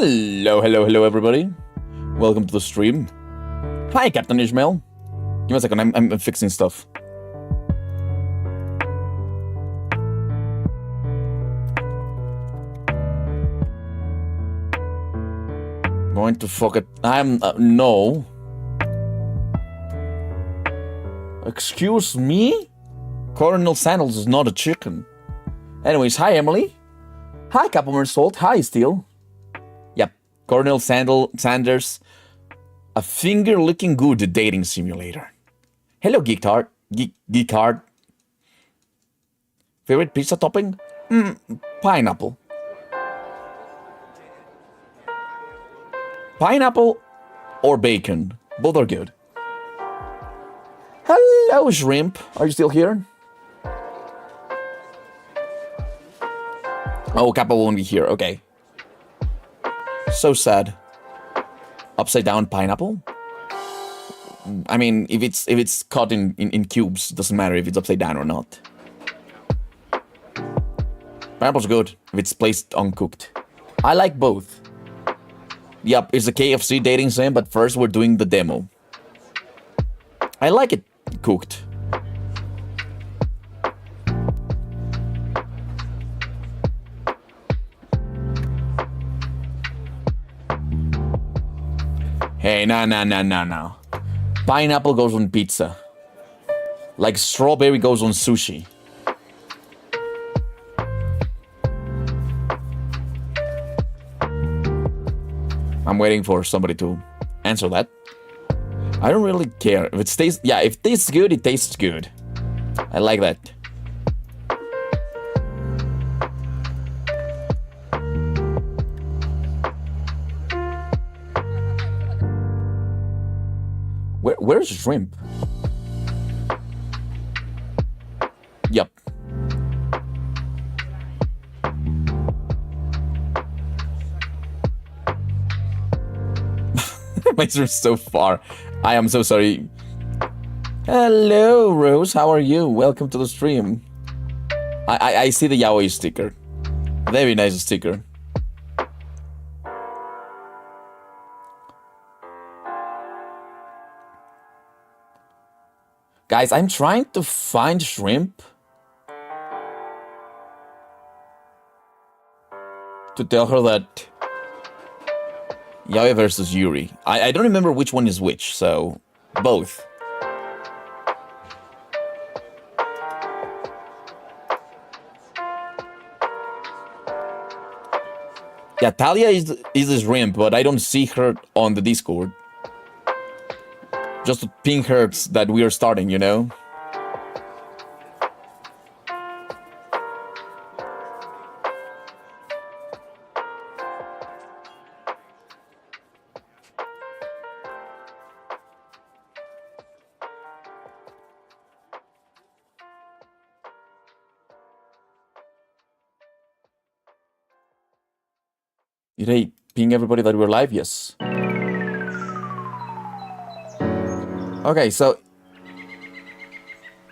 Hello, everybody. Welcome to the stream. Hi, Captain Ishmael. Give me a second, I'm fixing stuff. Going to fuck it. No. Excuse me? Colonel Sandals is not a chicken. Anyways, hi, Emily. Hi, Captain Salt. Hi, Steel. Yep, Colonel Sanders. A finger-licking good dating simulator. Hello, Geektard. Favorite pizza topping? Pineapple. Pineapple or bacon. Both are good. Hello, Shrimp. Are you still here? Oh, Kappa won't be here. Okay. So sad. Upside down pineapple? I mean, if it's cut in cubes, it doesn't matter if it's upside down or not. Pineapple's good if it's placed uncooked. I like both. Yep, it's a KFC dating sim, but first we're doing the demo. I like it cooked. Hey, no. Pineapple goes on pizza. Like strawberry goes on sushi. I'm waiting for somebody to answer that. I don't really care. If it tastes, yeah, if it tastes good, it tastes good. I like that. Where's shrimp? Yup. My stream's so far. I am so sorry. Hello, Rose. How are you? Welcome to the stream. I see the yaoi sticker. Very nice sticker. Guys, I'm trying to find shrimp to tell her that Yaoi versus Yuri. I don't remember which one is which, so both. Yeah, Talia is the shrimp, but I don't see her on the Discord. Just to ping her that we are starting, you know? Did I ping everybody that we're live? Yes. Okay, so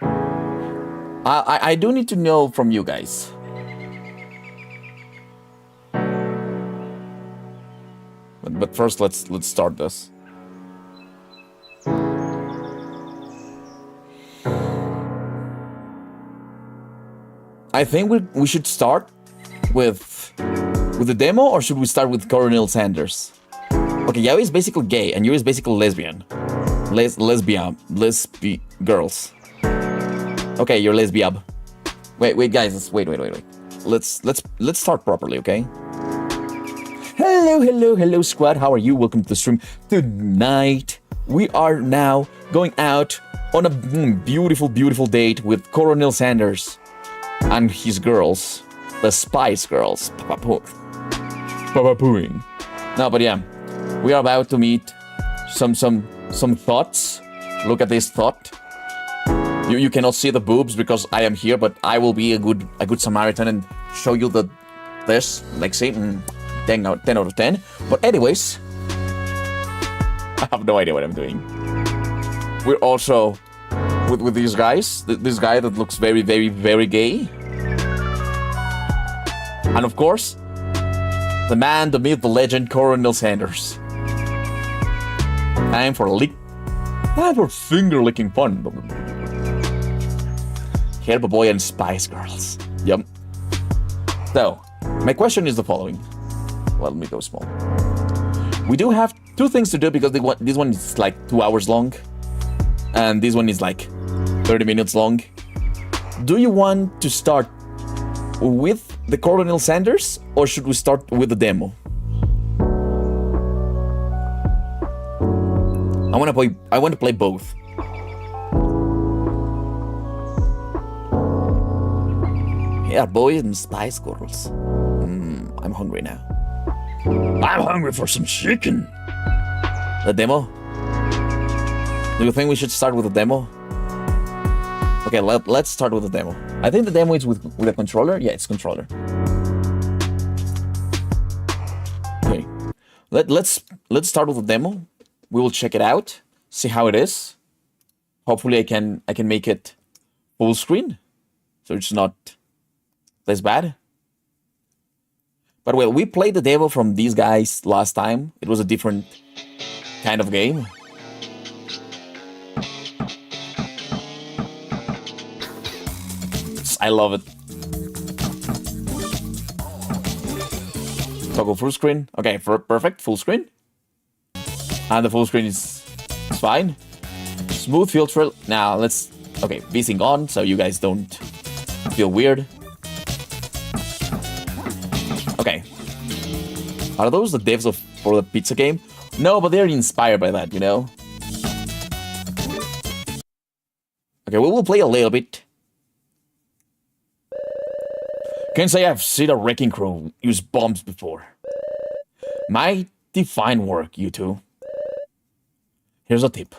I do need to know from you guys. But first, let's start this. I think we should start with the demo, or should we start with Colonel Sanders? Okay, Yaoi is basically gay, and Yuri is basically lesbian. Lesbian girls. Okay, you're lesbian. Wait, guys, wait. Let's start properly, okay? Hello, squad. How are you? Welcome to the stream. Tonight, we are now going out on a beautiful date with Colonel Sanders and his girls, the Spice Girls. Papa pooing. No, but yeah, we are about to meet some thoughts. Look at this thought. You cannot see the boobs because I am here, but I will be a good Samaritan and show you this. Like, see, 10 out of 10. But anyways, I have no idea what I'm doing. We're also with these guys. This guy that looks very gay. And of course, The man, the myth, the legend, Coronel Sanders. Time for finger-licking fun. Herb Boy and Spice Girls. Yep. So, my question is the following. Well, let me go small. We do have two things to do because this one is like 2 hours long. And this one is like 30 minutes long. Do you want to start with the Coronel Sanders or should we start with the demo? I want to play both. Yeah, boys and Spice Girls. I'm hungry now. I'm hungry for some chicken. The demo? Do you think we should start with the demo? Okay, let's start with the demo. I think the demo is with a controller. Yeah, it's controller. Okay, let's start with the demo. We will check it out, see how it is. Hopefully, I can make it full screen, so it's not this bad. But well, we played the demo from these guys last time. It was a different kind of game. I love it. Toggle full screen. Okay, perfect. Full screen. And the full screen is fine. Smooth filter. Now let's... Okay, VSync on so you guys don't feel weird. Okay. Are those the devs for the pizza game? No, but they're inspired by that, you know? Okay, we will play a little bit. Can't say I've seen a wrecking crew use bombs before. Mighty fine work, you two. Here's a tip.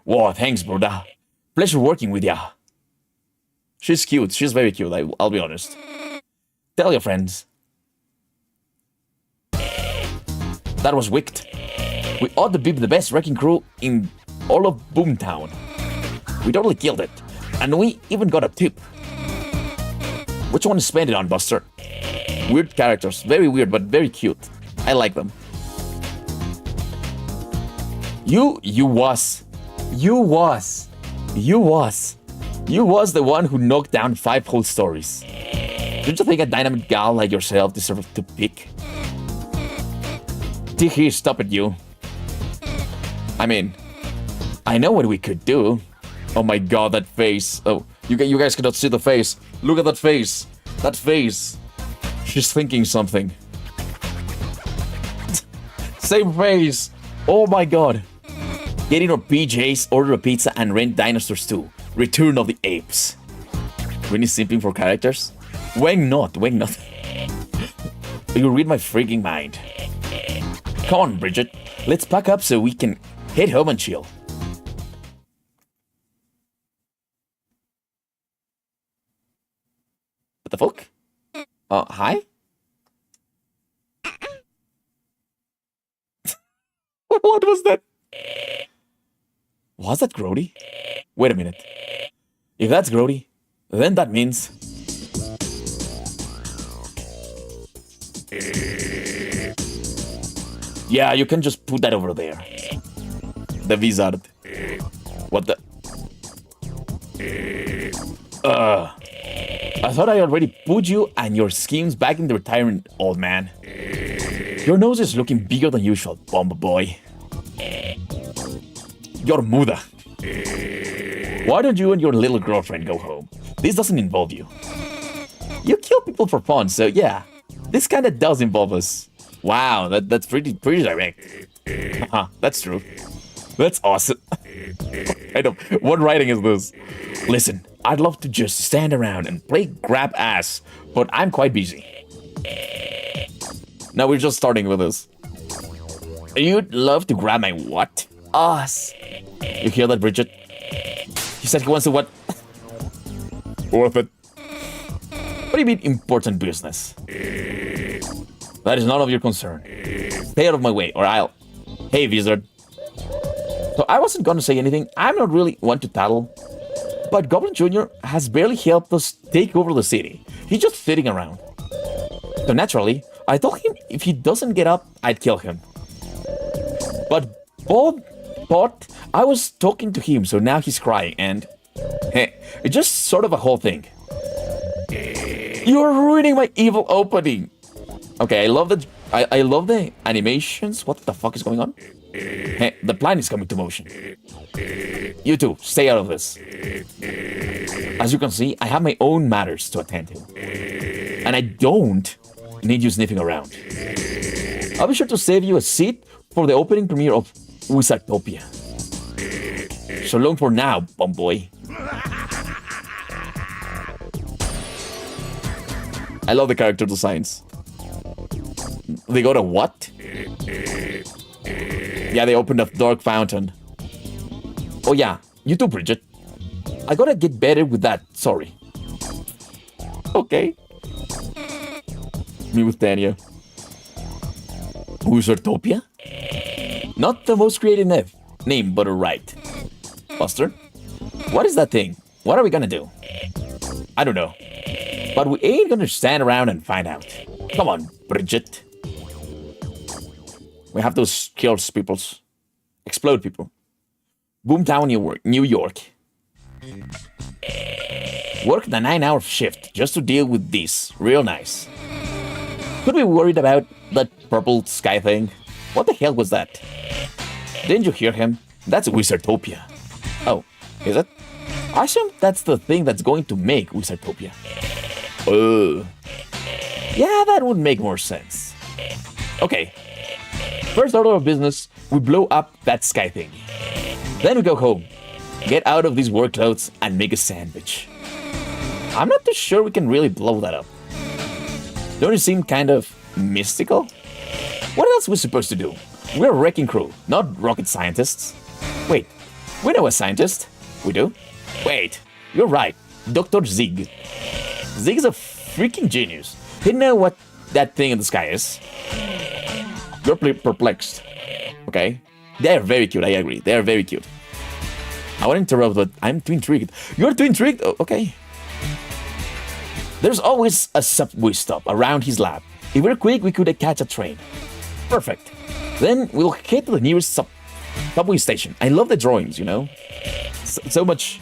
Whoa, thanks, brother. Pleasure working with ya. She's cute. She's very cute, I'll be honest. Tell your friends. That was wicked. We ought to be the best wrecking crew in all of Boomtown. We totally killed it. And we even got a tip. Which one to spend it on, Buster? Weird characters. Very weird, but very cute. I like them. You was the one who knocked down 5 whole stories. Don't you think a dynamic gal like yourself deserves to pick? Tiki, stop it, you. I mean, I know what we could do. Oh my god, that face. Oh, you guys cannot see the face. Look at that face. That face. She's thinking something. Same face. Oh my god. Get in our PJs, order a pizza, and rent dinosaurs too. Return of the Apes. Really simping for characters? When not? You read my freaking mind. Come on, Bridget. Let's pack up so we can head home and chill. What the fuck? Hi? What was that? Was that Grody? Wait a minute. If that's Grody, then that means... Yeah, you can just put that over there. The wizard. What the... I thought I already put you and your schemes back in the retirement, old man. Your nose is looking bigger than usual, bomb boy. You're muda. Why don't you and your little girlfriend go home? This doesn't involve you. You kill people for fun, so yeah. This kinda does involve us. Wow, that's pretty direct. That's true. That's awesome. I know. What writing is this? Listen, I'd love to just stand around and play grab ass, but I'm quite busy. Now we're just starting with this. You'd love to grab my what? Ass. You hear that, Bridget? He said he wants to what? Worth it. What do you mean important business? That is none of your concern. Stay out of my way, or I'll... Hey, wizard. So I wasn't gonna say anything. I'm not really one to tattle. But Goblin Jr. has barely helped us take over the city. He's just sitting around. So naturally, I told him if he doesn't get up, I'd kill him. But I was talking to him, so now he's crying, and hey, it's just sort of a whole thing. You're ruining my evil opening. Okay, I love the animations. What the fuck is going on? Hey, the plan is coming to motion. You two, stay out of this. As you can see, I have my own matters to attend to. And I don't need you sniffing around. I'll be sure to save you a seat for the opening premiere of Wizardtopia. So long for now, bum boy. I love the character designs. They got a what? Yeah, they opened a dark fountain. Oh yeah, you too, Bridget. I gotta get better with that, sorry. Okay. Me with Tanya. Wizardtopia? Not the most creative name, but alright. Buster? What is that thing? What are we gonna do? I don't know. But we ain't gonna stand around and find out. Come on, Bridget. We have those kills peoples. Explode people. Boomtown, New York. Work the 9-hour shift just to deal with this. Real nice. Could be worried about that purple sky thing. What the hell was that? Didn't you hear him? That's Wizardtopia. Oh, is it? I assume that's the thing that's going to make Wizardtopia. Oh. Yeah, that would make more sense. Okay. First order of business, we blow up that sky thing. Then we go home, get out of these work clothes, and make a sandwich. I'm not too sure we can really blow that up. Don't it seem kind of mystical? What else are we supposed to do? We're a wrecking crew, not rocket scientists. Wait, we know a scientist. We do? Wait, you're right, Dr. Zig. Zig's a freaking genius. He know what that thing in the sky is. You're perplexed. Okay? They are very cute, I agree. They are very cute. I won't interrupt, but I'm too intrigued. You're too intrigued? Oh, okay. There's always a subway stop around his lab. If we're quick, we could catch a train. Perfect. Then we'll head to the nearest subway station. I love the drawings, you know? So much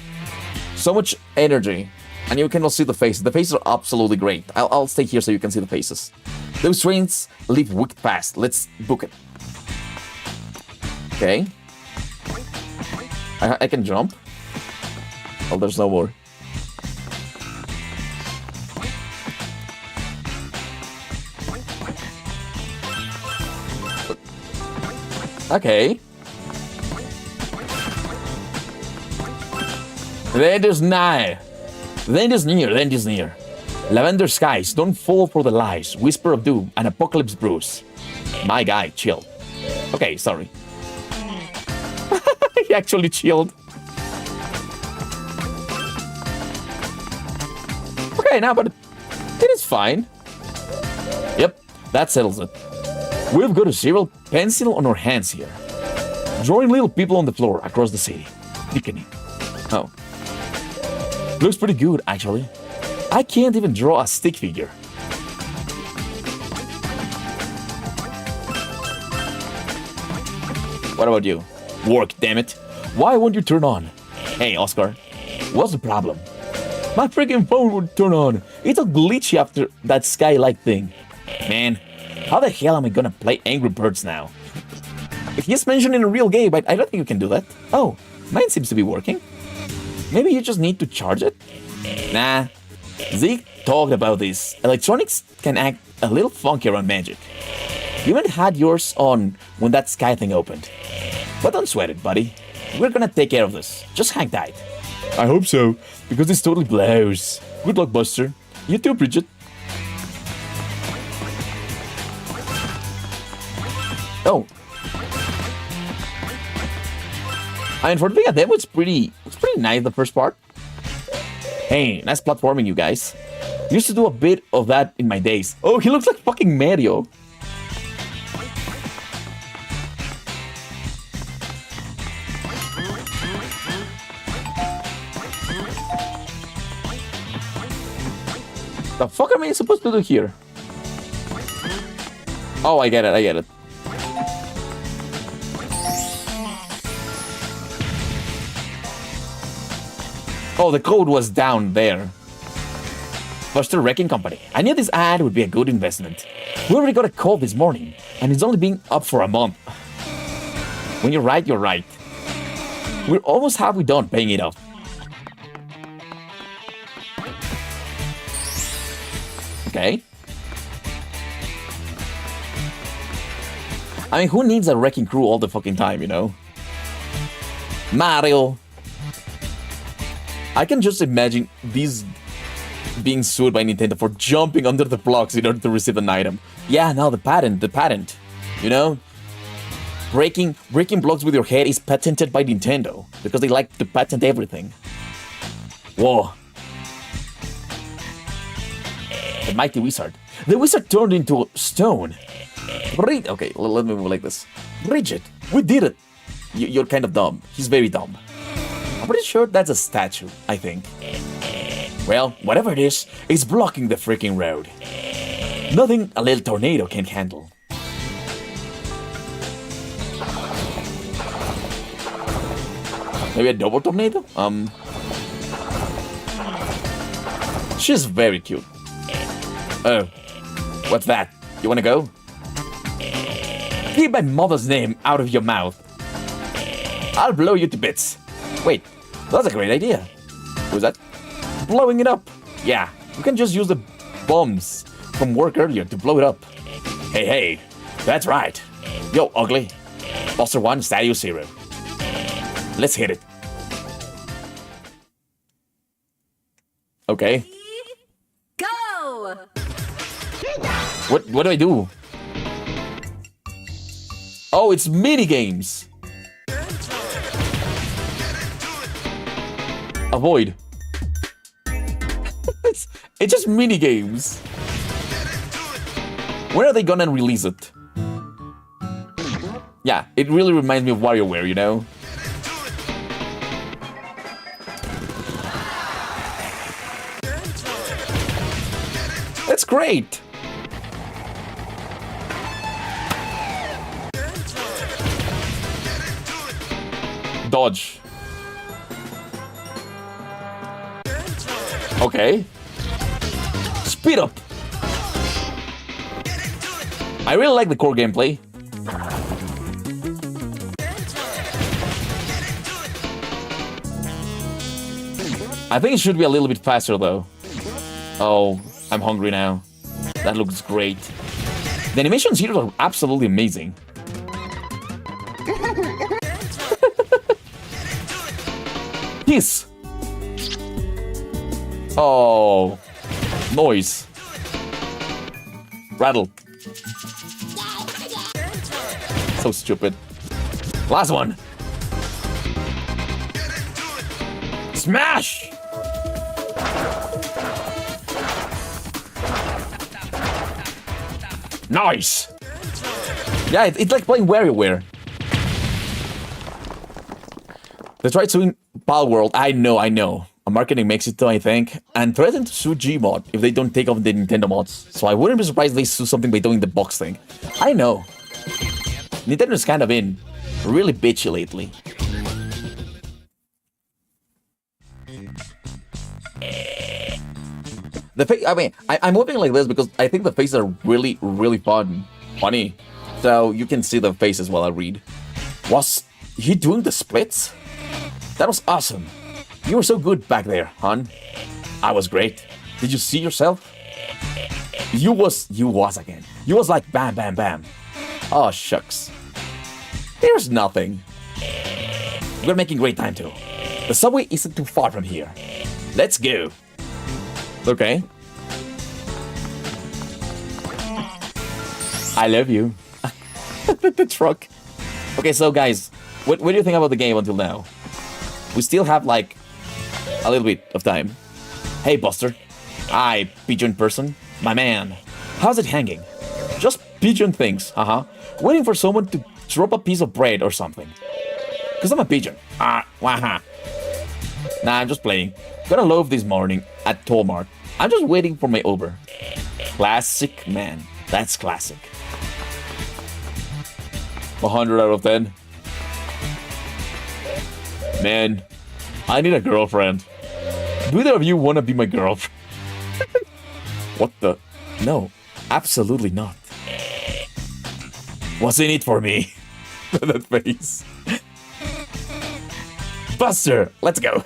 energy. And you can all see the faces. The faces are absolutely great. I'll stay here so you can see the faces. Those trains leave wicked fast. Let's book it. Okay. I can jump. Oh, there's no more. Okay. That is nigh. Then is near, then is near. Lavender skies, don't fall for the lies. Whisper of doom, and apocalypse brews. My guy, chill. Okay, sorry. He actually chilled. Okay, now, but it is fine. Yep, that settles it. We've got a zero pencil on our hands here. Drawing little people on the floor across the city. Lickin. Oh. Looks pretty good, actually. I can't even draw a stick figure. What about you? Work, damn it. Why won't you turn on? Hey, Oscar. What's the problem? My freaking phone would turn on. It's all glitchy after that sky-like thing. Man, how the hell am I gonna play Angry Birds now? He's mentioning a real game, but I don't think you can do that. Oh, mine seems to be working. Maybe you just need to charge it? Nah. Zeke talked about this. Electronics can act a little funky around magic. You even had yours on when that sky thing opened. But don't sweat it, buddy. We're gonna take care of this. Just hang tight. I hope so, because this totally blows. Good luck, Buster. You too, Bridget. Oh. I mean, for being a demo, it's pretty nice, the first part. Hey, nice platforming, you guys. Used to do a bit of that in my days. Oh, he looks like fucking Mario. The fuck am I supposed to do here? Oh, I get it, I get it. Oh, the code was down there. Buster Wrecking Company. I knew this ad would be a good investment. We already got a call this morning, and it's only been up for a month. When you're right, you're right. We're almost halfway done paying it off. Okay. I mean, who needs a wrecking crew all the fucking time, you know? Mario. I can just imagine these being sued by Nintendo for jumping under the blocks in order to receive an item. Yeah, no, the patent. You know? Breaking blocks with your head is patented by Nintendo because they like to patent everything. Whoa. The mighty wizard. The wizard turned into stone. Okay, let me move like this. Bridget, we did it. You're kind of dumb. He's very dumb. I'm pretty sure that's a statue, I think. Well, whatever it is, it's blocking the freaking road. Nothing a little tornado can handle. Maybe a double tornado? She's very cute. Oh, what's that? You wanna go? Keep my mother's name out of your mouth. I'll blow you to bits. Wait, that's a great idea. Who's that? Blowing it up. Yeah, you can just use the bombs from work earlier to blow it up. Hey, that's right. Yo, ugly. Buster 1, Stadio 0. Let's hit it. Okay. Go! What do I do? Oh, it's mini games. Avoid. It's just mini games. When are they gonna release it? Yeah, it really reminds me of WarioWare, you know? That's great! Dodge. Okay. Speed up. I really like the core gameplay. I think it should be a little bit faster though. Oh, I'm hungry now. That looks great. The animations here are absolutely amazing. Peace. Oh, noise. Rattle. So stupid. Last one. Smash! Nice! Yeah, it's like playing WarioWare. They tried suing Pal World. I know. A marketing makes it, I think, and threatened to sue Gmod if they don't take off the Nintendo mods. So I wouldn't be surprised if they sue something by doing the box thing. I know. Nintendo's kind of been really bitchy lately. I'm moving like this because I think the faces are really, really funny. So you can see the faces while I read. Was he doing the splits? That was awesome. You were so good back there, hon. I was great. Did you see yourself? You was again. You was like bam, bam, bam. Oh, shucks. There's nothing. We're making great time too. The subway isn't too far from here. Let's go. Okay. I love you. The truck. Okay, so guys, what do you think about the game until now? We still have like a little bit of time. Hey, Buster. Hi, pigeon person. My man. How's it hanging? Just pigeon things, waiting for someone to drop a piece of bread or something. Cause I'm a pigeon. Waha. Nah, I'm just playing. Got a loaf this morning at Walmart. I'm just waiting for my Uber. Classic, man. That's classic. 100 out of 10. Man, I need a girlfriend. Do either of you want to be my girlfriend? What the? No, absolutely not. What's in it for me? That face. Buster, let's go.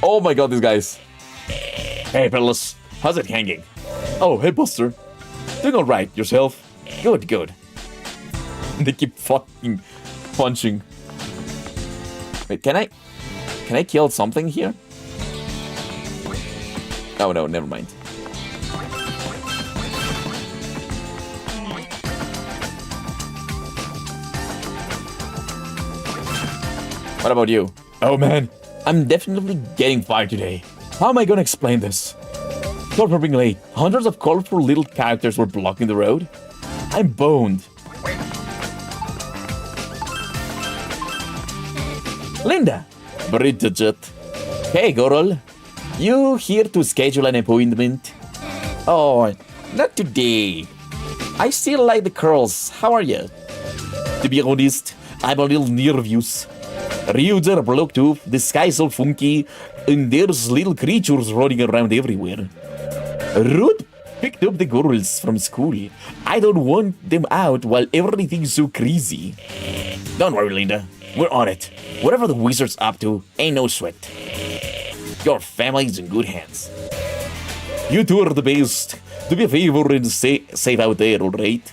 Oh my god, these guys. Hey, fellas, how's it hanging? Oh, hey, Buster. Doing alright, yourself? Good, good. They keep fucking punching. Wait, can I kill something here? Oh no, never mind. What about you? Oh man, I'm definitely getting fired today. How am I gonna explain this? Sorry for being late. Hundreds of colorful little characters were blocking the road. I'm boned. Linda! Bridget. Hey, girl. You here to schedule an appointment? Oh, not today. I still like the curls. How are you? To be honest, I'm a little nervous. Roads are blocked off, the sky's all funky, and there's little creatures running around everywhere. Ruth picked up the girls from school. I don't want them out while everything's so crazy. Don't worry, Linda. We're on it. Whatever the wizard's up to, ain't no sweat. Your family's in good hands. You two are the best. Do me a favor and stay safe out there, alright?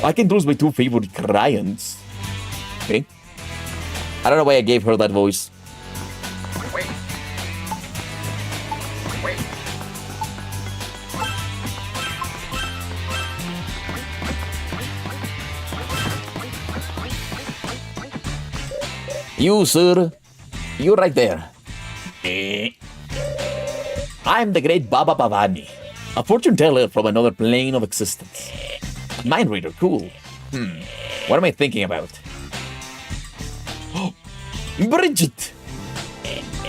I can trust my two favorite clients. Okay? I don't know why I gave her that voice. You, sir. You right there. I'm the great Baba Bhavani, a fortune teller from another plane of existence. Mind reader, cool. What am I thinking about? Bridget!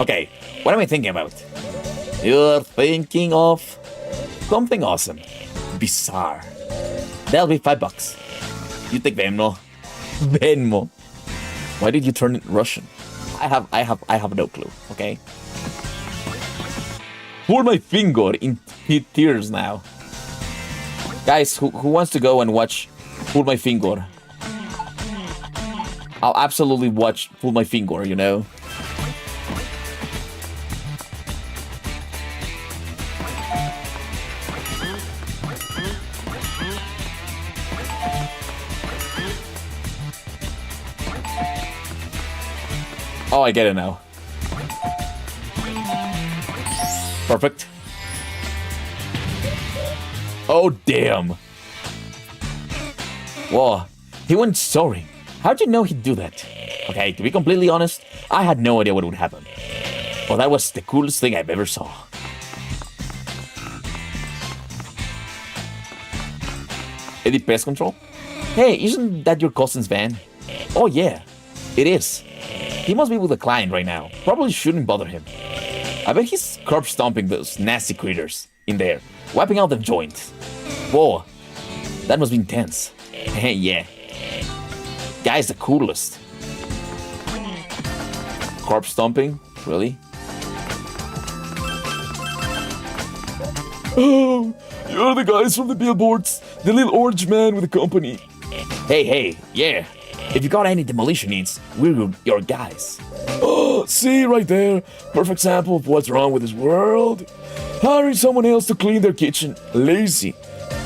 Okay, what am I thinking about? You're thinking of something awesome. Bizarre. That'll be $5. You take Venmo. Venmo. Why did you turn it Russian? I have no clue, okay? Pour my finger in tears now. Guys, who wants to go and watch Pull My Finger? I'll absolutely watch Pull My Finger, you know? Oh, I get it now. Perfect. Oh, damn. Whoa, he went soaring. How'd you know he'd do that? Okay, to be completely honest, I had no idea what would happen. But that was the coolest thing I've ever saw. Eddie Pest Control? Hey, isn't that your cousin's van? Oh yeah, it is. He must be with a client right now. Probably shouldn't bother him. I bet he's curb stomping those nasty critters in there, wiping out the joint. Whoa, that must be intense. Hey, yeah. Guy's the coolest. Corpse stomping? Really? Oh, you're the guys from the billboards. The little orange man with the company. Hey, yeah. If you got any demolition needs, we're your guys. Oh, see right there. Perfect sample of what's wrong with this world. Hiring someone else to clean their kitchen. Lazy.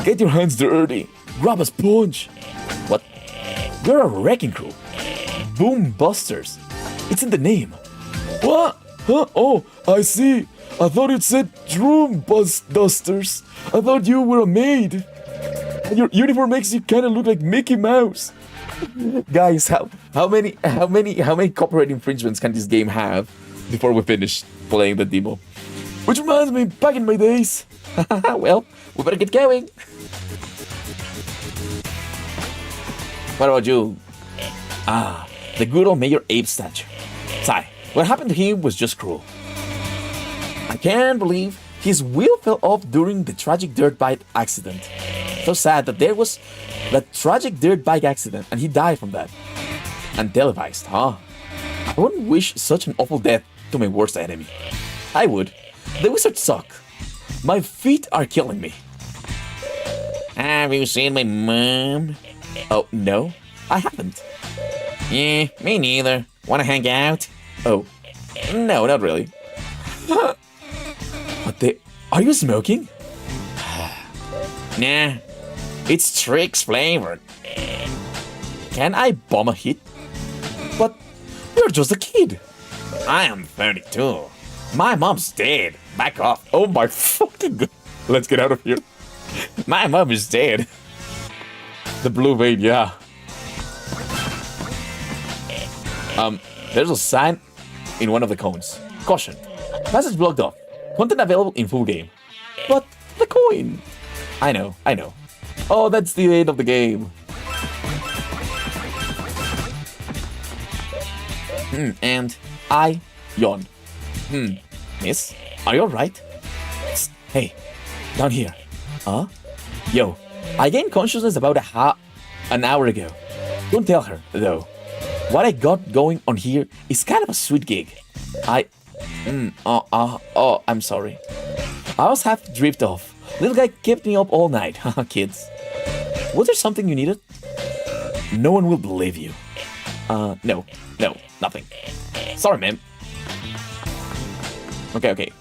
Get your hands dirty. Grab a sponge. What? You're a wrecking crew. Boom Busters. It's in the name. What? Huh? Oh, I see. I thought it said Droom Dusters. I thought you were a maid. And your uniform makes you kind of look like Mickey Mouse. Guys, how many copyright infringements can this game have before we finish playing the demo? Which reminds me, back in my days. Well, we better get going. What about you? Ah, the good old Mayor Abe statue. Sigh, what happened to him was just cruel. I can't believe His wheel fell off during the tragic dirt bike accident. So sad that there was that tragic dirt bike accident and he died from that. And televised, huh? I wouldn't wish such an awful death to my worst enemy. I would. The wizards suck. My feet are killing me. Have you seen my mom? Oh, no, I haven't. Yeah, me neither. Wanna hang out? Oh, no, not really. What the? Are you smoking? Nah, it's Trix flavored. Can I bomb a hit? But you're just a kid. I am 32. My mom's dead. Back off. Oh my fucking god. Let's get out of here. My mom is dead. The blue vein, yeah. There's a sign in one of the cones. Caution. Passage blocked off. Content available in full game. But the coin. I know. Oh, that's the end of the game. And I yawn. Miss, are you alright? Hey, down here. Huh? Yo, I gained consciousness about an hour ago. Don't tell her, though. What I got going on here is kind of a sweet gig. I'm sorry. I was half to drift off. Little guy kept me up all night. Haha, kids. Was there something you needed? No one will believe you. No, nothing. Sorry, ma'am. Okay.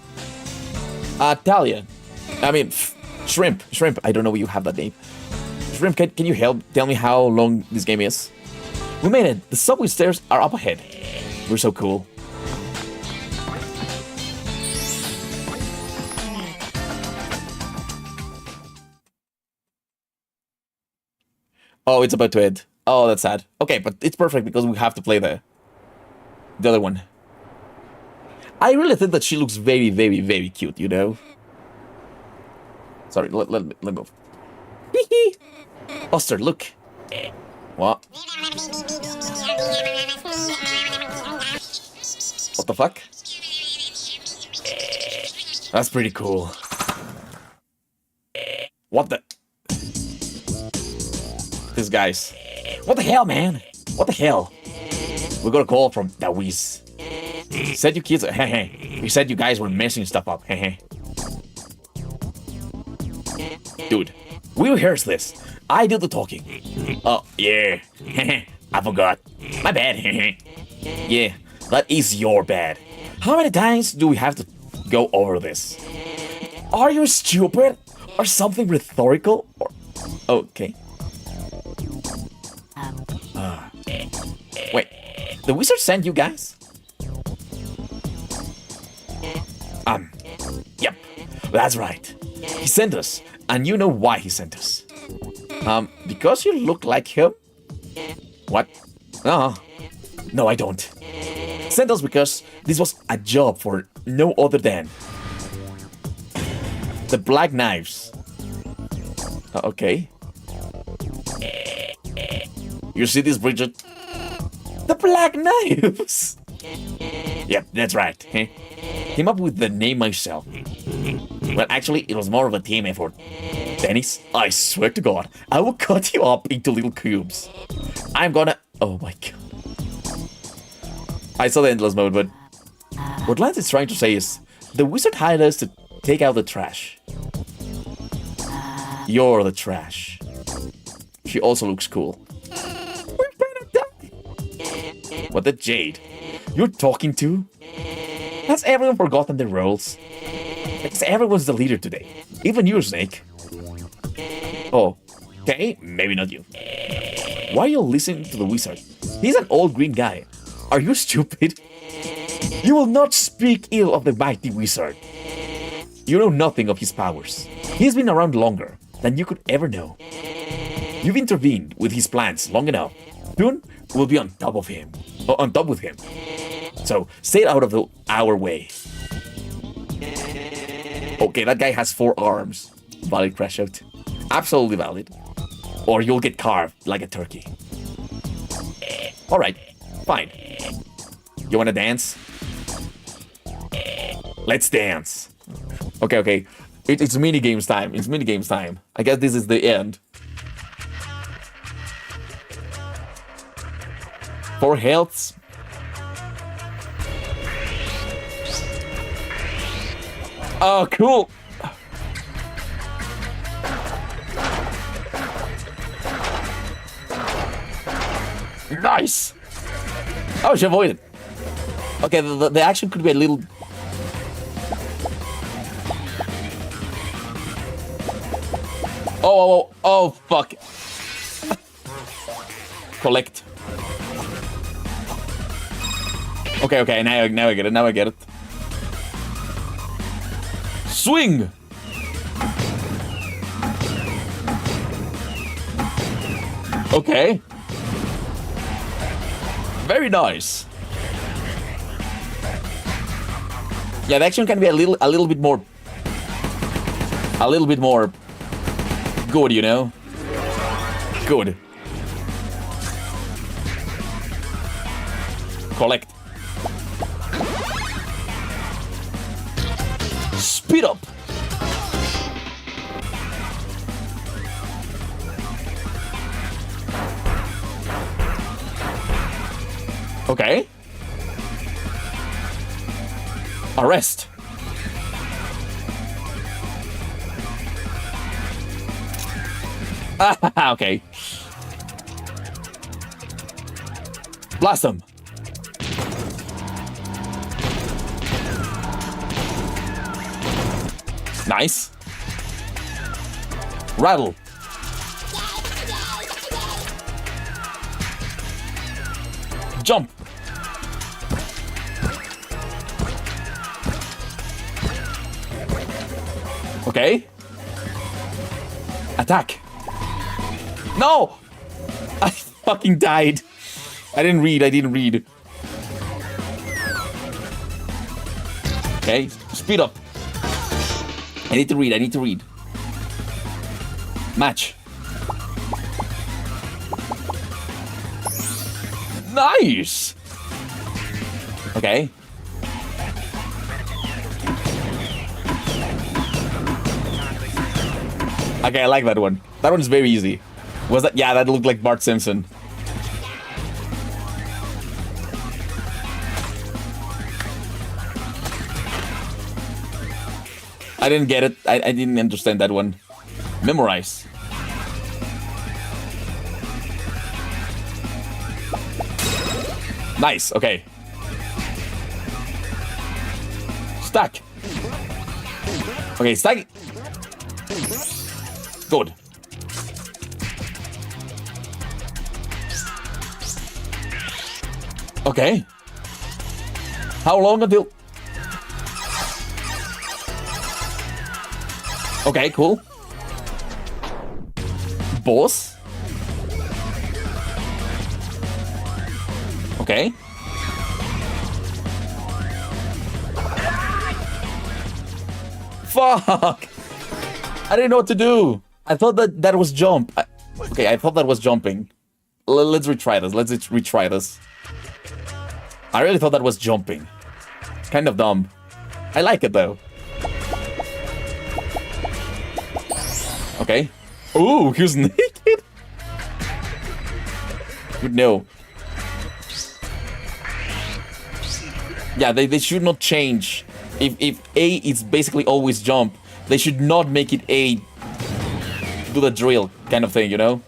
Talia. Shrimp. I don't know you have that name. Shrimp, can you tell me how long this game is? We made it. The subway stairs are up ahead. We're so cool. Oh, it's about to end. Oh, that's sad. Okay, but it's perfect because we have to play the other one. I really think that she looks very, very, very cute, you know? Sorry, let me move. Hee. Oster, look. What? What the fuck? That's pretty cool. What the? These guys. What the hell, man? What the hell? We got a call from the Wiz. Said you kids, he said you guys were messing stuff up, Dude, we rehearsed this. I did the talking. Oh, yeah. I forgot. My bad. Yeah, that is your bad. How many times do we have to go over this? Are you stupid? Or something rhetorical? Or okay. Wait, the wizard sent you guys? Yep, that's right. He sent us, and you know why he sent us. Because you look like him? What? No, I don't. He sent us because this was a job for no other than the Black Knives. Okay. You see this, Bridget? The Black Knives! Yep, that's right. Came up with the name myself. Well, actually, it was more of a team effort. Dennis, I swear to God, I will cut you up into little cubes. I'm gonna... Oh my god. I saw the endless mode, but... What Lance is trying to say is, the wizard hired us to take out the trash. You're the trash. She also looks cool. We're gonna die! What the Jade? You're talking to? Has everyone forgotten their roles? Because everyone's the leader today. Even you, Snake. Oh, okay, maybe not you. Why are you listening to the wizard? He's an old green guy. Are you stupid? You will not speak ill of the mighty wizard. You know nothing of his powers. He's been around longer than you could ever know. You've intervened with his plans long enough. Soon, we'll be on top of him. Or on top with him. So, stay out of our way. Okay, that guy has 4 arms. Valid crash out. Absolutely valid. Or you'll get carved like a turkey. Alright, fine. You wanna dance? Let's dance. Okay, okay. It's mini games time. It's mini games time. I guess this is the end. 4 healths. Oh, cool. Nice. Oh, she avoided. Okay, the action could be a little... Oh, fuck. Collect. Okay, now I get it, Swing! Okay. Very nice. Yeah, the action can be a little bit more good, you know? Good. Collect. Speed up. Okay. Arrest. Okay. Blast them. Nice. Rattle. Jump. Okay. Attack. No! I fucking died. I didn't read. Okay, speed up. I need to read. Match. Nice! Okay. Okay, I like that one. That one's very easy. Was that? Yeah, that looked like Bart Simpson. I didn't get it. I didn't understand that one. Memorize. Nice, okay. Stack. Okay, stack. Good. Okay. How long until... Okay, cool. Boss. Okay. Fuck! I didn't know what to do. I thought that was jump. Okay, I thought that was jumping. Let's retry this. I really thought that was jumping. Kind of dumb. I like it though. Okay. Ooh, he was naked? No. Yeah, they should not change. If A is basically always jump, they should not make it A do the drill kind of thing, you know?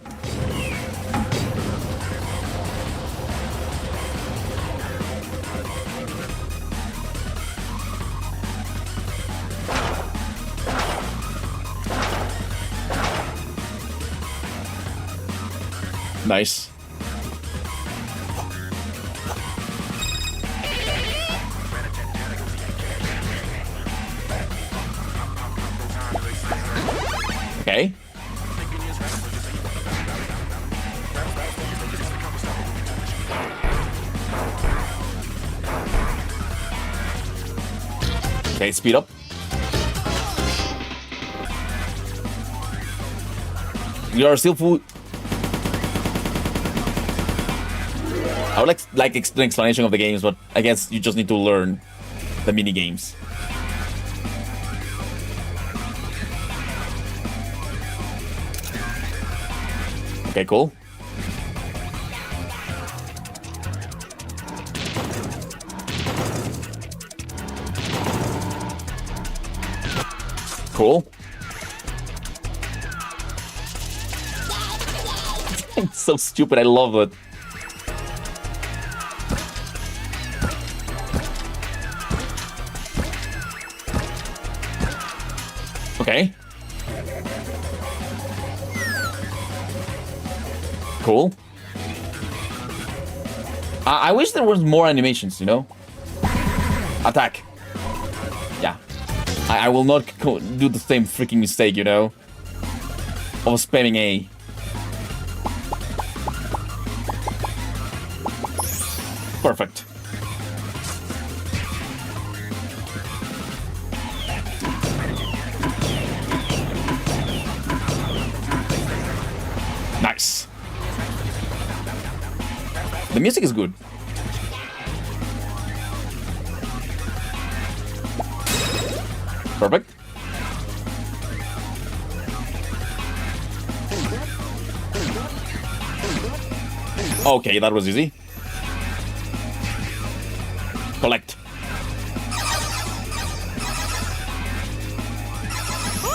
Nice. Okay. Okay, speed up. You are still full. I would like an explanation of the games, but I guess you just need to learn the mini games. Okay, cool. Cool. It's so stupid, I love it. Okay. Cool. I wish there was more animations, you know? Attack. Yeah. I will not do the same freaking mistake, you know? Of spamming A. Perfect. Nice. The music is good. Perfect. Okay, that was easy. Collect.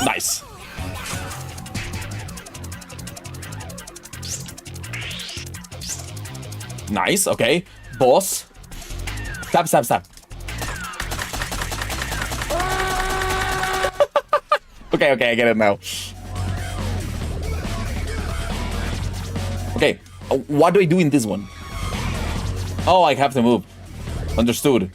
Nice. Nice, okay. Boss. Stab, stab, stab. Okay, okay, I get it now. Okay, what do I do in this one? Oh, I have to move. Understood.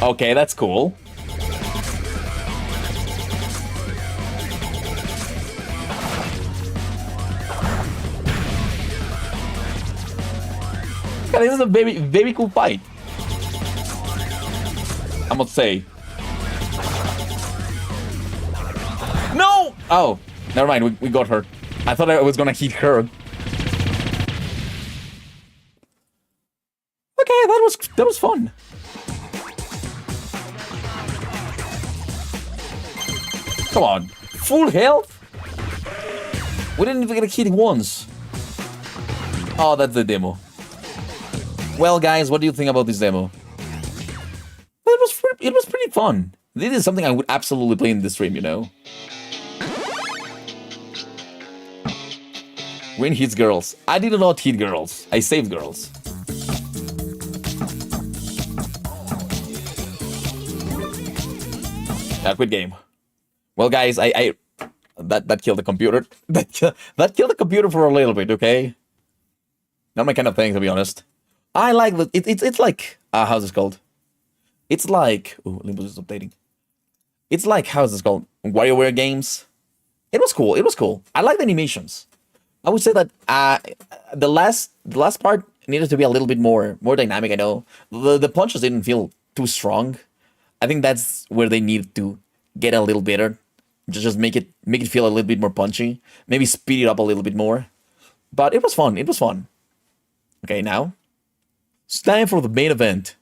Okay, that's cool. Yeah, this is a very, very cool fight, I must say. No! Oh, never mind. We got her. I thought I was gonna hit her. Okay, that was fun. Come on, full health? We didn't even get hit once. Oh, that's the demo. Well, guys, what do you think about this demo? It was pretty fun. This is something I would absolutely play in the stream, you know? Win hits girls. I did not hit girls. I saved girls. Yeah, quit game. Well, guys, that killed the computer. That killed the computer for a little bit. Okay, not my kind of thing, to be honest. I like the it's like how's this called? It's like Olympus is updating. It's like how's this called? WarioWare games. It was cool. It was cool. I like the animations. I would say that the last part needed to be a little bit more dynamic. I know the punches didn't feel too strong. I think that's where they need to get a little better. Just make it feel a little bit more punchy. Maybe speed it up a little bit more. But it was fun. It was fun. Okay, now it's time for the main event.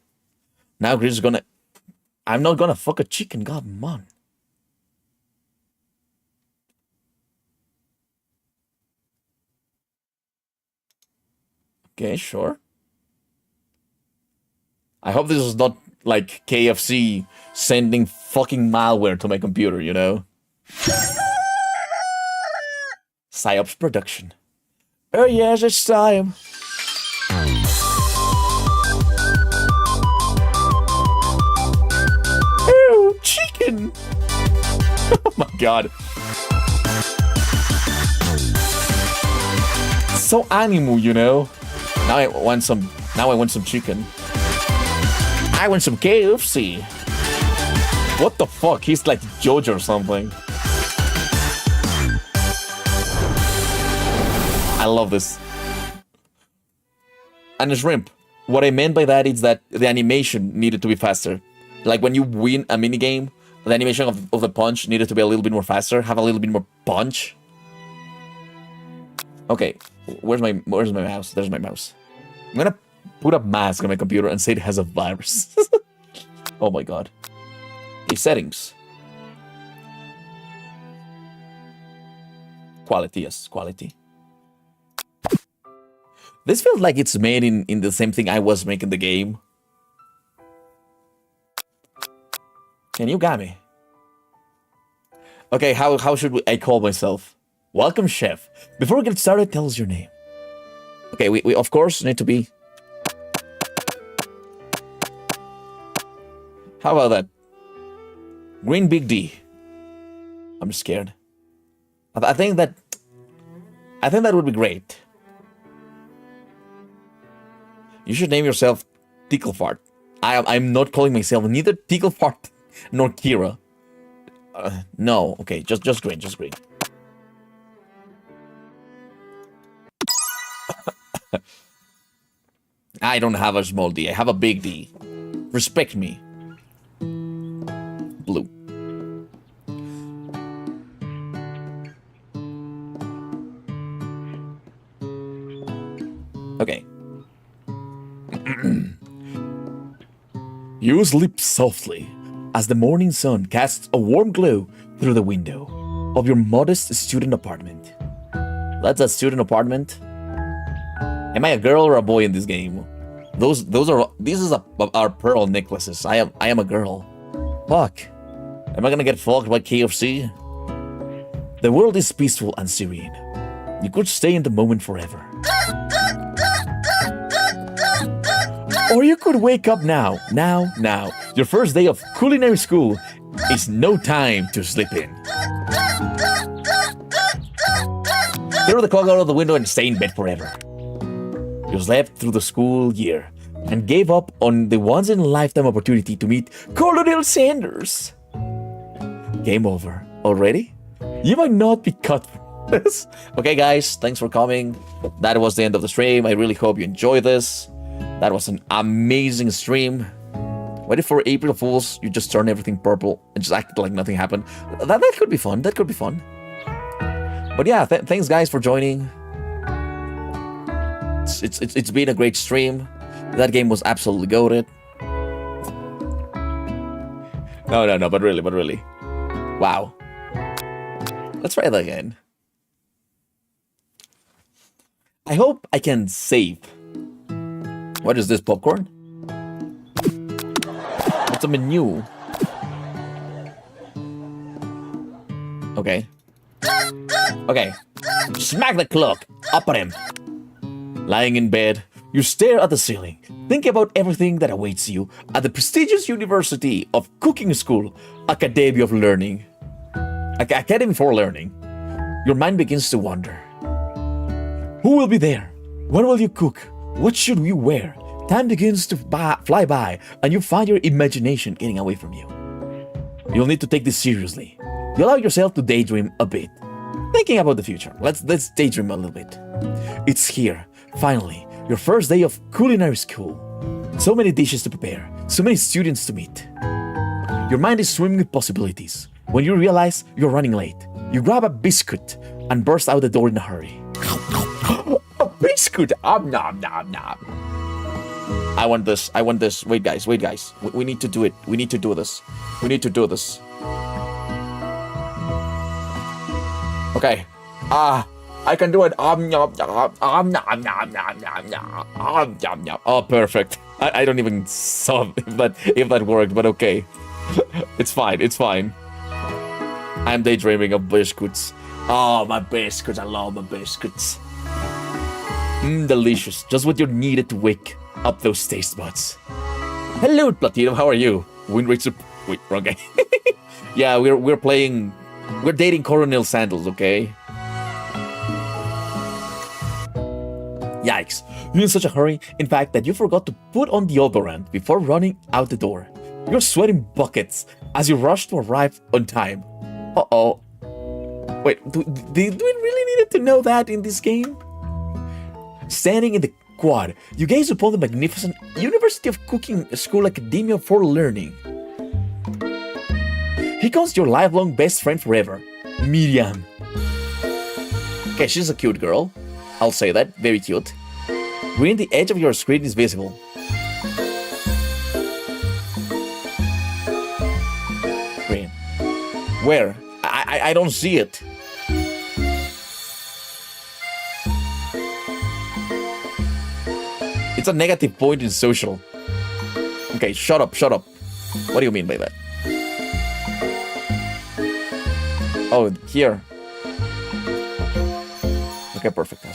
Now Chris is gonna. I'm not gonna fuck a chicken. God, man. Okay, sure. I hope this is not like KFC sending fucking malware to my computer, you know? PsyOps production. Oh yes, it's time. Oh, chicken! Oh my god. So animal, you know? Now I want some chicken. I want some KFC. What the fuck? He's like Jojo or something. I love this. And the shrimp. What I meant by that is that the animation needed to be faster. Like when you win a minigame, the animation of the punch needed to be a little bit more faster, have a little bit more punch. Okay, where's my mouse? There's my mouse. I'm gonna put a mask on my computer and say it has a virus. Oh my god. Okay, settings. Quality, yes, quality. This feels like it's made in the same thing I was making the game. Can you got me? Okay, how should I call myself? Welcome, chef. Before we get started, tell us your name. Okay, we of course need to be... How about that? Green Big D. I'm scared. I think that would be great. You should name yourself Ticklefart. I'm not calling myself neither Ticklefart nor Kira. No, okay, just green, just green. I don't have a small D, I have a big D. Respect me. Blue. Okay. You sleep softly as the morning sun casts a warm glow through the window of your modest student apartment. That's a student apartment? Am I a girl or a boy in this game? These are our pearl necklaces. I am a girl. Fuck. Am I gonna get fucked by KFC? The world is peaceful and serene. You could stay in the moment forever. Or you could wake up now. Your first day of culinary school is no time to sleep in. Throw the clock out of the window and stay in bed forever. You slept through the school year and gave up on the once-in-a-lifetime opportunity to meet Colonel Sanders. Game over. Already? You might not be cut from this. Okay, guys, thanks for coming. That was the end of the stream. I really hope you enjoyed this. That was an amazing stream. What if for April Fools you just turn everything purple and just act like nothing happened? That could be fun. That could be fun. But yeah, thanks guys for joining. It's been a great stream. That game was absolutely goated. No, but really. Wow. Let's try that again. I hope I can save. What is this, popcorn? It's a menu. Okay. Smack the clock. Up at him. Lying in bed, you stare at the ceiling, thinking about everything that awaits you at the prestigious University of Cooking School, Academy of Learning. Academy for Learning. Your mind begins to wander. Who will be there? What will you cook? What should you wear? Time begins to fly by, and you find your imagination getting away from you. You'll need to take this seriously. You allow yourself to daydream a bit. Thinking about the future. Let's daydream a little bit. It's here. Finally, your first day of culinary school. So many dishes to prepare, so many students to meet. Your mind is swimming with possibilities. When you realize you're running late, you grab a biscuit and burst out the door in a hurry. A biscuit! Nom. I want this. Wait guys. We need to do it. We need to do this. Okay. I can do it. Oh, perfect. I don't even saw if that worked, but okay. It's fine. I'm daydreaming of biscuits. Oh, my biscuits. I love my biscuits. Delicious. Just what you needed to wake up those taste buds. Hello, Platinum. How are you? Win rate. Wait, wrong guy. Yeah, we're playing. We're dating Coronel Sandals, okay? Yikes. You're in such a hurry, in fact, that you forgot to put on deodorant before running out the door. You're sweating buckets as you rush to arrive on time. Uh-oh. Wait, do we really need to know that in this game? Standing in the quad, you gaze upon the magnificent University of Cooking School Academia for Learning. Here comes your lifelong best friend forever, Miriam. Okay, she's a cute girl. I'll say that, very cute. Green, the edge of your screen is visible. Green. Where? I don't see it. It's a negative point in social. Okay, shut up, shut up. What do you mean by that? Oh, here. Okay, perfect.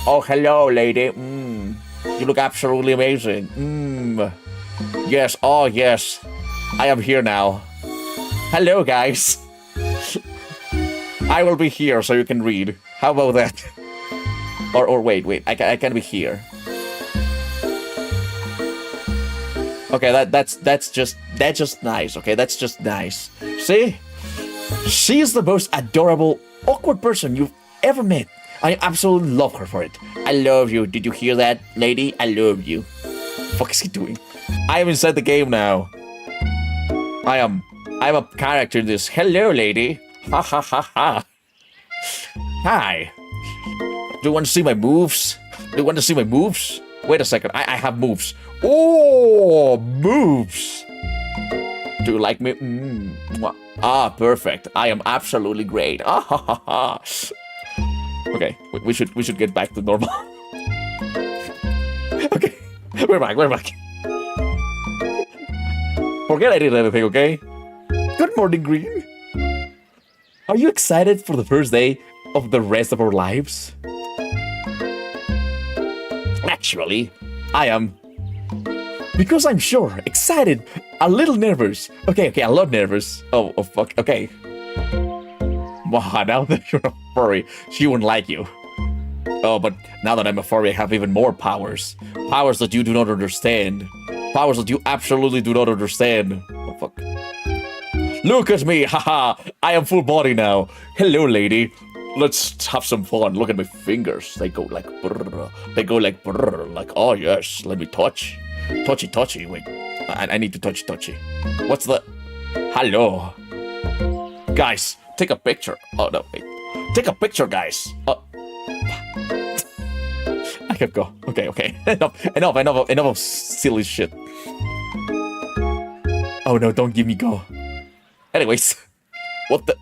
Oh, hello, lady. You look absolutely amazing. Yes, oh, yes. I am here now. Hello, guys. I will be here so you can read. How about that? Or wait, I can be here. Okay, that's just nice. Okay, that's just nice. See? She's the most adorable, awkward person you've ever met. I absolutely love her for it. I love you. Did you hear that, lady? I love you. What the fuck is he doing? I am inside the game now. I'm a character in this. Hello, lady. Ha ha ha ha. Hi. Do you want to see my moves? Do you want to see my moves? Wait a second. I have moves. Oh, moves. Do you like me? Ah, perfect. I am absolutely great. Ah ha ha ha. Okay, we should get back to normal. Okay, we're back. Forget I did anything, okay? Good morning, Green. Are you excited for the first day of the rest of our lives? Actually, I am. Because I'm sure, excited, a little nervous. Okay, a lot nervous. Oh fuck, okay. Wow, now that you're a furry, she wouldn't like you. Oh, but now that I'm a furry, I have even more powers. Powers that you do not understand. Powers that you absolutely do not understand. Oh, fuck. Look at me, haha! I am full body now. Hello, lady. Let's have some fun. Look at my fingers. They go like brrr. They go like brrr. Like, oh yes, let me touch. Touchy. Wait, I need to touchy. What's the... Hello. Guys, take a picture. Oh, no, wait. Take a picture, guys. I can go. Okay. Enough of silly shit. Oh no, don't give me go. Anyways, what the...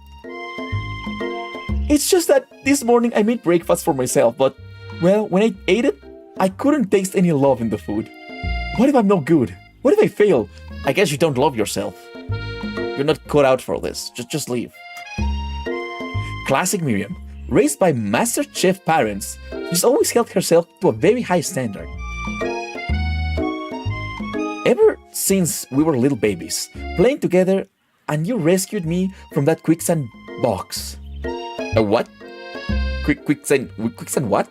It's just that this morning I made breakfast for myself, but, well, when I ate it, I couldn't taste any love in the food. What if I'm no good? What if I fail? I guess you don't love yourself. You're not cut out for this. Just leave. Classic Miriam. Raised by master chef parents, she's always held herself to a very high standard. Ever since we were little babies, playing together, and you rescued me from that quicksand box. A what? Quicksand what?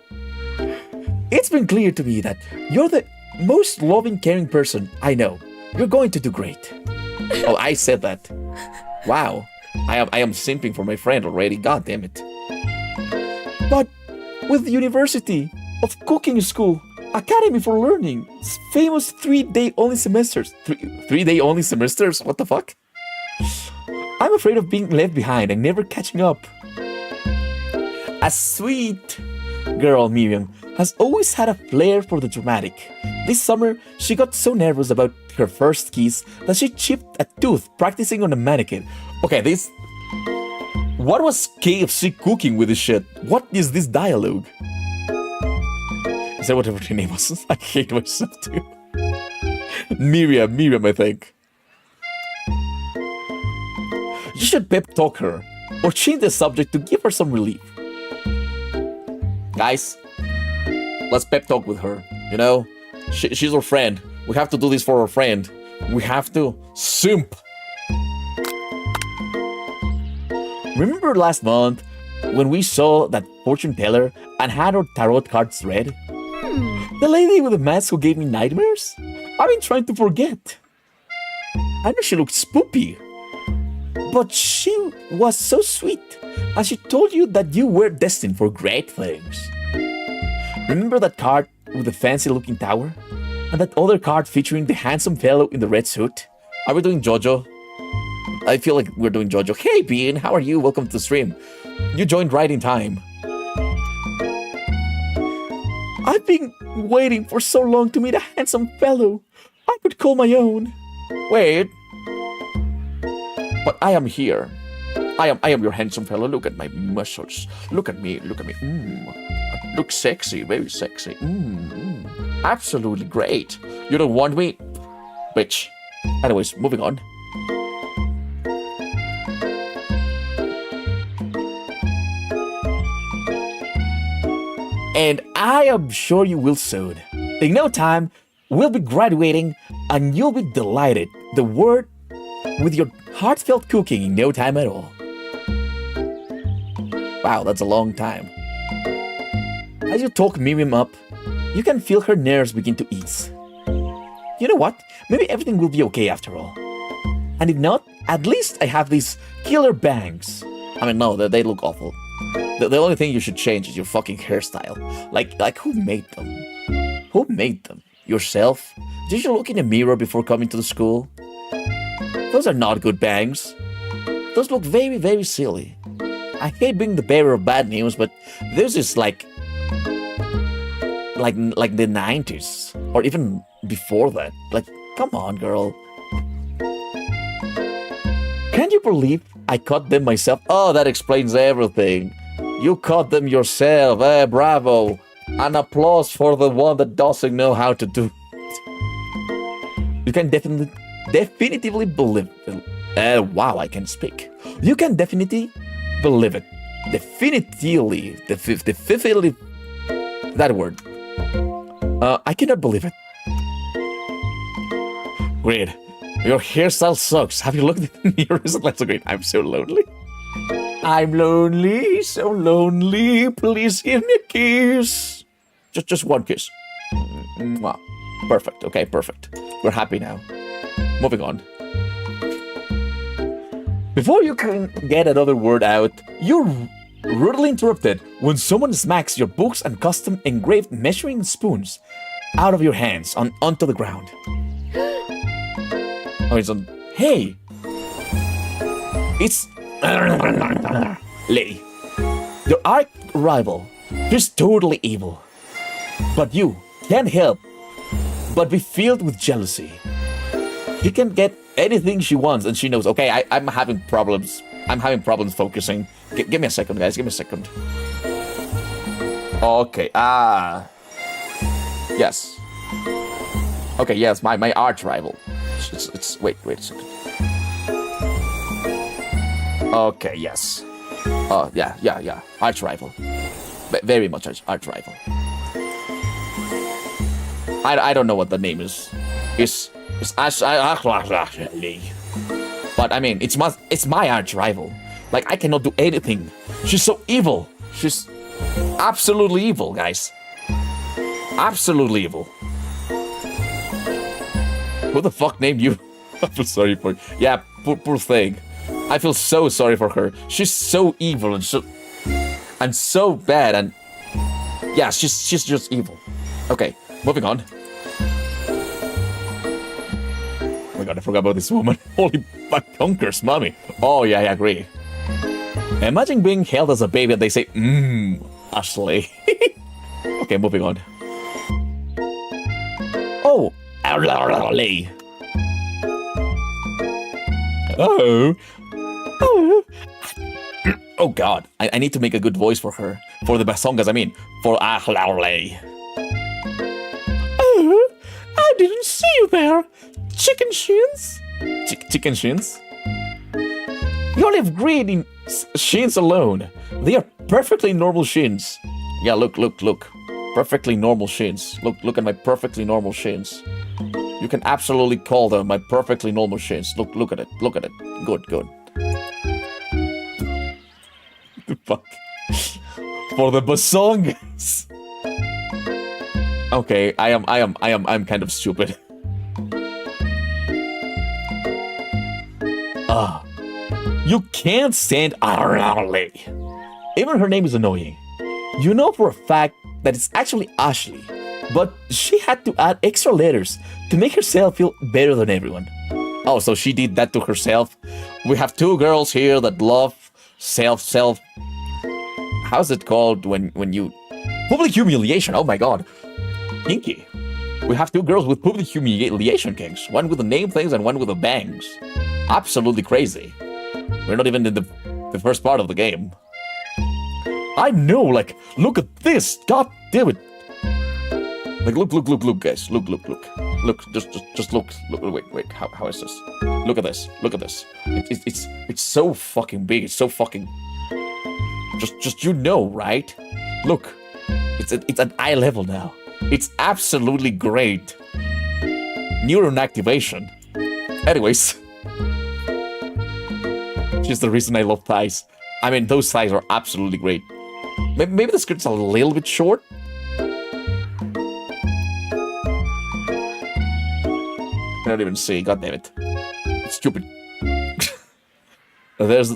It's been clear to me that you're the most loving, caring person I know. You're going to do great. Oh, I said that. Wow. I am simping for my friend already. God damn it. But with the University of Cooking School, Academy for Learning, famous 3-day only semesters. 3-day only semesters? What the fuck? I'm afraid of being left behind and never catching up. A sweet girl, Miriam, has always had a flair for the dramatic. This summer, she got so nervous about her first kiss that she chipped a tooth practicing on a mannequin. Okay, this... What was KFC cooking with this shit? What is this dialogue? Is that whatever her name was? I hate myself too. Miriam, I think. You should pep talk her, or change the subject to give her some relief. Guys, let's pep talk with her, you know? She's our friend. We have to do this for our friend. We have to simp. Remember last month when we saw that fortune teller and had our tarot cards read? The lady with the mask who gave me nightmares? I've been trying to forget. I know she looked spoopy, but she was so sweet, and she told you that you were destined for great things. Remember that card with the fancy-looking tower? And that other card featuring the handsome fellow in the red suit? Are we doing JoJo? I feel like we're doing JoJo. Hey, Bean, how are you? Welcome to the stream. You joined right in time. I've been waiting for so long to meet a handsome fellow I could call my own. Wait. But I am here. I am your handsome fellow. Look at my muscles. Look at me. Look sexy, very sexy. Absolutely great. You don't want me? Bitch. Anyways, moving on. And I am sure you will soon. In no time, we'll be graduating and you'll be delighted. The word with your heartfelt cooking in no time at all. Wow, that's a long time. As you talk Miriam up, you can feel her nerves begin to ease. You know what? Maybe everything will be okay after all. And if not, at least I have these killer bangs. I mean, no, they look awful. The only thing you should change is your fucking hairstyle. Like who made them? Who made them? Yourself? Did you look in a mirror before coming to the school? Those are not good bangs. Those look very, very silly. I hate being the bearer of bad news, but this is like the 90s. Or even before that. Like, come on, girl. Can you believe I cut them myself? Oh, that explains everything. You cut them yourself. Bravo. An applause for the one that doesn't know how to do it. You can definitively believe it. Wow, I can speak. You can definitely believe it. Definitively. That word. I cannot believe it. Great. Your hairstyle sucks. Have you looked at the mirror? That's great. I'm so lonely. I'm lonely, so lonely. Please give me a kiss. Just one kiss. Mwah. Perfect. Okay, perfect. We're happy now. Moving on. Before you can get another word out, you're rudely interrupted when someone smacks your books and custom engraved measuring spoons out of your hands onto the ground. Oh, it's on. Hey! It's Lady. Your arch rival. She's totally evil. But you can't help but be filled with jealousy. She can get anything she wants, and she knows, okay, I'm having problems. I'm having problems focusing. Give me a second, guys. Give me a second. Okay, yes. Okay, yes, my arch rival. It's wait a second. Okay, yes. Yeah. Arch rival. Very much arch rival. I don't know what the name is. It's actually. But I mean, it's my arch rival. Like, I cannot do anything. She's so evil. She's absolutely evil, guys. Absolutely evil. Who the fuck named you? I feel sorry for you. Yeah, poor thing. I feel so sorry for her. She's so evil and so bad, and yeah, she's just evil. Okay, moving on. Oh my god, I forgot about this woman. Holy bunkers, mommy. Oh yeah, I agree. Imagine being held as a baby and they say, Ashley. Okay, moving on. Oh, Ashley. Oh god, I need to make a good voice for her. For the Basongas, I mean. For Ashley. Oh, I didn't see you there. Chicken shins? Chicken shins? You only have green in shins alone. They are perfectly normal shins. Yeah, look. Perfectly normal shins. Look at my perfectly normal shins. You can absolutely call them my perfectly normal shins. Look at it. Good. The fuck? For the Basongas. Okay, I'm kind of stupid. You can't stand Ashley. Even her name is annoying. You know for a fact that it's actually Ashley, but she had to add extra letters to make herself feel better than everyone. Oh, so she did that to herself? We have two girls here that love self. How's it called when you Public humiliation, oh my god. Kinky. We have two girls with public humiliation kinks. One with the name things and one with the bangs. Absolutely crazy. We're not even in the first part of the game. I know, like, look at this. God damn it. Like, look, guys. Look. Look, just look. Wait. How is this? Look at this. It's so fucking big. It's so fucking. Just you know, right? Look, it's at eye level now. It's absolutely great. Neuron activation. Anyways, she's the reason I love thighs. I mean, those thighs are absolutely great. Maybe the skirt's a little bit short. I don't even see. God damn it. It's stupid. There's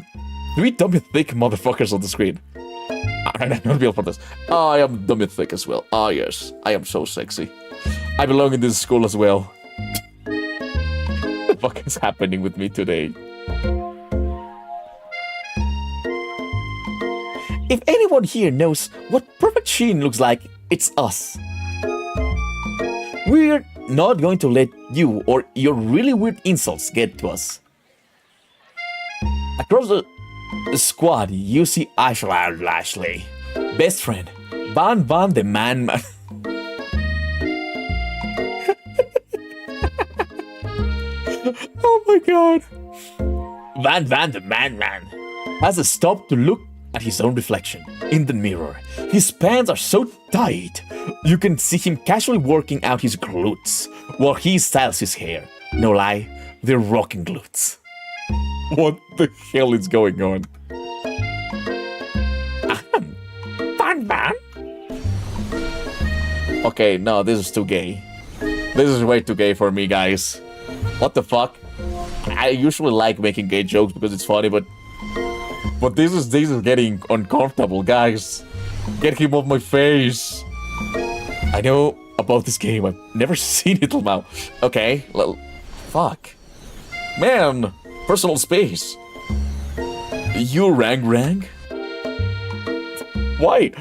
3 dummy thick motherfuckers on the screen. I'm not built for this. Oh, I am dummy thick as well. Oh, yes. I am so sexy. I belong in this school as well. What the fuck is happening with me today? If anyone here knows what perfect sheen looks like, it's us. We're not going to let you or your really weird insults get to us. Across the squad, you see Ashley, best friend, Van the man. Oh my god. Van the man has stopped to look at his own reflection in the mirror. His pants are so tight, you can see him casually working out his glutes while he styles his hair. No lie, they're rocking glutes. What the hell is going on? Van? Okay, no, this is too gay. This is way too gay for me, guys. What the fuck? I usually like making gay jokes because it's funny, but this is getting uncomfortable, guys. Get him off my face. I know about this game. I've never seen it till now. Okay, fuck. Man, personal space. You rang? Why?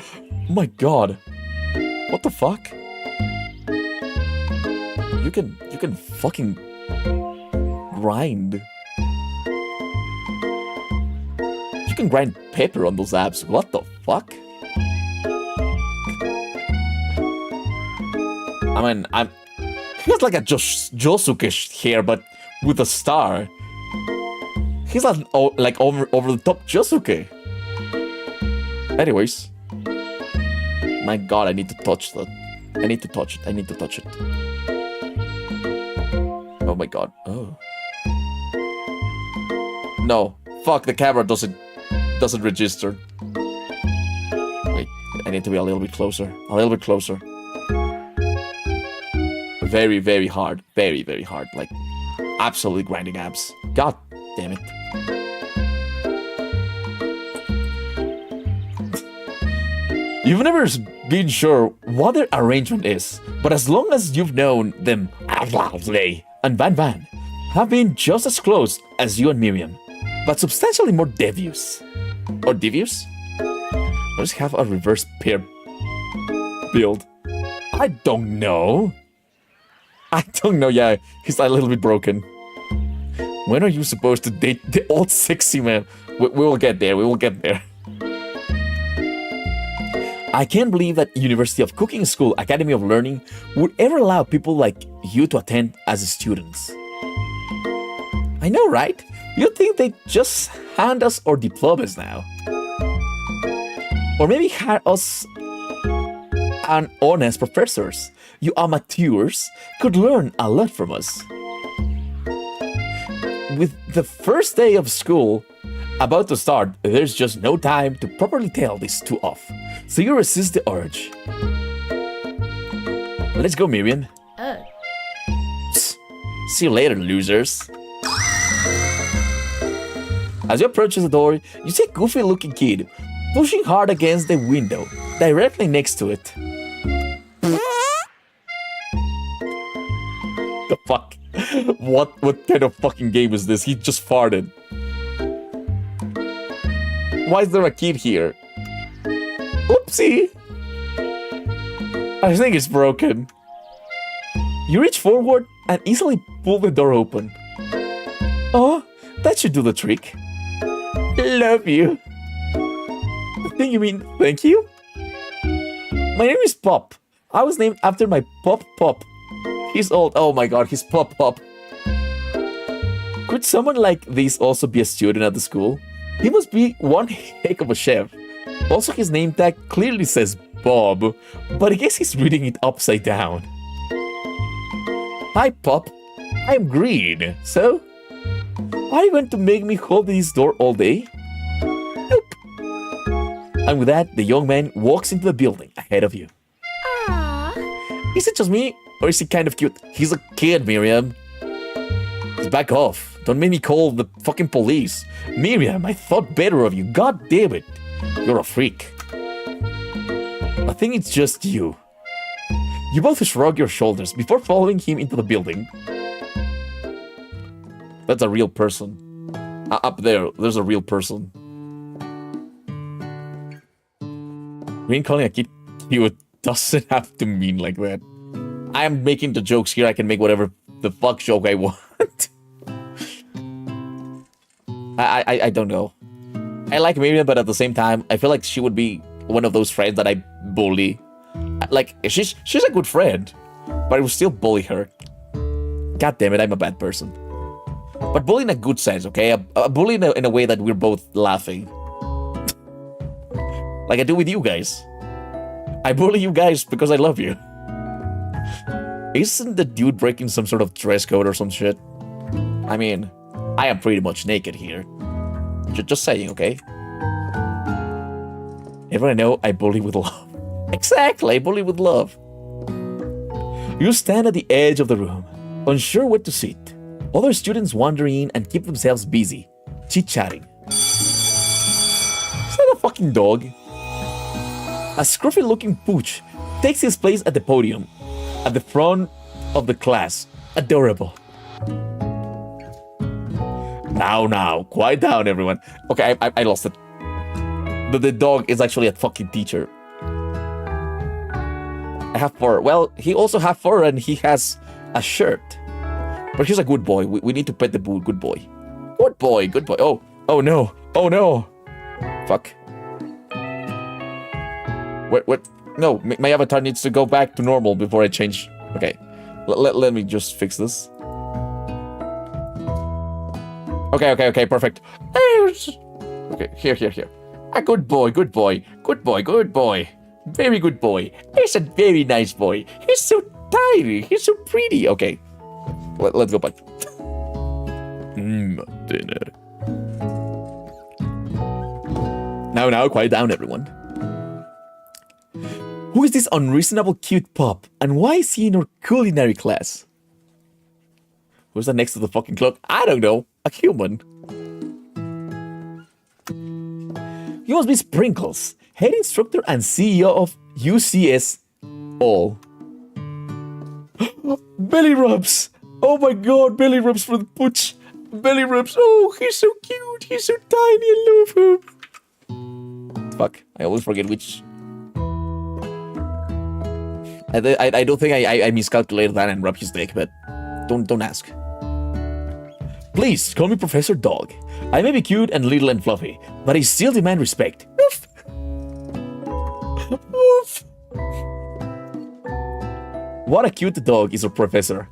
Oh my god. What the fuck? You can fucking grind. You can grind pepper on those abs. What the fuck? I mean, he has like a Josuke hair, but with a star. He's like over the top Josuke. Anyways. My god, I need to touch that. I need to touch it. Oh my god. Oh. No. Fuck, the camera doesn't register. Wait, I need to be a little bit closer. Very, very hard. Very, very hard. Like, absolutely grinding abs. God damn it. You've never been sure what their arrangement is, but as long as you've known them, Ashley and Van have been just as close as you and Miriam, but substantially more devious. Or devious? Does he have a reverse pair build? I don't know. Yeah, he's a little bit broken. When are you supposed to date the old sexy man? We will get there. I can't believe that University of Cooking School Academy of Learning would ever allow people like you to attend as students. I know, right? You'd think they'd just hand us our diplomas now. Or maybe hire us an honest professors. You amateurs could learn a lot from us. With the first day of school about to start, there's just no time to properly tell these two off. So you resist the urge. Let's go, Miriam. Psst. See you later, losers. As you approach the door, you see a goofy-looking kid pushing hard against the window, directly next to it. The fuck? What kind of fucking game is this? He just farted. Why is there a kid here? Oopsie! I think it's broken. You reach forward and easily pull the door open. Oh, that should do the trick. Love you. I think you mean thank you? My name is Pop. I was named after my Pop. He's old. Oh my god, he's Pop. Could someone like this also be a student at the school? He must be one heck of a chef. Also, his name tag clearly says Bob, but I guess he's reading it upside down. Hi, Pop. I'm green. So, are you going to make me hold this door all day? Nope. And with that, the young man walks into the building ahead of you. Aww. Is it just me, or is he kind of cute? He's a kid, Miriam. Just back off. Don't make me call the fucking police. Miriam, I thought better of you. God damn it. You're a freak. I think it's just you. You both shrug your shoulders before following him into the building. That's a real person. Up there, there's a real person. Green calling a kid cute doesn't have to mean like that. I am making the jokes here. I can make whatever the fuck joke I want. I don't know. I like Miriam, but at the same time, I feel like she would be one of those friends that I bully. Like, she's a good friend, but I would still bully her. God damn it, I'm a bad person. But bully in a good sense, okay? A bully in a way that we're both laughing. Like I do with you guys. I bully you guys because I love you. Isn't the dude breaking some sort of dress code or some shit? I mean, I am pretty much naked here. Just saying, okay? Everyone I know, I bully with love. Exactly, I bully with love. You stand at the edge of the room, unsure where to sit. Other students wander in and keep themselves busy, chit-chatting. Is that a fucking dog? A scruffy-looking pooch takes his place at the podium, at the front of the class. Adorable. Now, quiet down, everyone. Okay, I lost it. The dog is actually a fucking teacher. I have fur. Well, he also has fur and he has a shirt. But he's a good boy. We need to pet the good boy. Good boy. Oh no. Fuck. What? No, my avatar needs to go back to normal before I change. Okay, let me just fix this. Okay, perfect. Okay, here. A good boy. Very good boy. He's a very nice boy. He's so tiny. He's so pretty. Okay, let's go back. Dinner. Now, quiet down, everyone. Who is this unreasonable cute pup, and why is he in our culinary class? Who's that next to the fucking clock? I don't know. A human. You must be Sprinkles, head instructor and CEO of UCS All. Belly rubs! Oh my god, belly rubs for the pooch. Belly rubs. Oh, he's so cute. He's so tiny. I love him. Fuck, I always forget which. I don't think I miscalculated that and rubbed his dick, but don't ask. Please call me Professor Dog. I may be cute and little and fluffy, but I still demand respect. Woof. Woof. What a cute dog is our professor.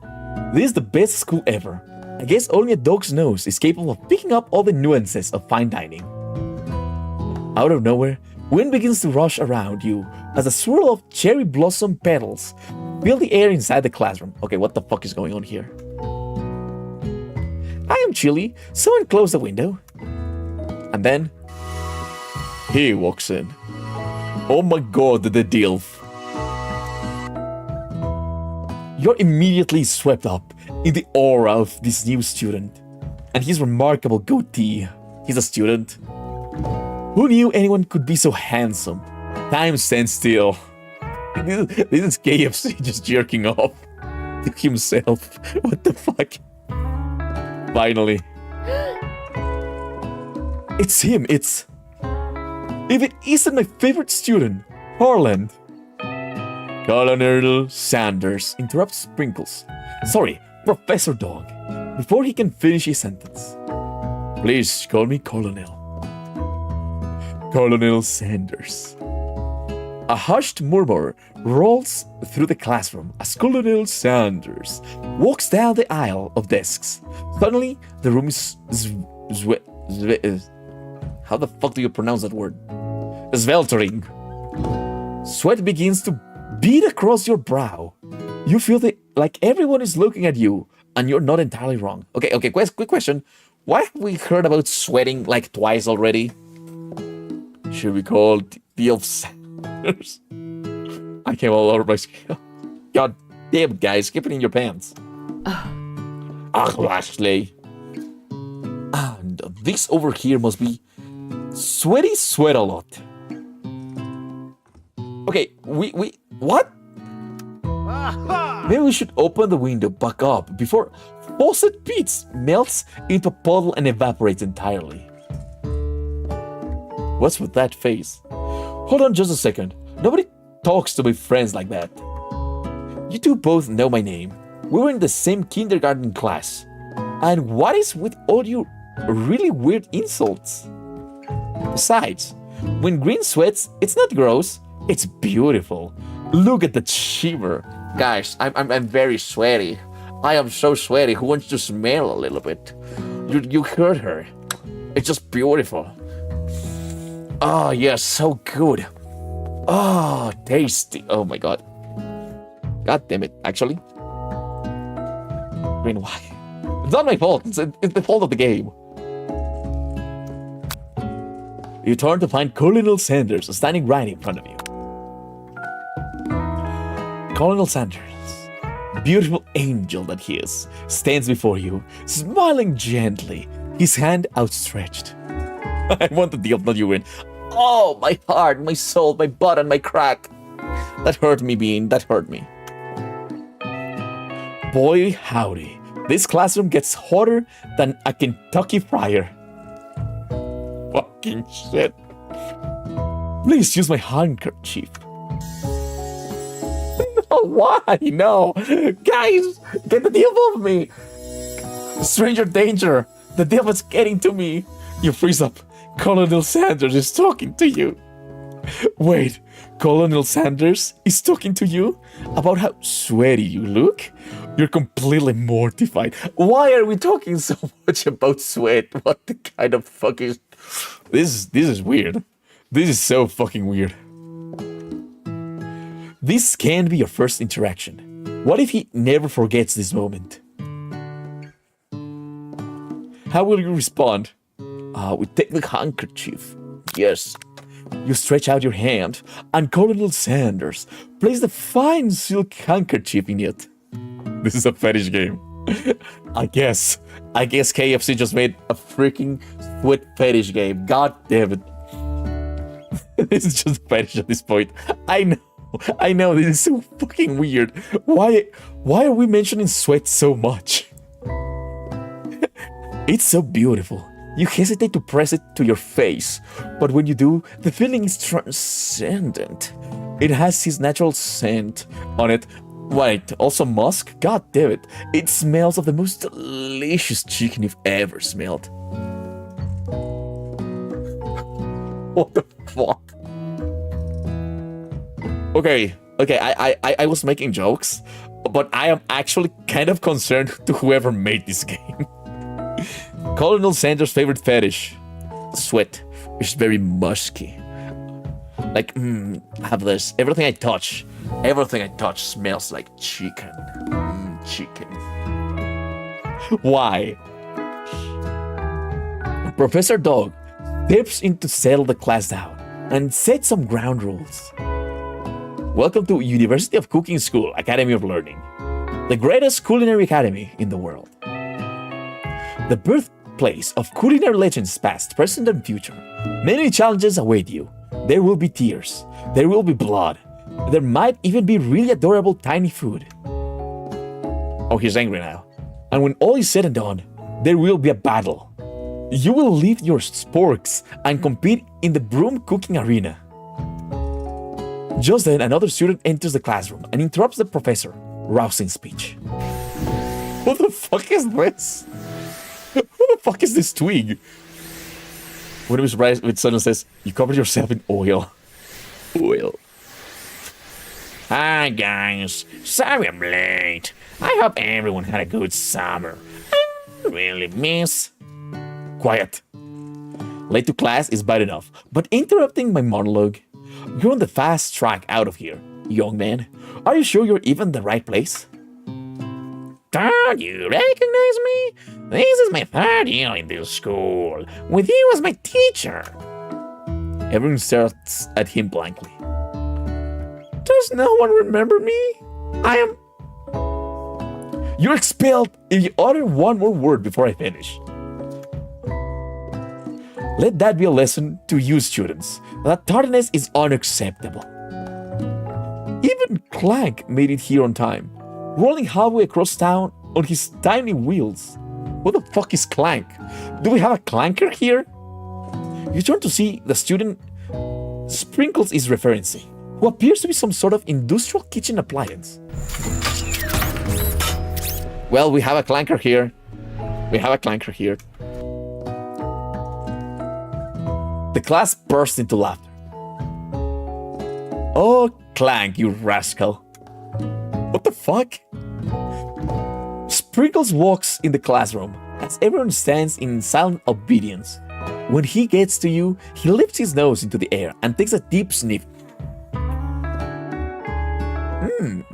This is the best school ever. I guess only a dog's nose is capable of picking up all the nuances of fine dining. Out of nowhere, wind begins to rush around you as a swirl of cherry blossom petals fill the air inside the classroom. Okay, what the fuck is going on here? I am chilly. Someone close the window. And then he walks in. Oh my god, the DILF. You're immediately swept up in the aura of this new student and his remarkable goatee. He's a student. Who knew anyone could be so handsome? Time stands still. This is KFC just jerking off to himself. What the fuck? Finally. It's him, If it isn't my favorite student, Harland. Colonel Sanders interrupts Sprinkles. Sorry, Professor Dog. Before he can finish his sentence. Please call me Colonel. Colonel Sanders. A hushed murmur rolls through the classroom as Colonel Sanders walks down the aisle of desks. Suddenly, the room is how the fuck do you pronounce that word? Sweltering. Sweat begins to beat across your brow. You feel like everyone is looking at you, and you're not entirely wrong. Okay, quick question. Why have we heard about sweating like twice already? Should we call the elf Sanders? I came all over my scale. God damn, guys, keep it in your pants. Ashley. And this over here must be Sweaty Sweat-a-Lot. Okay, what? Maybe we should open the window back up before Faucet Pete's melts into a puddle and evaporates entirely. What's with that face? Hold on just a second. Nobody talks to my friends like that. You two both know my name. We were in the same kindergarten class. And what is with all your really weird insults? Besides, when Green sweats, it's not gross, it's beautiful. Look at that shimmer. Guys, I'm very sweaty. I am so sweaty. Who wants to smell a little bit? You heard her. It's just beautiful. Oh, yeah, so good. Oh, tasty. Oh my god. God damn it, actually. I mean, why? It's not my fault. It's the fault of the game. You turn to find Colonel Sanders standing right in front of you. Colonel Sanders, beautiful angel that he is, stands before you, smiling gently, his hand outstretched. I want the deal, not you win. Oh, my heart, my soul, my butt, and my crack. That hurt me, Bean, that hurt me. Boy, howdy, this classroom gets hotter than a Kentucky fryer. Fucking shit. Please use my handkerchief. No, why? No. Guys, get the deal off me. Stranger danger. The devil's getting to me. You freeze up. Colonel Sanders is talking to you. Wait, Colonel Sanders is talking to you about how sweaty you look? You're completely mortified. Why are we talking so much about sweat? What the kind of fuck is... This is weird. This is so fucking weird. This can be your first interaction. What if he never forgets this moment? How will you respond? We take the handkerchief. Yes. You stretch out your hand, and Colonel Sanders places the fine silk handkerchief in it. This is a fetish game. I guess KFC just made a freaking sweat fetish game. God damn it. This is just fetish at this point. I know, this is so fucking weird. Why are we mentioning sweat so much? It's so beautiful. You hesitate to press it to your face, but when you do, the feeling is transcendent. It has his natural scent on it. Wait, also musk? God damn it. It smells of the most delicious chicken you've ever smelled. What the fuck? Okay, I was making jokes, but I am actually kind of concerned to whoever made this game. Colonel Sanders' favorite fetish, sweat, is very musky. Like, have this. Everything I touch smells like chicken. Chicken. Why? Professor Dog steps in to settle the class down and set some ground rules. Welcome to University of Cooking School, Academy of Learning, the greatest culinary academy in the world. The birthplace of culinary legends past, present, and future. Many challenges await you. There will be tears. There will be blood. There might even be really adorable tiny food. Oh, he's angry now. And when all is said and done, there will be a battle. You will lift your sporks and compete in the broom cooking arena. Just then, another student enters the classroom and interrupts the professor, rousing speech. What the fuck is this? Who the fuck is this twig? When he was surprised, it suddenly says, "You covered yourself in oil." Oil. Hi guys, sorry I'm late. I hope everyone had a good summer. I really miss... Quiet. Late to class is bad enough, but interrupting my monologue? You're on the fast track out of here, young man. Are you sure you're even in the right place? Don't you recognize me? This is my third year in this school, with you as my teacher. Everyone stares at him blankly. Does no one remember me? I am... You're expelled if you utter one more word before I finish. Let that be a lesson to you students, that tardiness is unacceptable. Even Clank made it here on time, rolling halfway across town on his tiny wheels. What the fuck is Clank? Do we have a clanker here? You turn to see the student Sprinkles is referencing, who appears to be some sort of industrial kitchen appliance. Well, we have a clanker here. We have a clanker here. The class burst into laughter. Oh, Clank, you rascal. What the fuck? Sprinkles walks in the classroom as everyone stands in silent obedience. When he gets to you, he lifts his nose into the air and takes a deep sniff.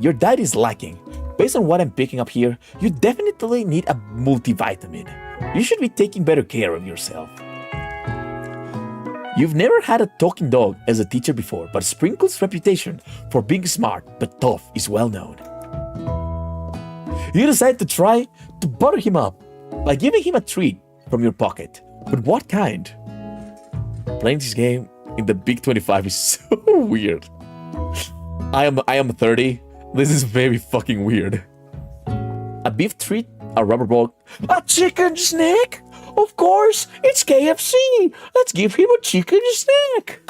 Your diet is lacking. Based on what I'm picking up here, you definitely need a multivitamin. You should be taking better care of yourself. You've never had a talking dog as a teacher before, but Sprinkles' reputation for being smart but tough is well known. You decide to try to butter him up by giving him a treat from your pocket. But what kind? Playing this game in the Big 25 is so weird. I am 30. This is very fucking weird. A beef treat, a rubber ball, a chicken snack? Of course, it's KFC. Let's give him a chicken snack.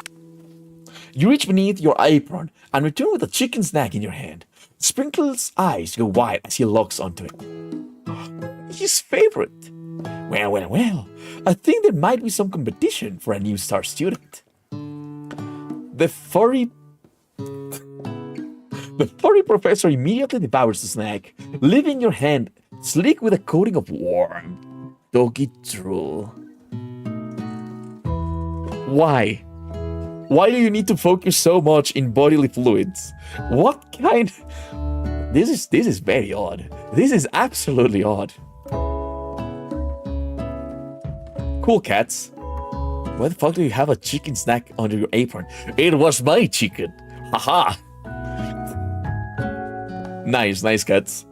You reach beneath your apron and return with a chicken snack in your hand. Sprinkles' eyes go wide as he locks onto it. His favorite. Well. I think there might be some competition for a new star student. The furry professor immediately devours the snack, leaving your hand sleek with a coating of warm doggy drool. Why? Why do you need to focus so much in bodily fluids? What kind? This is very odd. This is absolutely odd. Cool, cats. Why the fuck do you have a chicken snack under your apron? It was my chicken. Haha. Nice, cats.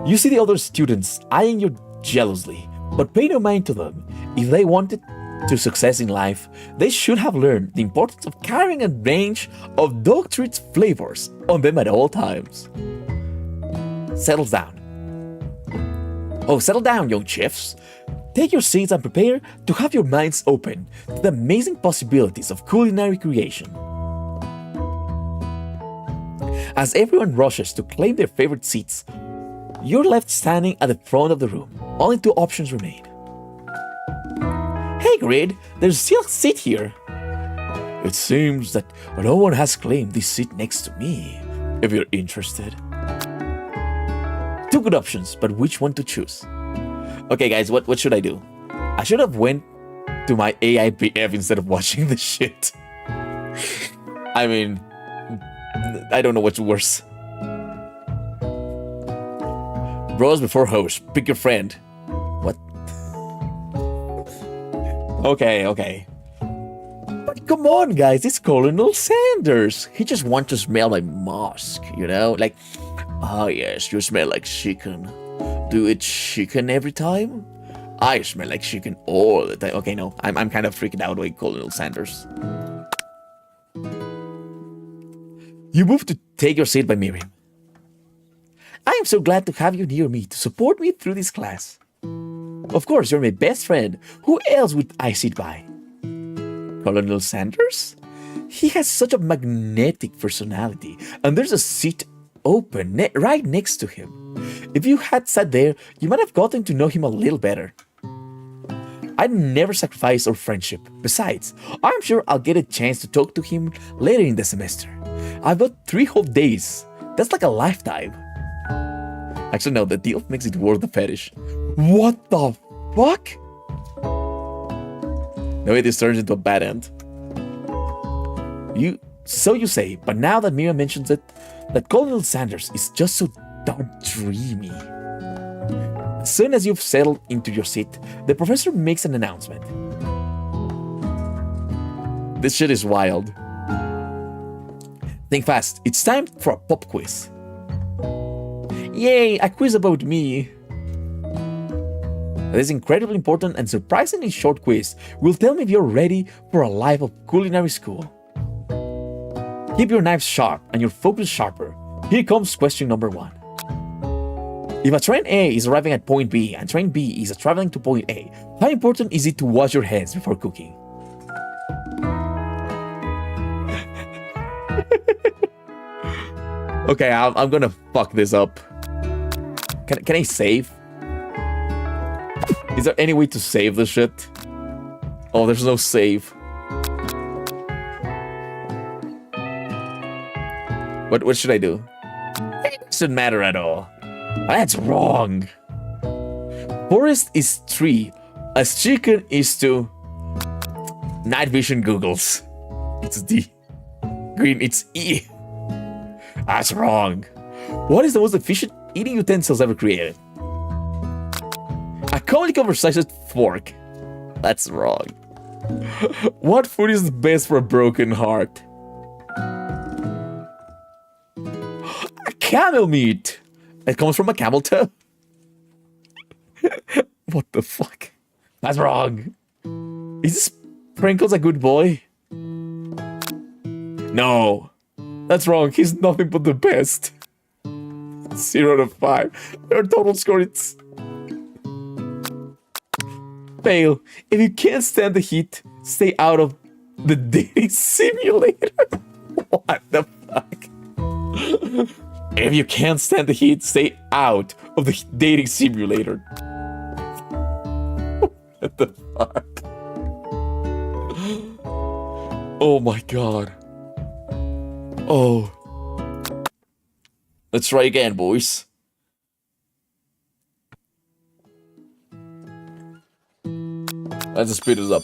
You see the other students eyeing you jealously, but pay no mind to them. If they wanted to success in life, they should have learned the importance of carrying a range of dog treats flavors on them at all times. Settle down. Oh, settle down, young chefs. Take your seats and prepare to have your minds open to the amazing possibilities of culinary creation. As everyone rushes to claim their favorite seats, you're left standing at the front of the room. Only two options remain. Hey Grid, there's still a seat here. It seems that no one has claimed this seat next to me, if you're interested. Two good options, but which one to choose? Okay guys, what should I do? I should have went to my AIPF instead of watching this shit. I mean, I don't know what's worse. Bros before host, pick your friend. What? Okay. But come on guys, it's Colonel Sanders. He just wants to smell my mask, you know? Like, oh yes, you smell like chicken. Do you eat chicken every time? I smell like chicken all the time. Okay, no, I'm kind of freaking out by Colonel Sanders. You move to take your seat by Miriam. I am so glad to have you near me to support me through this class. Of course, you're my best friend. Who else would I sit by? Colonel Sanders? He has such a magnetic personality, and there's a seat open right next to him. If you had sat there, you might have gotten to know him a little better. I'd never sacrifice our friendship. Besides, I'm sure I'll get a chance to talk to him later in the semester. I've got 3 whole days. That's like a lifetime. Actually, no, the deal makes it worth the fetish. What the fuck? No way this turns into a bad end. So you say, but now that Mira mentions it, that Colonel Sanders is just so darn dreamy. As soon as you've settled into your seat, the professor makes an announcement. This shit is wild. Think fast, it's time for a pop quiz. Yay, a quiz about me. This incredibly important and surprisingly short quiz will tell me if you're ready for a life of culinary school. Keep your knives sharp and your focus sharper. Here comes question number 1. If a train A is arriving at point B and train B is traveling to point A, how important is it to wash your hands before cooking? Okay, I'm gonna fuck this up. Can I save? Is there any way to save this shit? Oh, there's no save. What should I do? It doesn't matter at all. That's wrong. Forest is 3, as chicken is 2. Night vision googles. It's D. Green, it's E. That's wrong. What is the most efficient eating utensils ever created? A comically oversized fork. That's wrong. What food is the best for a broken heart? A camel meat. It comes from a camel toe. What the fuck? That's wrong. Is Sprinkles a good boy? No. That's wrong. He's nothing but the best. 0 out of 5. Your total score is... Fail. If you can't stand the heat, stay out of the dating simulator. What the fuck? If you can't stand the heat, stay out of the dating simulator. What the fuck? Oh my god. Oh. Let's try again, boys. Let's speed it up.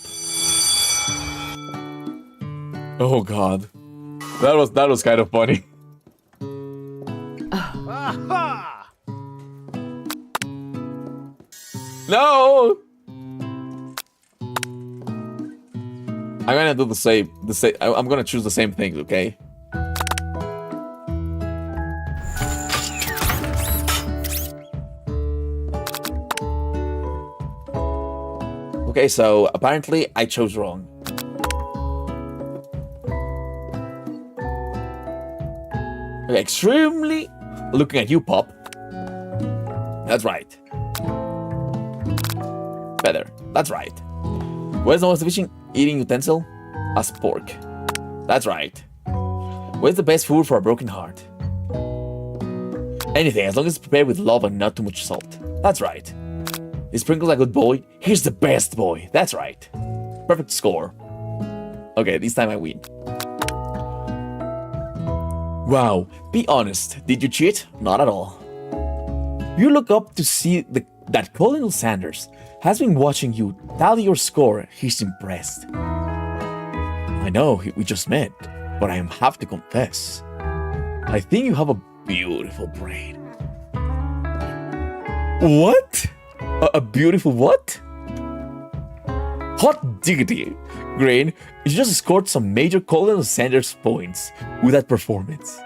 Oh god. That was kind of funny. No! I'm gonna do the same. I'm gonna choose the same things, okay? Okay, so apparently I chose wrong. Okay, extremely looking at you, Pop. That's right. Feather. That's right. Where's the most efficient eating utensil? A spork. That's right. Where's the best food for a broken heart? Anything, as long as it's prepared with love and not too much salt. That's right. Is Sprinkles a good boy? He's the best boy. That's right. Perfect score. Okay, this time I win. Wow, be honest. Did you cheat? Not at all. You look up to see that Colonel Sanders has been watching you tally your score. He's impressed. I know, we just met, but I have to confess. I think you have a beautiful brain. What? A beautiful what? Hot diggity, Grain. You just scored some major Colonel Sanders points with that performance.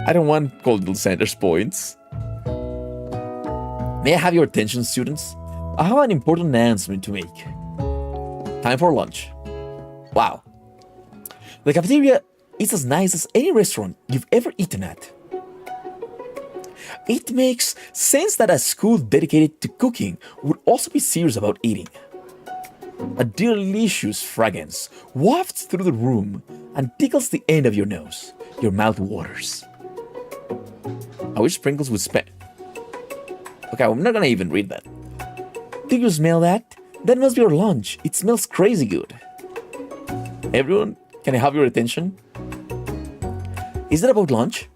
I don't want Colonel Sanders points. May I have your attention, students? I have an important announcement to make. Time for lunch. Wow. The cafeteria is as nice as any restaurant you've ever eaten at. It makes sense that a school dedicated to cooking would also be serious about eating. A delicious fragrance wafts through the room and tickles the end of your nose. Your mouth waters. I wish sprinkles would spit. Okay, I'm not gonna even read that. Do you smell that? That must be your lunch. It smells crazy good. Everyone, can I have your attention? Is that about lunch?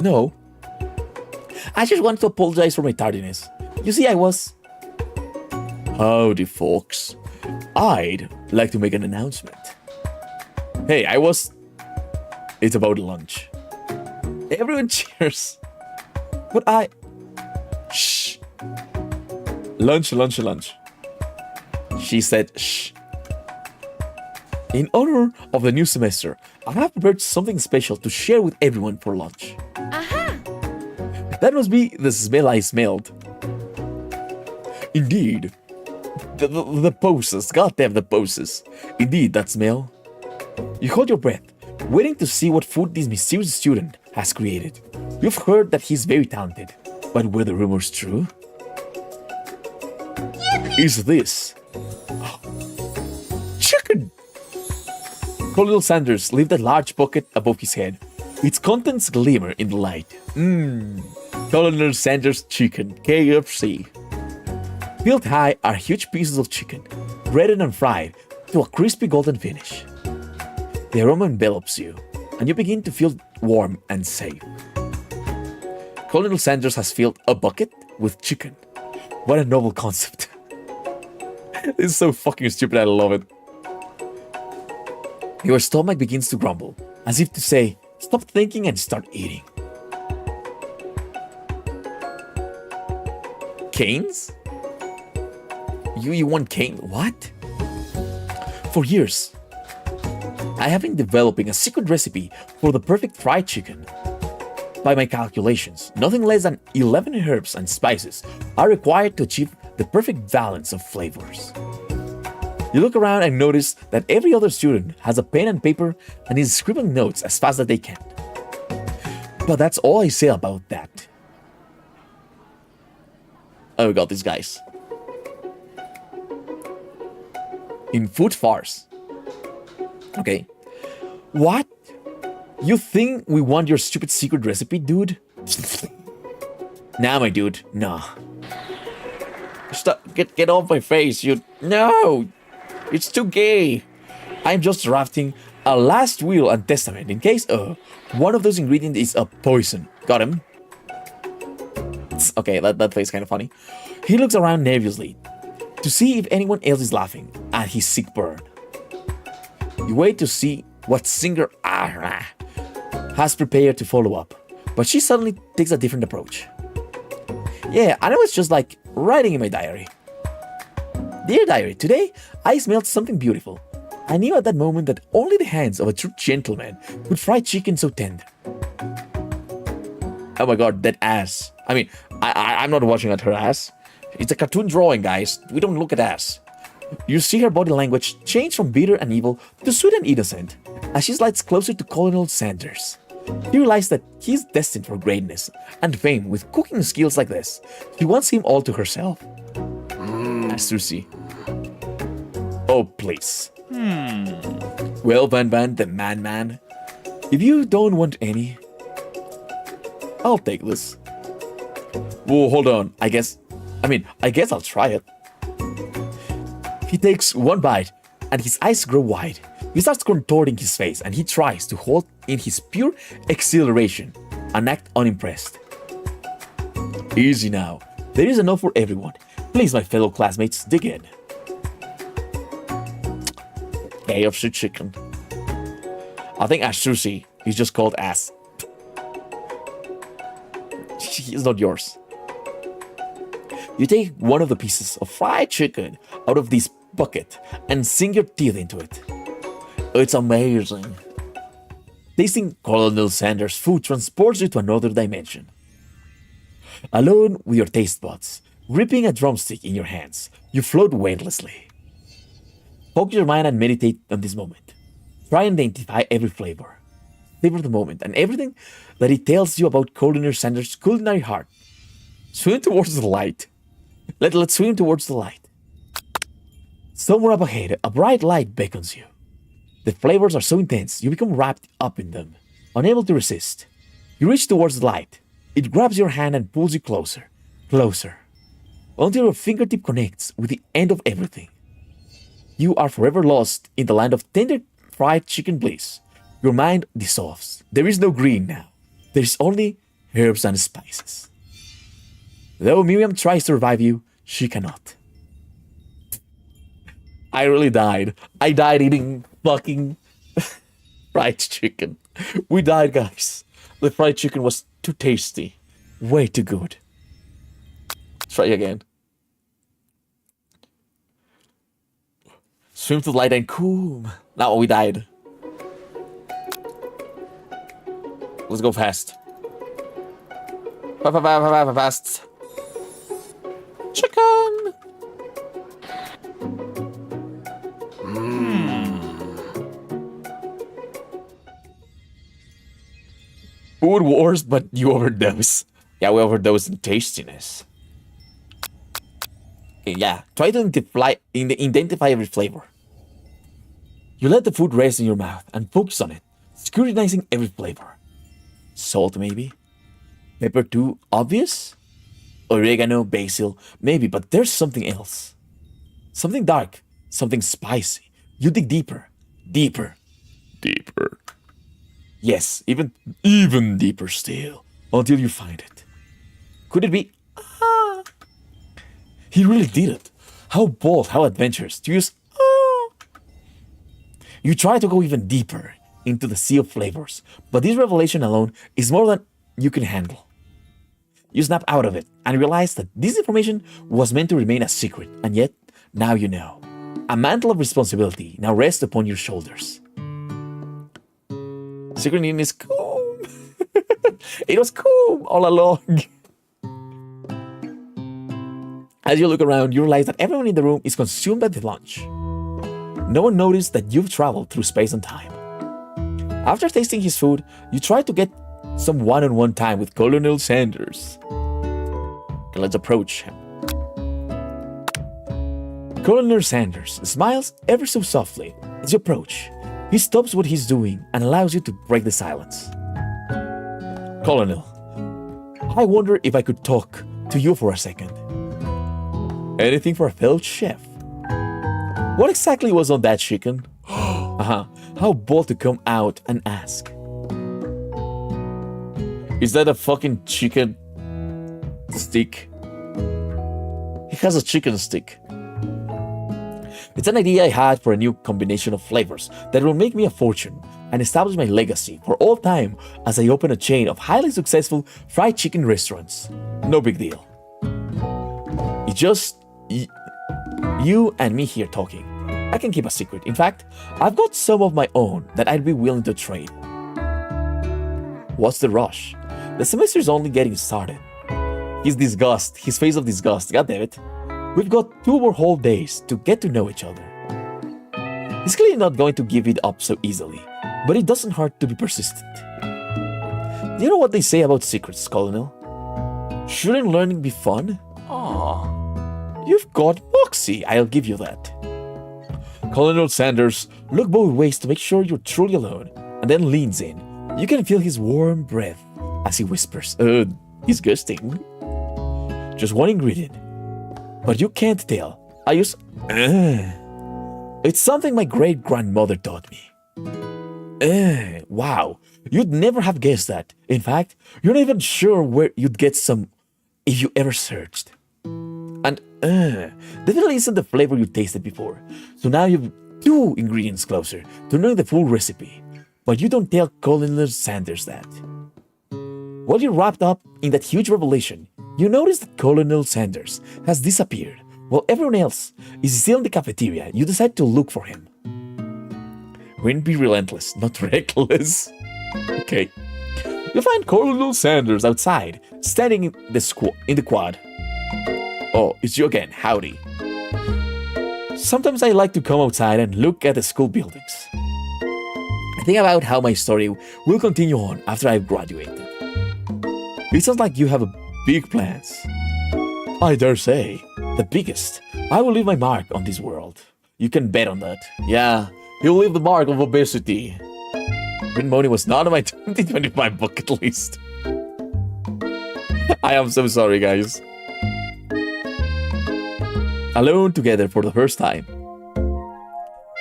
No. I just want to apologize for my tardiness. You see, I was... Howdy, folks. I'd like to make an announcement. Hey, I was... It's about lunch. Everyone cheers. But I... Shh. Lunch, lunch, lunch. She said shh. In honor of the new semester, I have prepared something special to share with everyone for lunch. Aha! That must be the smell I smelled. Indeed. The poses. Goddamn the poses. Indeed, that smell. You hold your breath, waiting to see what food this mysterious student has created. You've heard that he's very talented, but were the rumors true? Is this chicken? Colonel Sanders lifted a large bucket above his head. Its contents glimmer in the light. Colonel Sanders chicken, KFC. Filled high are huge pieces of chicken, breaded and fried to a crispy golden finish. The aroma envelops you, and you begin to feel warm and safe. Colonel Sanders has filled a bucket with chicken. What a novel concept. This is so fucking stupid, I love it. Your stomach begins to grumble, as if to say, stop thinking and start eating. Canes? You want cane? What? For years, I have been developing a secret recipe for the perfect fried chicken. By my calculations, nothing less than 11 herbs and spices are required to achieve the perfect balance of flavors. You look around and notice that every other student has a pen and paper and is scribbling notes as fast as they can. But that's all I say about that. Oh, we got these guys. In food farce. Okay. What? You think we want your stupid secret recipe, dude? Nah, my dude. Nah. Stop. Get off my face, you. No! It's too gay. I'm just drafting a last will and testament in case one of those ingredients is a poison. Got him? Okay, that face kind of funny. He looks around nervously to see if anyone else is laughing at his sick burn. You wait to see what singer has prepared to follow up, but she suddenly takes a different approach. Yeah, I know it's just like writing in my diary. Dear diary, today I smelled something beautiful. I knew at that moment that only the hands of a true gentleman could fry chicken so tender. Oh my god, that ass. I mean, I'm not watching at her ass. It's a cartoon drawing, guys. We don't look at ass. You see her body language change from bitter and evil to sweet and innocent as she slides closer to Colonel Sanders. You realize that he's destined for greatness and fame with cooking skills like this. She wants him all to herself. Susie. Oh, please. Well, Van, the man. If you don't want any, I'll take this. Whoa, hold on. I guess I'll try it. He takes one bite, and his eyes grow wide. He starts contorting his face, and he tries to hold in his pure exhilaration and act unimpressed. Easy now. There is enough for everyone. Please, my fellow classmates, dig in. KFC chicken. I think as Susie, he's just called ass. He's not yours. You take one of the pieces of fried chicken out of this bucket and sink your teeth into it. It's amazing. Tasting Colonel Sanders' food transports you to another dimension. Alone with your taste buds, gripping a drumstick in your hands, you float weightlessly. Focus your mind and meditate on this moment. Try and identify every flavor. Savor the moment and everything that it tells you about Colonel Sanders' culinary heart. Swim towards the light. Let's swim towards the light. Somewhere up ahead, a bright light beckons you. The flavors are so intense, you become wrapped up in them, unable to resist. You reach towards the light. It grabs your hand and pulls you closer, closer, until your fingertip connects with the end of everything. You are forever lost in the land of tender fried chicken bliss. Your mind dissolves. There is no green now. There is only herbs and spices. Though Miriam tries to revive you, she cannot. I really died. I died eating fucking fried chicken. We died, guys. The fried chicken was too tasty. Way too good. Try again. Swim to the light and cool. Now we died. Let's go fast. Fast. Chicken. Food wars, but you overdose. Yeah, we overdose in tastiness. Okay, yeah, try to identify every flavor. You let the food rest in your mouth and focus on it, scrutinizing every flavor. Salt, maybe? Pepper too obvious? Oregano, basil, maybe, but there's something else. Something dark, something spicy. You dig deeper, deeper. Yes, even deeper still, until you find it. Could it be? He really did it. How bold, how adventurous to use. You try to go even deeper into the sea of flavors, but this revelation alone is more than you can handle. You snap out of it and realize that this information was meant to remain a secret, and yet, now you know. A mantle of responsibility now rests upon your shoulders. Secret name is cool. It was cool all along. As you look around, you realize that everyone in the room is consumed by the lunch. No one noticed that you've traveled through space and time. After tasting his food, you try to get some one-on-one time with Colonel Sanders. Okay, let's approach him. Colonel Sanders smiles ever so softly as you approach. He stops what he's doing and allows you to break the silence. Colonel, I wonder if I could talk to you for a second. Anything for a fellow chef. What exactly was on that chicken? How bold to come out and ask. Is that a fucking chicken stick? He has a chicken stick. It's an idea I had for a new combination of flavors that will make me a fortune and establish my legacy for all time as I open a chain of highly successful fried chicken restaurants. No big deal. It's just you and me here talking. I can keep a secret. In fact, I've got some of my own that I'd be willing to trade. What's the rush? The semester's only getting started. His face of disgust, god damn it. We've got 2 more whole days to get to know each other. He's clearly not going to give it up so easily, but it doesn't hurt to be persistent. Do you know what they say about secrets, Colonel? Shouldn't learning be fun? You've got moxie, I'll give you that. Colonel Sanders looks both ways to make sure you're truly alone, and then leans in. You can feel his warm breath as he whispers, he's ghosting. Just one ingredient. But you can't tell. I use It's something my great-grandmother taught me. Wow, you'd never have guessed that. In fact, you're not even sure where you'd get some if you ever searched. And definitely isn't the flavor you tasted before. So now you've 2 ingredients closer to knowing the full recipe. But you don't tell Colonel Sanders that. While you're wrapped up in that huge revelation, you notice that Colonel Sanders has disappeared. While everyone else is still in the cafeteria, you decide to look for him. We're be relentless, not reckless. Okay. You find Colonel Sanders outside, standing in the quad. Oh, it's you again, howdy. Sometimes I like to come outside and look at the school buildings. I think about how my story will continue on after I've graduated. It sounds like you have big plans. I dare say, the biggest. I will leave my mark on this world. You can bet on that. Yeah, he'll leave the mark of obesity. Green Money was not on my 2025 bucket list. I am so sorry, guys. Alone together for the first time.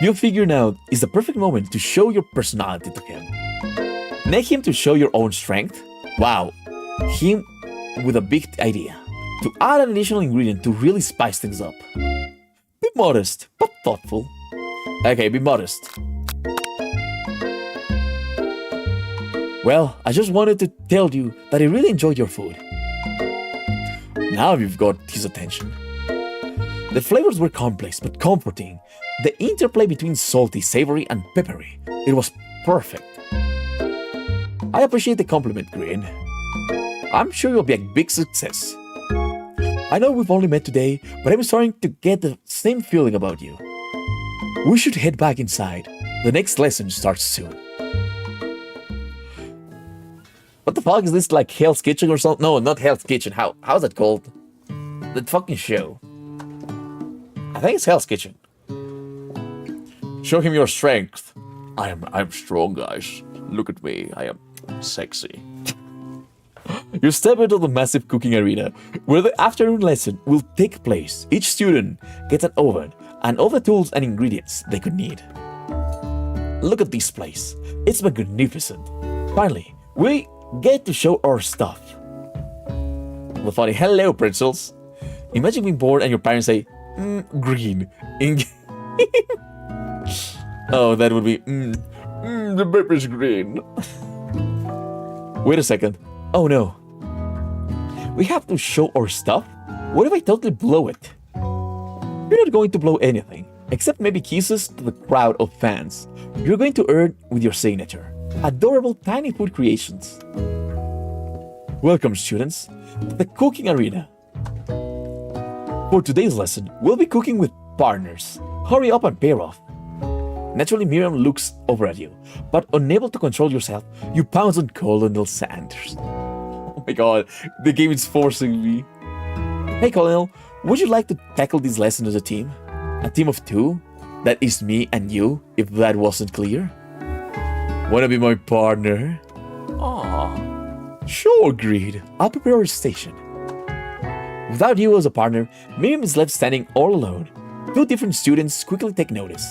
You figure now is the perfect moment to show your personality to him. Make him to show your own strength. Wow. Him with a big idea. To add an additional ingredient to really spice things up. Be modest, but thoughtful. Okay, be modest. Well, I just wanted to tell you that I really enjoyed your food. Now you've got his attention. The flavors were complex but comforting. The interplay between salty, savory, and peppery. It was perfect. I appreciate the compliment, Green. I'm sure you'll be a big success. I know we've only met today, but I'm starting to get the same feeling about you. We should head back inside. The next lesson starts soon. What the fuck is this, like Hell's Kitchen or something? No, not Hell's Kitchen. How's that called? That fucking show. I think it's Hell's Kitchen. Show him your strength. I'm strong, guys. Look at me. I am sexy. You step into the massive cooking arena, where the afternoon lesson will take place. Each student gets an oven and all the tools and ingredients they could need. Look at this place. It's magnificent. Finally, we get to show our stuff. The funny, hello, pretzels. Imagine being bored and your parents say, green. Oh, that would be, the paper's green. Wait a second. Oh no. We have to show our stuff? What if I totally blow it? You're not going to blow anything, except maybe kisses to the crowd of fans. You're going to earn with your signature. Adorable tiny food creations. Welcome, students, to the cooking arena. For today's lesson, we'll be cooking with partners. Hurry up and pair off. Naturally, Miriam looks over at you, but unable to control yourself, you pounce on Colonel Sanders. Oh my god, the game is forcing me. Hey Colonel, would you like to tackle this lesson as a team? A team of two? That is me and you, if that wasn't clear. Wanna be my partner? Aww. Sure, agreed. I'll prepare our station. Without you as a partner, Miriam is left standing all alone. Two different students quickly take notice.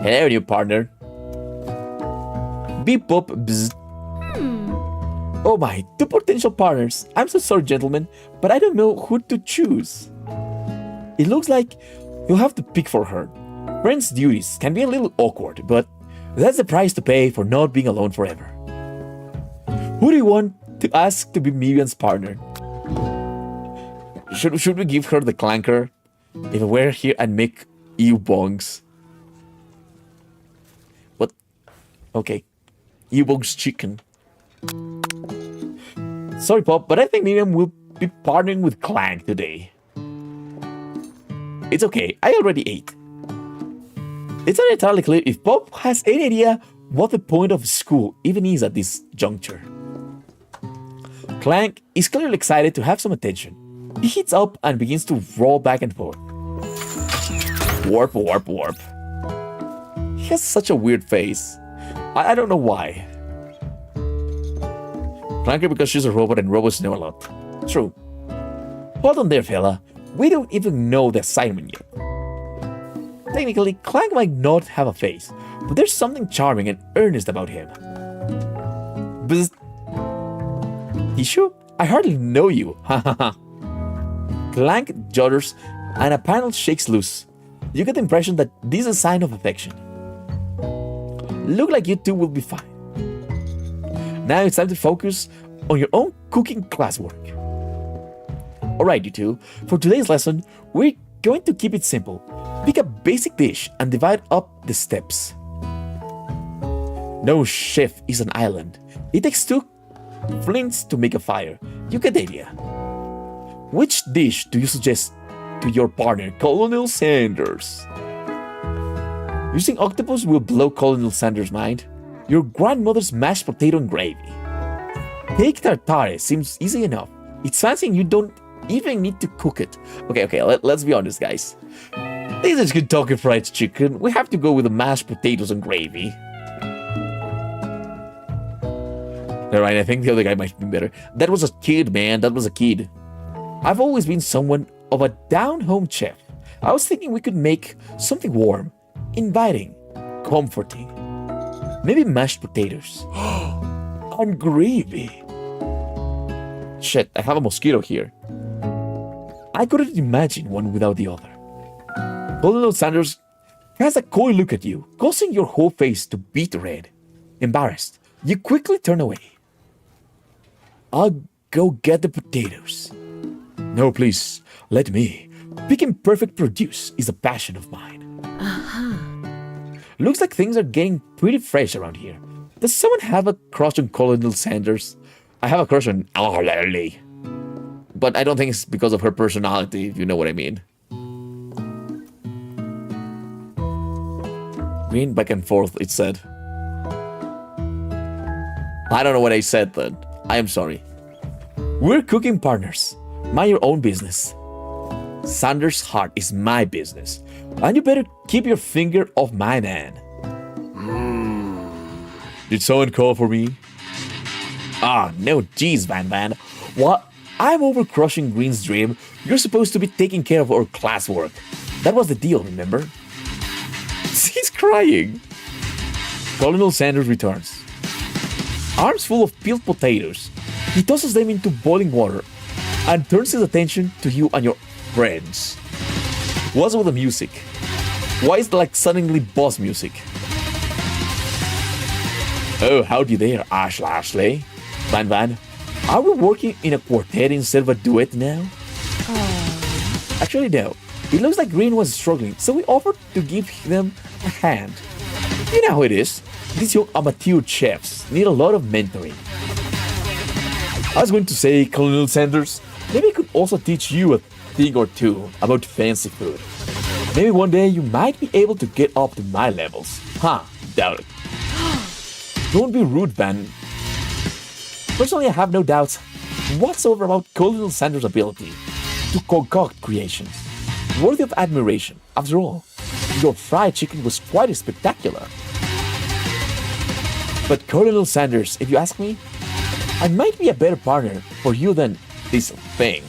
Hello, new partner. Beep bop bzz. Oh my, two potential partners. I'm so sorry, gentlemen, but I don't know who to choose. It looks like you'll have to pick for her. Friends' duties can be a little awkward, but that's the price to pay for not being alone forever. Who do you want to ask to be Miriam's partner? Should we give her the clanker? If I were here, I'd make you bongs. What? Okay. You bongs chicken. Sorry, Pop, but I think Miriam will be partnering with Clank today. It's okay, I already ate. It's not entirely clear if Pop has any idea what the point of school even is at this juncture. Clank is clearly excited to have some attention. He heats up and begins to roll back and forth. Warp, warp, warp. He has such a weird face. I don't know why. Clanker because she's a robot and robots know a lot. True. Hold on there, fella. We don't even know the assignment yet. Technically, Clank might not have a face, but there's something charming and earnest about him. Bzz. Tissue? I hardly know you. Hahaha. Clank judders and a panel shakes loose. You get the impression that this is a sign of affection. Look like you two will be fine. Now it's time to focus on your own cooking classwork. Alright, you two, for today's lesson, we're going to keep it simple. Pick a basic dish and divide up the steps. No chef is an island. It takes two flints to make a fire. You get the idea. Which dish do you suggest to your partner, Colonel Sanders? Using octopus will blow Colonel Sanders' mind. Your grandmother's mashed potato and gravy. Take tartare seems easy enough. It's fancy and you don't even need to cook it. Okay, let's be honest, guys. This is Kentucky Fried Chicken. We have to go with the mashed potatoes and gravy. Alright, I think the other guy might be better. That was a kid, man. That was a kid. I've always been someone of a down-home chef. I was thinking we could make something warm, inviting, comforting. Maybe mashed potatoes. And gravy. Shit, I have a mosquito here. I couldn't imagine one without the other. Colonel Sanders has a coy look at you, causing your whole face to beat red. Embarrassed, you quickly turn away. I'll go get the potatoes. No, please, let me. Picking perfect produce is a passion of mine. Looks like things are getting pretty fresh around here. Does someone have a crush on Colonel Sanders? I have a crush on Lily. But I don't think it's because of her personality, if you know what I mean. Green back and forth, it said. I don't know what I said then. I am sorry. We're cooking partners. Mind your own business. Sanders' heart is my business. And you better keep your finger off my man. Did someone call for me? Ah, no, geez, Van. What? I'm over crushing Green's dream. You're supposed to be taking care of our classwork. That was the deal, remember? He's crying. Colonel Sanders returns. Arms full of peeled potatoes, he tosses them into boiling water and turns his attention to you and your friends. What's with the music? Why is it like suddenly boss music? Oh, howdy there, Ashley. Van. Are we working in a quartet instead of a duet now? Actually, no. It looks like Green was struggling, so we offered to give them a hand. You know how it is. These young amateur chefs need a lot of mentoring. I was going to say, Colonel Sanders, maybe I could also teach you a thing or two about fancy food. Maybe one day you might be able to get up to my levels. Doubt it. Don't be rude, Van. Personally, I have no doubts whatsoever about Colonel Sanders' ability to concoct creations worthy of admiration. After all, your fried chicken was quite spectacular. But Colonel Sanders, if you ask me, I might be a better partner for you than this thing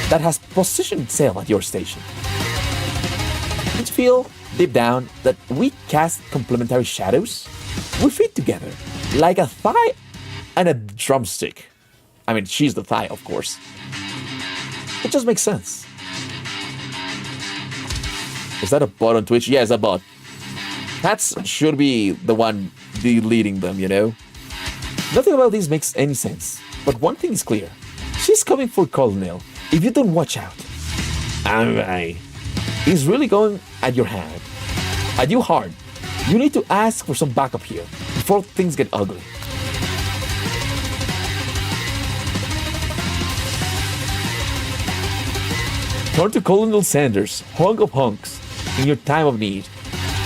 that has positioned itself at your station. Don't you feel, deep down, that we cast complementary shadows? We fit together, like a thigh and a drumstick. I mean, she's the thigh, of course. It just makes sense. Is that a bot on Twitch? Yeah, it's a bot. Cats should be the one deleting them, you know? Nothing about this makes any sense. But one thing is clear. She's coming for Colonel. If you don't watch out. Alright. He's really going at your hand. At you hard. You need to ask for some backup here before things get ugly. Turn to Colonel Sanders, hunk of hunks, in your time of need.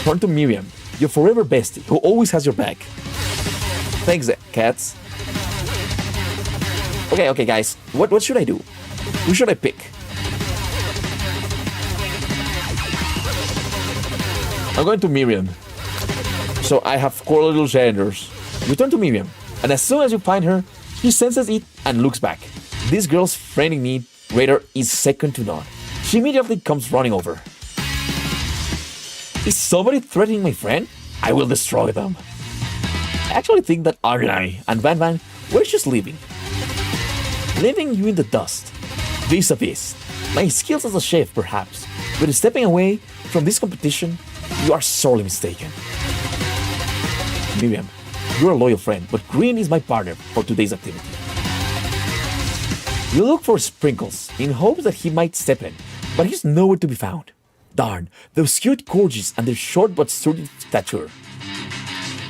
Turn to Miriam, your forever bestie, who always has your back. Thanks, cats. Okay, guys. What should I do? Who should I pick? I'm going to Miriam. So I have Colonel Sanders. You turn to Miriam, and as soon as you find her, she senses it and looks back. This girl's friend in need radar is second to none. She immediately comes running over. Is somebody threatening my friend? I will destroy them. I actually think that Arlai and Van were just leaving you in the dust. Vis-a-vis. My skills as a chef, perhaps, but stepping away from this competition, you are sorely mistaken. Miriam, you're a loyal friend, but Green is my partner for today's activity. You look for Sprinkles in hopes that he might step in, but he's nowhere to be found. Darn, those cute corgis and their short but sturdy stature.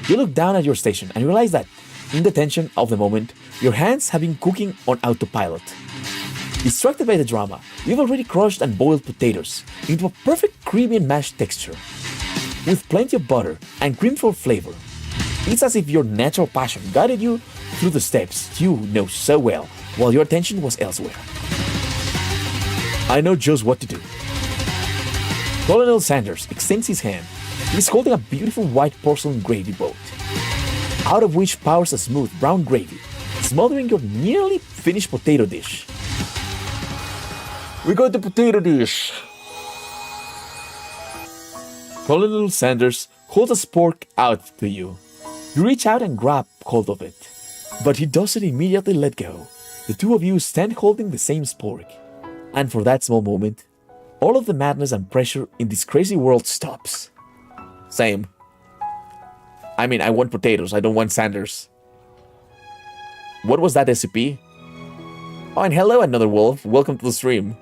You look down at your station and realize that, in the tension of the moment, your hands have been cooking on autopilot. Distracted by the drama, you've already crushed and boiled potatoes into a perfect creamy and mashed texture. With plenty of butter and cream for flavor, it's as if your natural passion guided you through the steps you know so well while your attention was elsewhere. I know just what to do. Colonel Sanders extends his hand. He is holding a beautiful white porcelain gravy boat, out of which pours a smooth brown gravy, smothering your nearly finished potato dish. We got the potato dish! Colonel Sanders holds a spork out to you. You reach out and grab hold of it, but he doesn't immediately let go. The two of you stand holding the same spork, and for that small moment, all of the madness and pressure in this crazy world stops. Same. I mean, I want potatoes, I don't want Sanders. What was that SCP? Oh, and hello, another wolf. Welcome to the stream.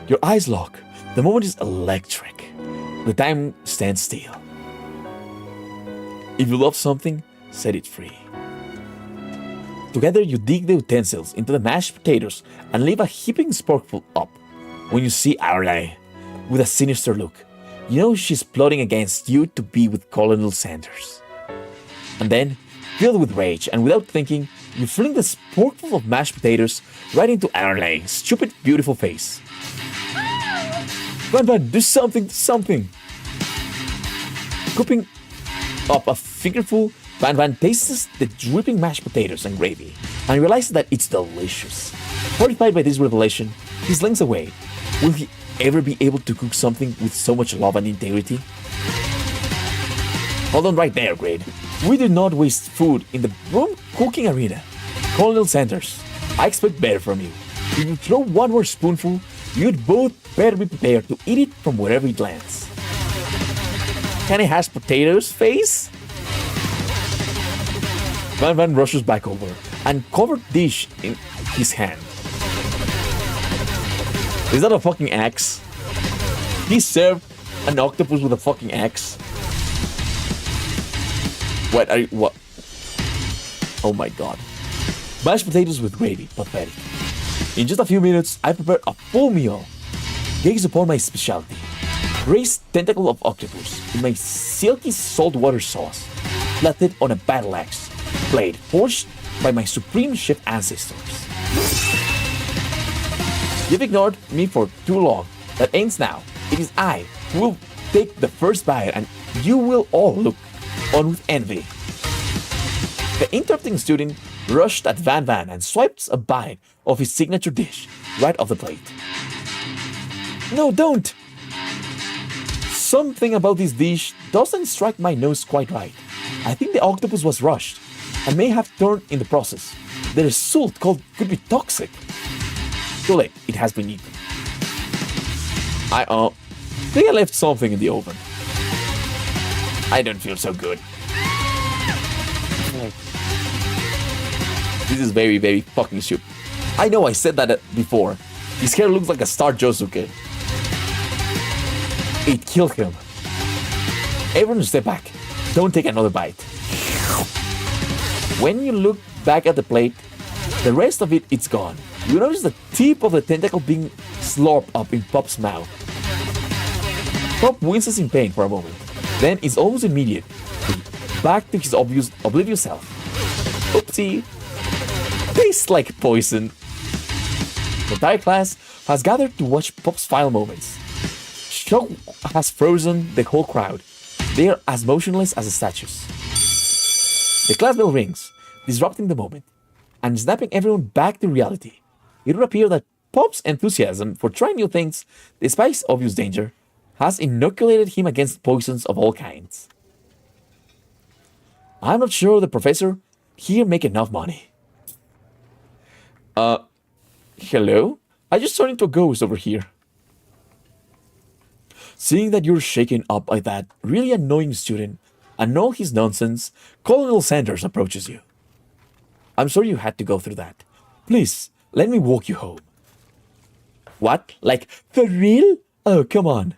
Your eyes lock. The moment is electric. The time stands still. If you love something, set it free. Together, you dig the utensils into the mashed potatoes and leave a heaping sporkful up. When you see Arley with a sinister look, you know she's plotting against you to be with Colonel Sanders. And then, filled with rage and without thinking, you fling the sporkful of mashed potatoes right into Arley's stupid, beautiful face. Van, do something, do something! Scooping up a fingerful, Van tastes the dripping mashed potatoes and gravy and realizes that it's delicious. Horrified by this revelation, he slinks away. Will he ever be able to cook something with so much love and integrity? Hold on right there, Grade. We do not waste food in the room cooking arena. Colonel Sanders, I expect better from you. If you throw one more spoonful, you'd both better be prepared to eat it from wherever it lands. Can I hash potatoes, face? Van rushes back over and covered dish in his hand. Is that a fucking axe? He served an octopus with a fucking axe. What are you, what? Oh my god. Mashed potatoes with gravy, pathetic. In just a few minutes, I prepared a full meal. Gaze upon my specialty. Braised tentacle of octopus in my silky saltwater sauce, flattened on a battle axe, blade forged by my supreme chef ancestors. You've ignored me for too long. That ends now. It is I who will take the first bite and you will all look on with envy. The interrupting student rushed at Van and swiped a bite of his signature dish right off the plate. No, don't! Something about this dish doesn't strike my nose quite right. I think the octopus was rushed and may have turned in the process. The result could be toxic. Too late, it has been eaten. I think I left something in the oven. I don't feel so good. This is very, very fucking stupid. I know I said that before. His hair looks like a Star Josuke. It killed him. Everyone step back. Don't take another bite. When you look back at the plate, the rest of it's gone. You notice the tip of the tentacle being slurped up in Pop's mouth. Pop winces in pain for a moment, then is almost immediate. Back to his oblivious self. Oopsie. Tastes like poison. The entire class has gathered to watch Pop's final moments. Shock has frozen the whole crowd. They are as motionless as the statues. The class bell rings, disrupting the moment, and snapping everyone back to reality. It would appear that Pop's enthusiasm for trying new things, despite obvious danger, has inoculated him against poisons of all kinds. I'm not sure the professor here make enough money. Hello? I just turned into a ghost over here. Seeing that you're shaken up by that really annoying student and all his nonsense, Colonel Sanders approaches you. I'm sorry you had to go through that. Please, let me walk you home. What? Like, for real? Oh, come on.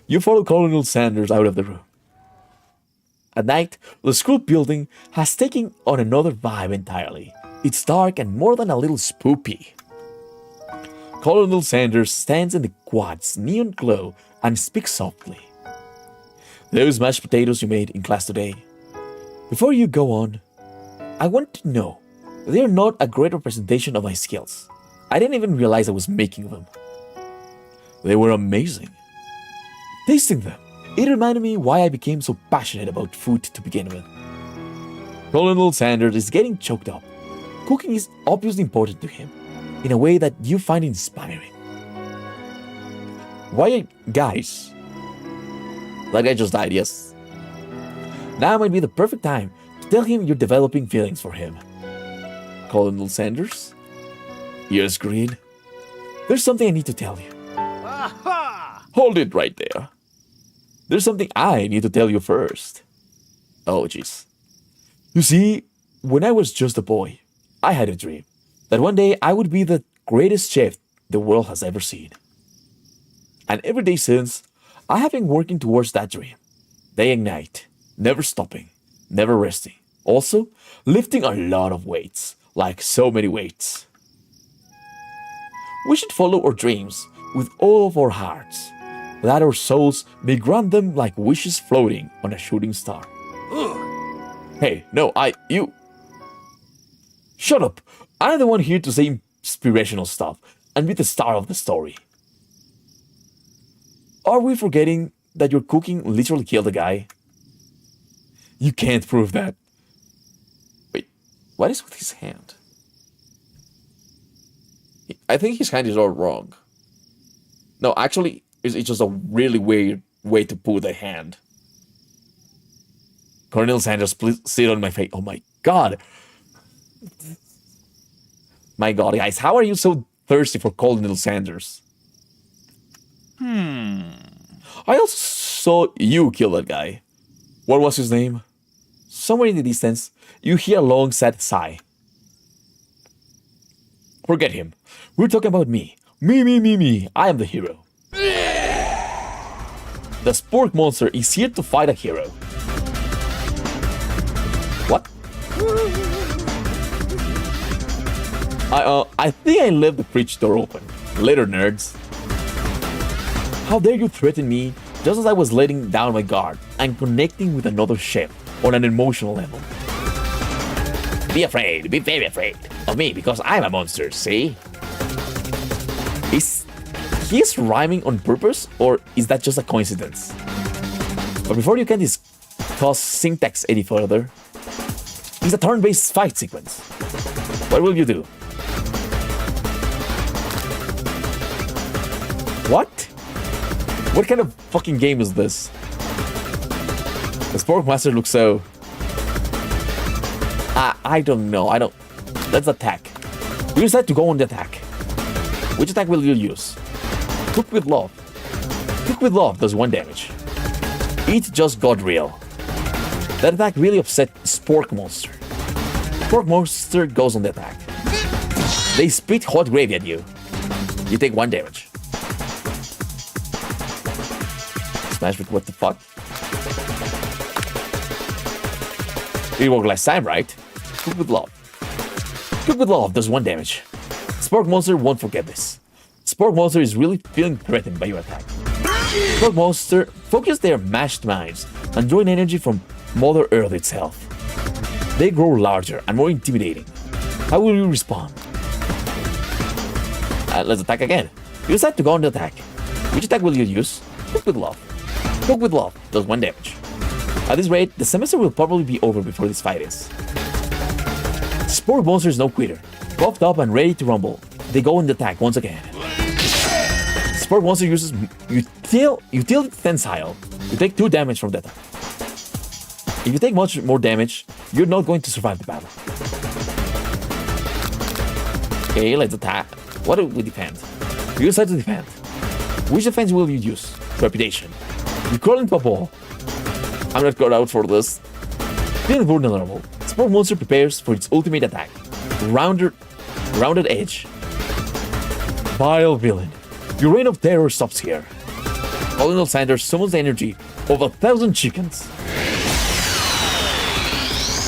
You follow Colonel Sanders out of the room. At night, the school building has taken on another vibe entirely. It's dark and more than a little spooky. Colonel Sanders stands in the quad's neon glow and speaks softly. Those mashed potatoes you made in class today. Before you go on, I want to know, they are not a great representation of my skills. I didn't even realize I was making them. They were amazing. Tasting them, it reminded me why I became so passionate about food to begin with. Colonel Sanders is getting choked up. Cooking is obviously important to him, in a way that you find inspiring. Why, guys? That guy just died, yes. Now might be the perfect time to tell him you're developing feelings for him. Colonel Sanders? Ears green? There's something I need to tell you. Hold it right there. There's something I need to tell you first. Oh, jeez. You see, when I was just a boy, I had a dream that one day I would be the greatest chef the world has ever seen. And every day since, I have been working towards that dream, day and night, never stopping, never resting. Also, lifting a lot of weights, like so many weights. We should follow our dreams with all of our hearts, that our souls may grant them like wishes floating on a shooting star. Hey, no, you... Shut up! I'm the one here to say inspirational stuff and be the star of the story. Are we forgetting that your cooking literally killed a guy? You can't prove that. Wait, what is with his hand? I think his hand is all wrong. No, actually, it's just a really weird way to put the hand. Colonel Sanders, please sit on my face. Oh my god. My god, guys, how are you so thirsty for Colonel Sanders? I also saw you kill that guy. What was his name? Somewhere in the distance, you hear a long, sad sigh. Forget him. We're talking about me. Me. I am the hero. The spork monster is here to fight a hero. What? I think I left the fridge door open. Later, nerds. How dare you threaten me just as I was letting down my guard and connecting with another chef on an emotional level. Be afraid, be very afraid of me because I'm a monster, see? Is he rhyming on purpose or is that just a coincidence? But before you can discuss syntax any further, it's a turn-based fight sequence. What will you do? What? What kind of fucking game is this? The Spork Master looks so... I don't know, Let's attack. We decide to go on the attack. Which attack will you use? Cook with Love. Cook with Love does 1 damage. It just got real. That attack really upset Spork Monster. Spork Monster goes on the attack. They spit hot gravy at you. You take 1 damage. Smash with what the fuck? It worked last time, right? Cook with Love. Cook with Love does 1 damage. Spork Monster won't forget this. Spork Monster is really feeling threatened by your attack. Spork Monster focus their mashed minds and draw energy from Mother Earth itself. They grow larger and more intimidating. How will you respond? Let's attack again. You decide to go on the attack. Which attack will you use? Cook with Love. Cook with Love does 1 damage. At this rate, the semester will probably be over before this fight is. Spork Monster is no quitter. Puffed up and ready to rumble, they go on the attack once again. Spork Monster uses Utility Tensile. You take 2 damage from that attack. If you take much more damage, you're not going to survive the battle. Okay, let's attack. What do we defend? You decide to defend. Which defense will you use? Reputation. You crawl into a ball. I'm not cut out for this. Feeling vulnerable, Spork Monster prepares for its ultimate attack. Rounded Edge. Vile villain. Your reign of terror stops here. Colonel Sanders summons the energy of 1,000 chickens.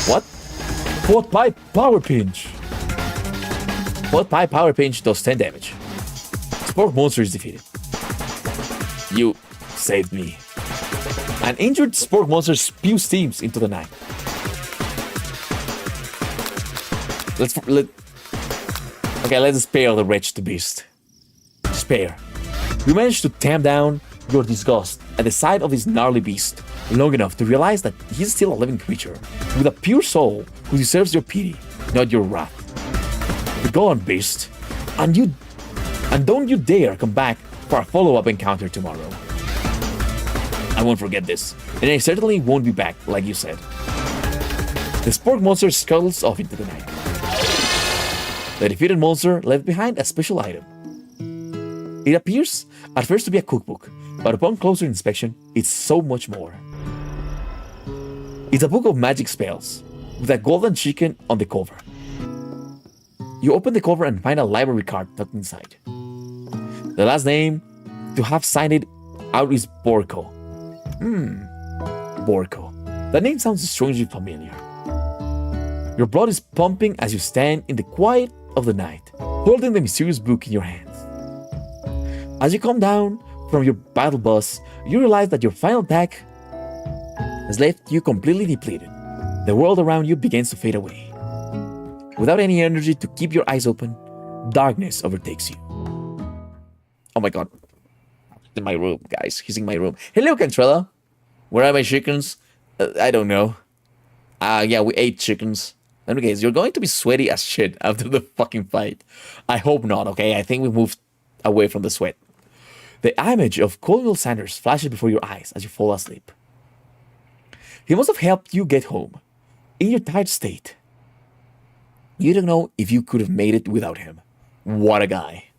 What? Pot Pipe Power Pinch. Pot Pipe Power Pinch does 10 damage. Spork Monster is defeated. You saved me. An injured Spork Monster spews steams into the night. Let's spare the wretched beast. Spare. You manage to tamp down your disgust at the sight of this gnarly beast long enough to realize that he's still a living creature with a pure soul who deserves your pity, not your wrath. Go on, beast, and don't you dare come back for a follow-up encounter tomorrow. I won't forget this, and I certainly won't be back, like you said. The spork monster scuttles off into the night. The defeated monster left behind a special item. It appears at first to be a cookbook, but upon closer inspection, it's so much more. It's a book of magic spells, with a golden chicken on the cover. You open the cover and find a library card tucked inside. The last name to have signed it out is Borko. Borko. That name sounds strangely familiar. Your blood is pumping as you stand in the quiet of the night, holding the mysterious book in your hands. As you come down from your battle bus, you realize that your final attack has left you completely depleted. The world around you begins to fade away. Without any energy to keep your eyes open, darkness overtakes you. Oh my god. In my room, guys. He's in my room. Hello, Cantrella. Where are my chickens? I don't know. Yeah, we ate chickens. Anyways, you're going to be sweaty as shit after the fucking fight. I hope not, okay? I think we moved away from the sweat. The image of Colonel Sanders flashes before your eyes as you fall asleep. He must have helped you get home. In your tired state, you don't know if you could have made it without him. What a guy.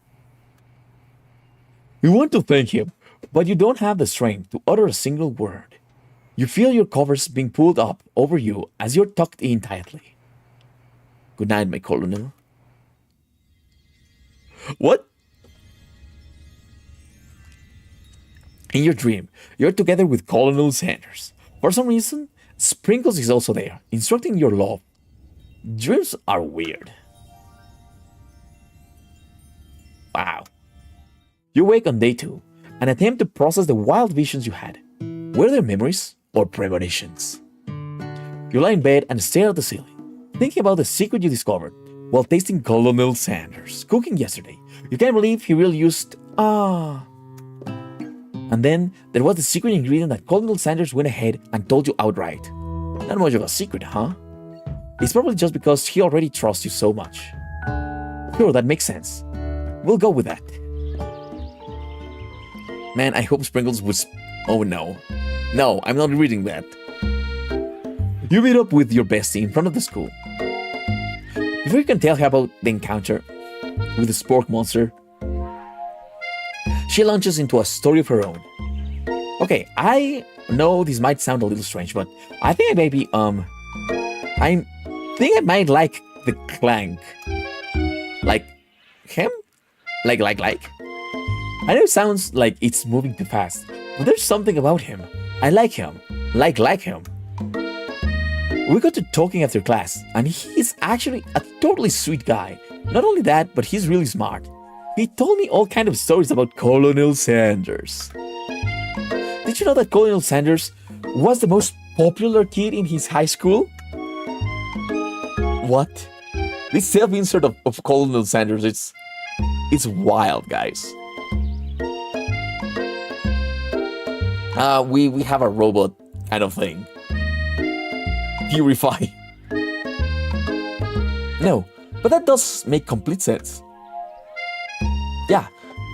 You want to thank him, but you don't have the strength to utter a single word. You feel your covers being pulled up over you as you're tucked in tightly. Good night, my colonel. What? In your dream, you're together with Colonel Sanders. For some reason, Sprinkles is also there, instructing your love. Dreams are weird. Wow. You wake on day 2 and attempt to process the wild visions you had. Were they memories or premonitions? You lie in bed and stare at the ceiling, thinking about the secret you discovered while tasting Colonel Sanders' cooking yesterday. You can't believe he really used And then there was the secret ingredient that Colonel Sanders went ahead and told you outright. Not much of a secret, huh? It's probably just because he already trusts you so much. Sure, that makes sense. We'll go with that. Man, I hope Sprinkles was... Oh no. No, I'm not reading that. You meet up with your bestie in front of the school. Before you can tell her about the encounter with the spork monster, she launches into a story of her own. Okay, I know this might sound a little strange, but I think I might like the clank. Like him? Like. I know it sounds like it's moving too fast, but there's something about him. I like him. Like him. We got to talking after class, and he's actually a totally sweet guy. Not only that, but he's really smart. He told me all kinds of stories about Colonel Sanders. Did you know that Colonel Sanders was the most popular kid in his high school? What? This self-insert of Colonel Sanders, it's wild, guys. We have a robot kind of thing. Purify. No, but that does make complete sense. Yeah,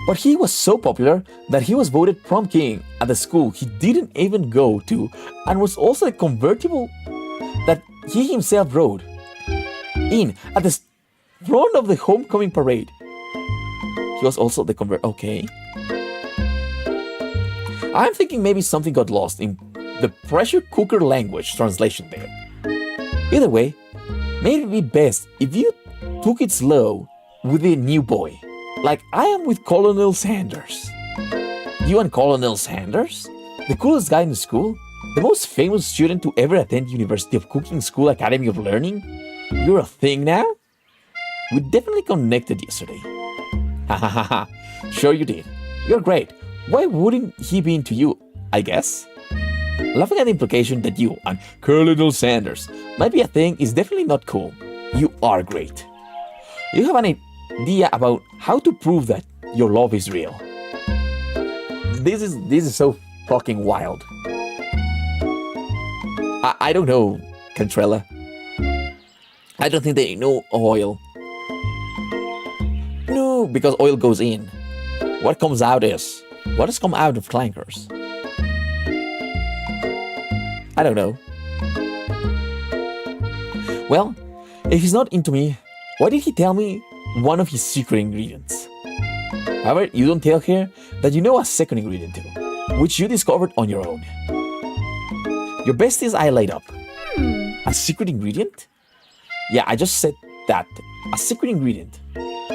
but he was so popular that he was voted prom king at the school he didn't even go to, and was also a convertible that he himself rode in at the front of the homecoming parade. He was also the Okay. I'm thinking maybe something got lost in the pressure cooker language translation there. Either way, maybe it'd be best if you took it slow with the new boy, like I am with Colonel Sanders. You and Colonel Sanders? The coolest guy in the school? The most famous student to ever attend University of Cooking School Academy of Learning? You're a thing now? We definitely connected yesterday. Ha ha ha ha. Sure you did. You're great. Why wouldn't he be into you, I guess? Laughing at the implication that you and Colonel Sanders might be a thing is definitely not cool. You are great. You have an idea about how to prove that your love is real. this is so fucking wild. I don't know, Cantrella. I don't think they know oil. No, because oil goes in. What comes out is... What has come out of clankers? I don't know. Well, if he's not into me, why did he tell me one of his secret ingredients? However, you don't tell her that you know a second ingredient too, which you discovered on your own. Your bestie's eye light up. A secret ingredient? Yeah, I just said that. A secret ingredient.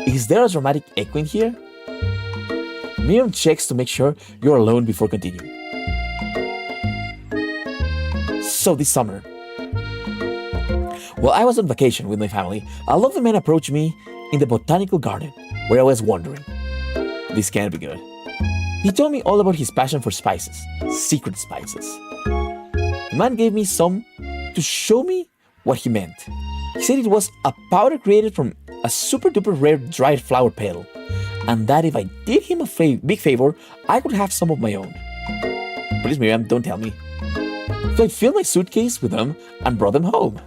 Is there a dramatic echo in here? Miriam checks to make sure you're alone before continuing. So this summer, while I was on vacation with my family, a lovely man approached me in the botanical garden where I was wandering. This can't be good. He told me all about his passion for spices, secret spices. The man gave me some to show me what he meant. He said it was a powder created from a super duper rare dried flower petal, and that if I did him a big favor, I could have some of my own. Please, Miriam, don't tell me. So I filled my suitcase with them and brought them home.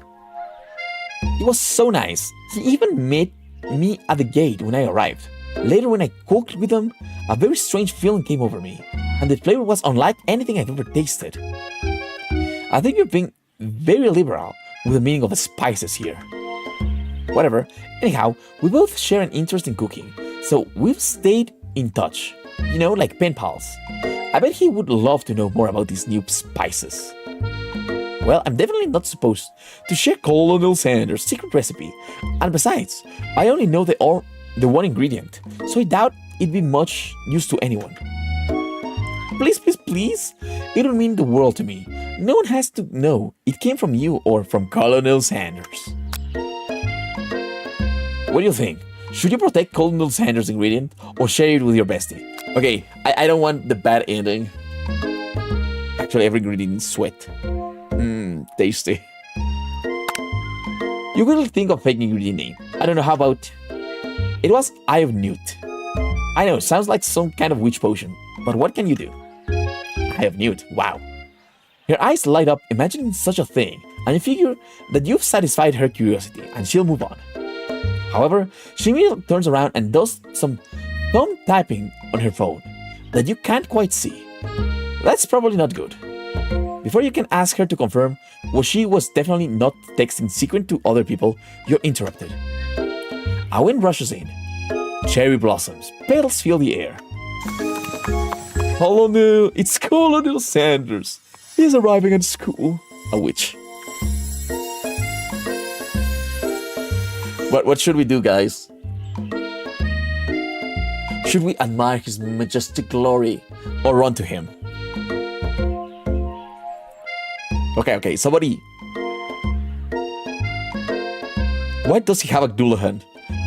He was so nice. He even met me at the gate when I arrived. Later, when I cooked with them, a very strange feeling came over me, and the flavor was unlike anything I've ever tasted. I think you're being very liberal with the meaning of the spices here. Whatever. Anyhow, we both share an interest in cooking, so we've stayed in touch. You know, like pen pals. I bet he would love to know more about these new spices. Well, I'm definitely not supposed to share Colonel Sanders' secret recipe. And besides, I only know the one ingredient, so I doubt it'd be much use to anyone. Please, please, please. It would mean the world to me. No one has to know it came from you or from Colonel Sanders. What do you think? Should you protect Colonel Sanders' ingredient or share it with your bestie? Okay, I don't want the bad ending. Actually, every ingredient is sweat. Tasty. You will think of fake ingredient name. I don't know, how about... It was Eye of Newt. I know, sounds like some kind of witch potion, but what can you do? Eye of Newt, wow. Her eyes light up imagining such a thing, and you figure that you've satisfied her curiosity, and she'll move on. However, she immediately turns around and does some thumb typing on her phone that you can't quite see. That's probably not good. Before you can ask her to confirm what she was definitely not texting secret to other people, you're interrupted. A wind rushes in. Cherry blossoms, petals fill the air. Colonel, it's Colonel Sanders. He's arriving at school. A witch. What should we do, guys? Should we admire his majestic glory or run to him? Okay, somebody. Why does he have a Dullahan?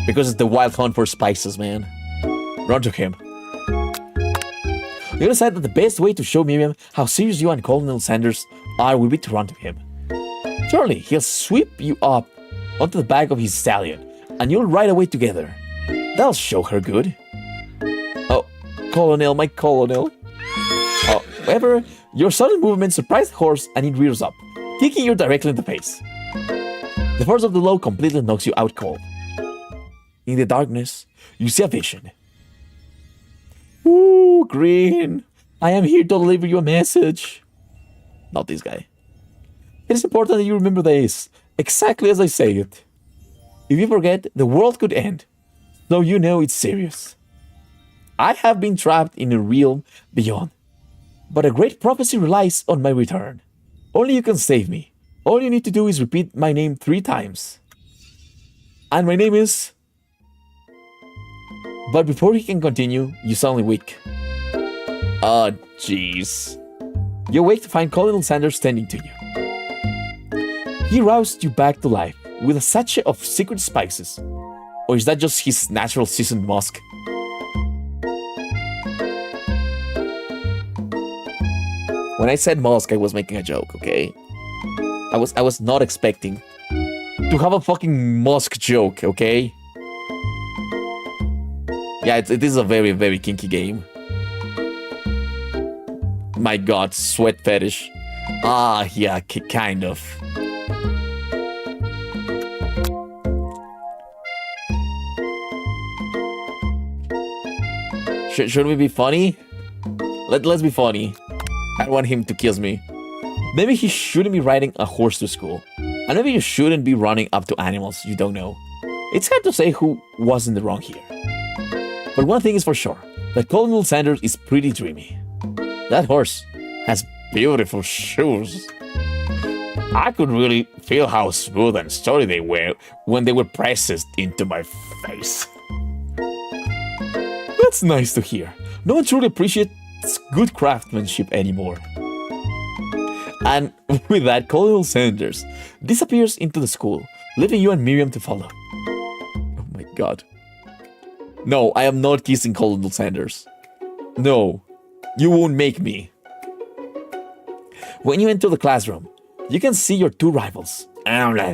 Because it's the wild hunt for spices, man. Run to him. You decide that the best way to show Miriam how serious you and Colonel Sanders are will be to run to him. Surely, he'll sweep you up onto the back of his stallion, and you'll ride away together. That'll show her good. Oh, Colonel, my Colonel. However, your sudden movement surprised the horse and it rears up, kicking you directly in the face. The force of the blow completely knocks you out cold. In the darkness, you see a vision. Ooh, Green, I am here to deliver you a message. Not this guy. It is important that you remember this, exactly as I say it. If you forget, the world could end, so you know it's serious. I have been trapped in a realm beyond, but a great prophecy relies on my return. Only you can save me. All you need to do is repeat my name 3 times. And my name is... But before he can continue, you suddenly wake. Oh, jeez. You wake to find Colonel Sanders standing to you. He roused you back to life with a sachet of secret spices. Or is that just his natural seasoned musk? When I said musk, I was making a joke, okay? I was not expecting to have a fucking musk joke, okay? Yeah, it is a very, very kinky game. my god, sweat fetish. Ah, yeah, kind of. Should we be funny? Let's be funny. I want him to kiss me. Maybe he shouldn't be riding a horse to school. And maybe you shouldn't be running up to animals you don't know. It's hard to say who was in the wrong here. But one thing is for sure, that Colonel Sanders is pretty dreamy. That horse has beautiful shoes. I could really feel how smooth and sturdy they were when they were pressed into my face. That's nice to hear. No one truly appreciates good craftsmanship anymore. And with that, Colonel Sanders disappears into the school, leaving you and Miriam to follow. Oh my god. No, I am not kissing Colonel Sanders. No, you won't make me. When you enter the classroom, you can see your two rivals, and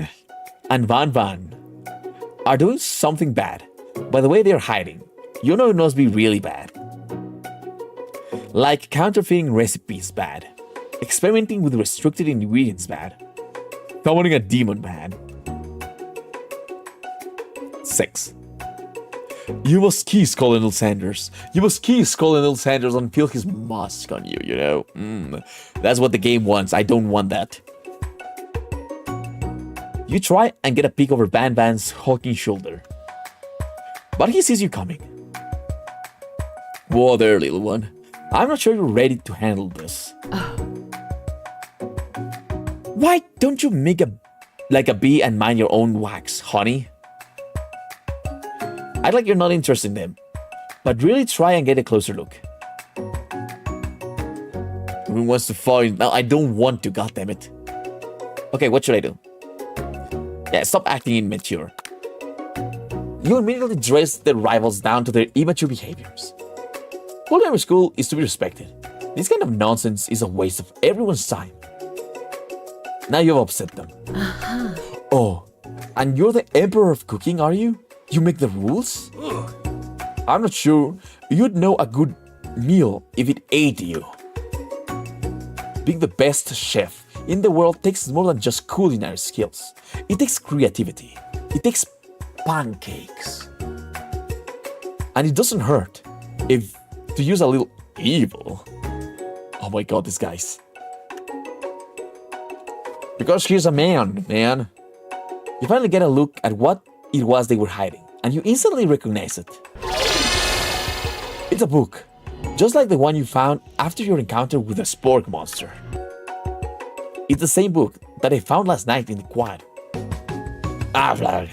Van Van, are doing something bad. By the way they are hiding, you know it must be really bad. Like counterfeiting recipes bad, experimenting with restricted ingredients bad, summoning a demon bad. 6. You must kiss Colonel Sanders. You must kiss Colonel Sanders and feel his musk on you, you know? That's what the game wants. I don't want that. You try and get a peek over Van Van's hulking shoulder. But he sees you coming. Whoa there, little one. I'm not sure you're ready to handle this. Why don't you make like a bee and mind your own wax, honey? I'd like you're not interested in them, but really try and get a closer look. Who wants to fight? No, I don't want to, goddammit. Okay, what should I do? Yeah, stop acting immature. You immediately dress the rivals down to their immature behaviors. Culinary school is to be respected. This kind of nonsense is a waste of everyone's time. Now you've upset them. Oh, and you're the emperor of cooking, are you? You make the rules? I'm not sure you'd know a good meal if it ate you. Being the best chef in the world takes more than just culinary skills. It takes creativity. It takes pancakes. And it doesn't hurt if to use a little evil. Oh my god, these guys. Because he's a man. You finally get a look at what it was they were hiding, and you instantly recognize it. It's a book, just like the one you found after your encounter with the spork monster. It's the same book that I found last night in the quad. Flag.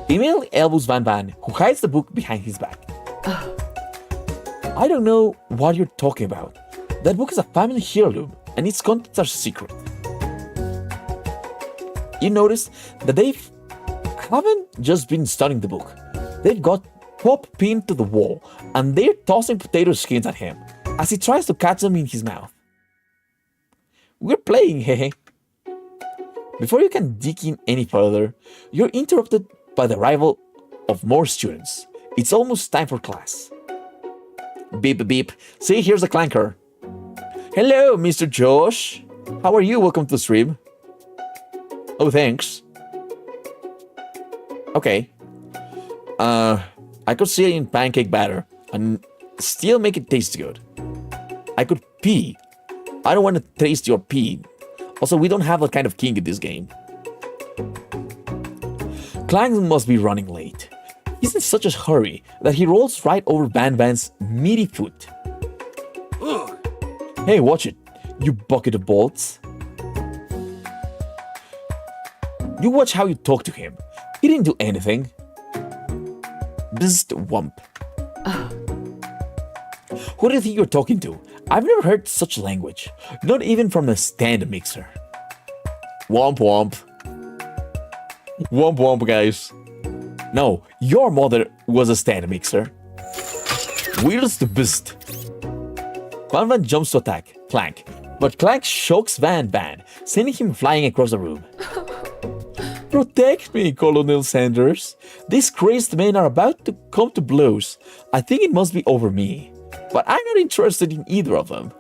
He immediately elbows Van Van, who hides the book behind his back. I don't know what you're talking about. That book is a family heirloom, and its contents are secret. You notice that they haven't just been studying the book. They've got Pop pinned to the wall, and they're tossing potato skins at him as he tries to catch them in his mouth. We're playing, hehe. Before you can dig in any further, you're interrupted by the arrival of more students. It's almost time for class. Beep beep. See, here's the clanker. Hello, Mr. Josh. How are you? Welcome to the stream. Oh, thanks. Okay. I could see it in pancake batter and still make it taste good. I could pee. I don't want to taste your pee. Also, we don't have that kind of king in this game. Clank must be running late. He's in such a hurry that he rolls right over Van Van's meaty foot. Ugh. Hey, watch it, you bucket of bolts. You watch how you talk to him. He didn't do anything. Bzzt wump. Who do you think you're talking to? I've never heard such language. Not even from a stand mixer. Womp womp. Womp womp, guys. No, your mother was a stand mixer. Wheels to bzzt. Van Van jumps to attack Clank, but Clank shocks Van Van, sending him flying across the room. Protect me, Colonel Sanders. These crazed men are about to come to blows. I think it must be over me. But I'm not interested in either of them.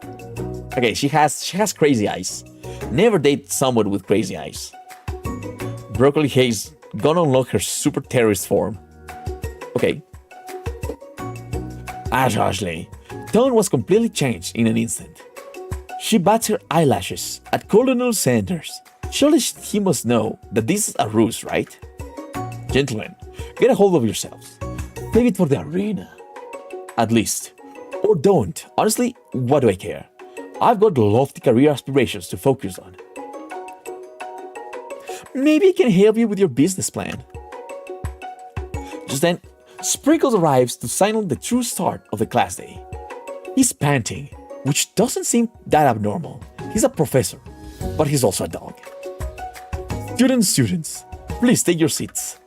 Okay, she has crazy eyes. Never date someone with crazy eyes. Broccoli Hayes gonna unlock her super terrorist form. Okay. Ashley. Tone was completely changed in an instant. She bats her eyelashes at Colonel Sanders. Surely he must know that this is a ruse, right? Gentlemen, get a hold of yourselves. Save it for the arena. At least. Or don't. Honestly, what do I care? I've got lofty career aspirations to focus on. Maybe I can help you with your business plan. Just then, Sprinkles arrives to signal the true start of the class day. He's panting, which doesn't seem that abnormal. He's a professor, but he's also a dog. Students, please take your seats.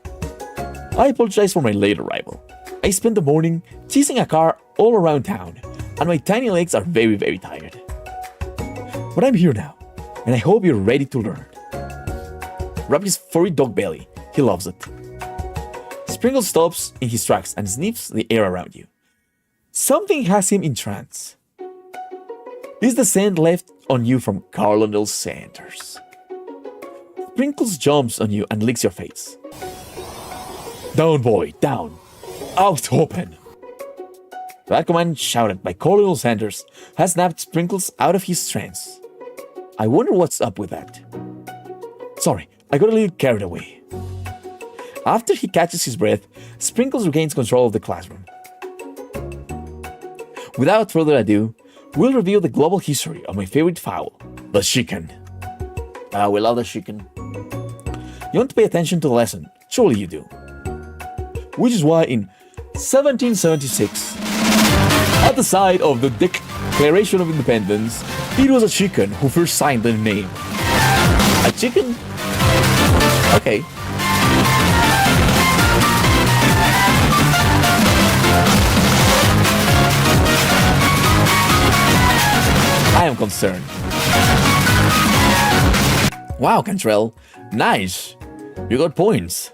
I apologize for my late arrival. I spent the morning chasing a car all around town, and my tiny legs are very, very tired. But I'm here now, and I hope you're ready to learn. Rub his furry dog belly. He loves it. Sprinkles stops in his tracks and sniffs the air around you. Something has him in trance. It's the scent left on you from Colonel Sanders. Sprinkles jumps on you and licks your face. Down, boy, down. Out open. That command shouted by Colonel Sanders has snapped Sprinkles out of his trance. I wonder what's up with that. Sorry, I got a little carried away. After he catches his breath, Sprinkles regains control of the classroom. Without further ado, we'll reveal the global history of my favorite fowl, the chicken. We love the chicken. You want to pay attention to the lesson, surely you do. Which is why in 1776, at the site of the Declaration of Independence, it was a chicken who first signed the name. A chicken? Okay. I am concerned. Wow, Cantrell. Nice. You got points.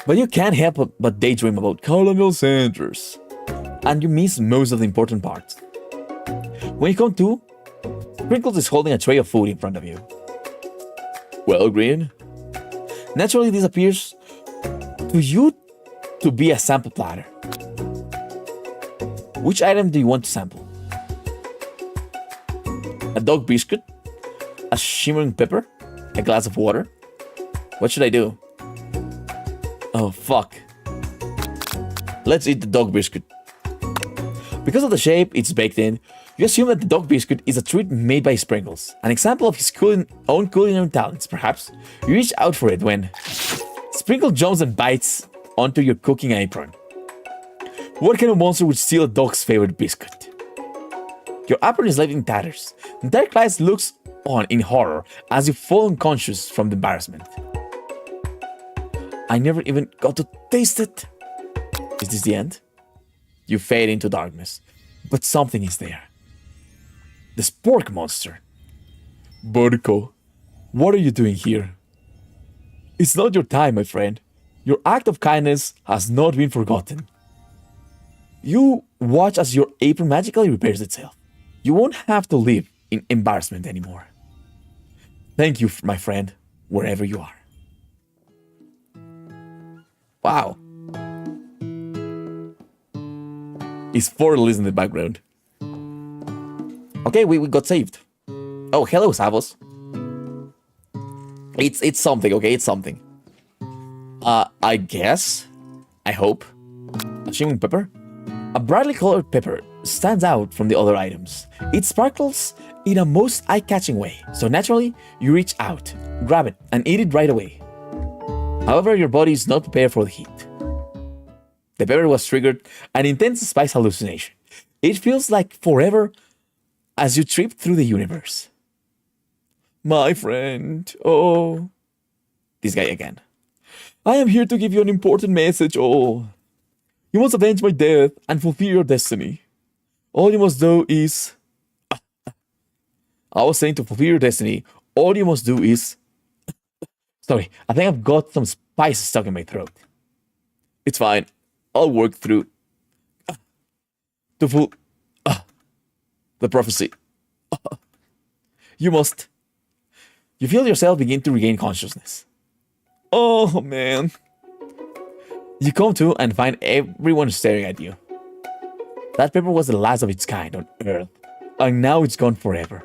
But you can't help but daydream about Colonel Sanders. And you miss most of the important parts. When you come to, Sprinkles is holding a tray of food in front of you. Well, Green. Naturally, this appears to you to be a sample platter. Which item do you want to sample? A dog biscuit? A shimmering pepper? A glass of water? What should I do? Oh, fuck. Let's eat the dog biscuit. Because of the shape it's baked in, you assume that the dog biscuit is a treat made by Sprinkles, an example of his own culinary talents, perhaps. You reach out for it when Sprinkle jumps and bites onto your cooking apron. What kind of monster would steal a dog's favorite biscuit? Your apron is left in tatters. The entire class looks on in horror as you fall unconscious from the embarrassment. I never even got to taste it. Is this the end? You fade into darkness, but something is there. The spork monster. Burko, what are you doing here? It's not your time, my friend. Your act of kindness has not been forgotten. You watch as your apron magically repairs itself. You won't have to live in embarrassment anymore. Thank you, my friend, wherever you are. Wow. It's Fortnite in the background. Okay, we got saved. Oh, hello, Savos. It's something, okay? It's something. I guess. I hope. A shimmering pepper? A brightly colored pepper stands out from the other items. It sparkles in a most eye-catching way, so naturally, you reach out, grab it, and eat it right away. However, your body is not prepared for the heat. The pepper was triggered an intense spice hallucination. It feels like forever as you trip through the universe. My friend, oh. This guy again. I am here to give you an important message, oh. You must avenge my death and fulfill your destiny. All you must do is... I was saying to fulfill your destiny, all you must do is... Sorry, I think I've got some spice stuck in my throat. It's fine. I'll work through... to full... the prophecy. You must. You feel yourself begin to regain consciousness. Oh, man. You come to and find everyone staring at you. That paper was the last of its kind on Earth, and now it's gone forever.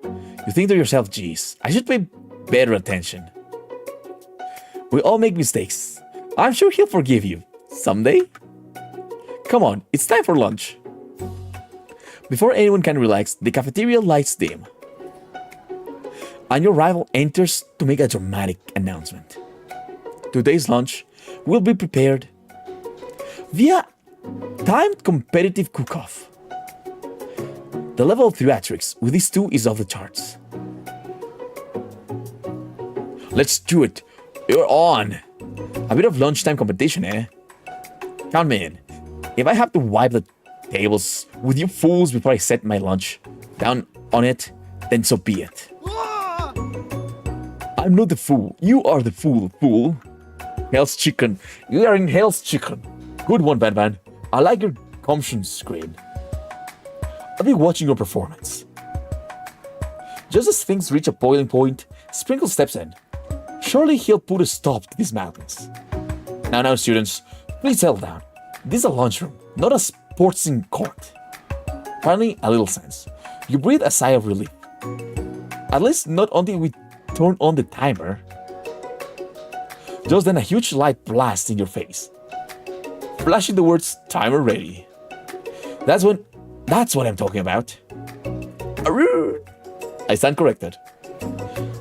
You think to yourself, geez, I should pay better attention. We all make mistakes. I'm sure he'll forgive you. Someday? Come on, it's time for lunch. Before anyone can relax, the cafeteria lights dim. And your rival enters to make a dramatic announcement. Today's lunch will be prepared via timed competitive cook-off. The level of theatrics with these two is off the charts. Let's do it. You're on. A bit of lunchtime competition, eh? Count me in. If I have to wipe the tables with you fools before I set my lunch down on it, then so be it. I'm not the fool. You are the fool. Hell's Chicken. You are in Hell's Chicken. Good one, Batman. I like your gumption screen. I'll be watching your performance. Just as things reach a boiling point, Sprinkle steps in. Surely he'll put a stop to this madness. Now, students, please settle down. This is a lunchroom, not a sportsing court. Finally, a little sense. You breathe a sigh of relief. At least not until we turn on the timer. Just then a huge light blasts in your face, flashing the words timer ready. That's what I'm talking about. Arrgh! I stand corrected.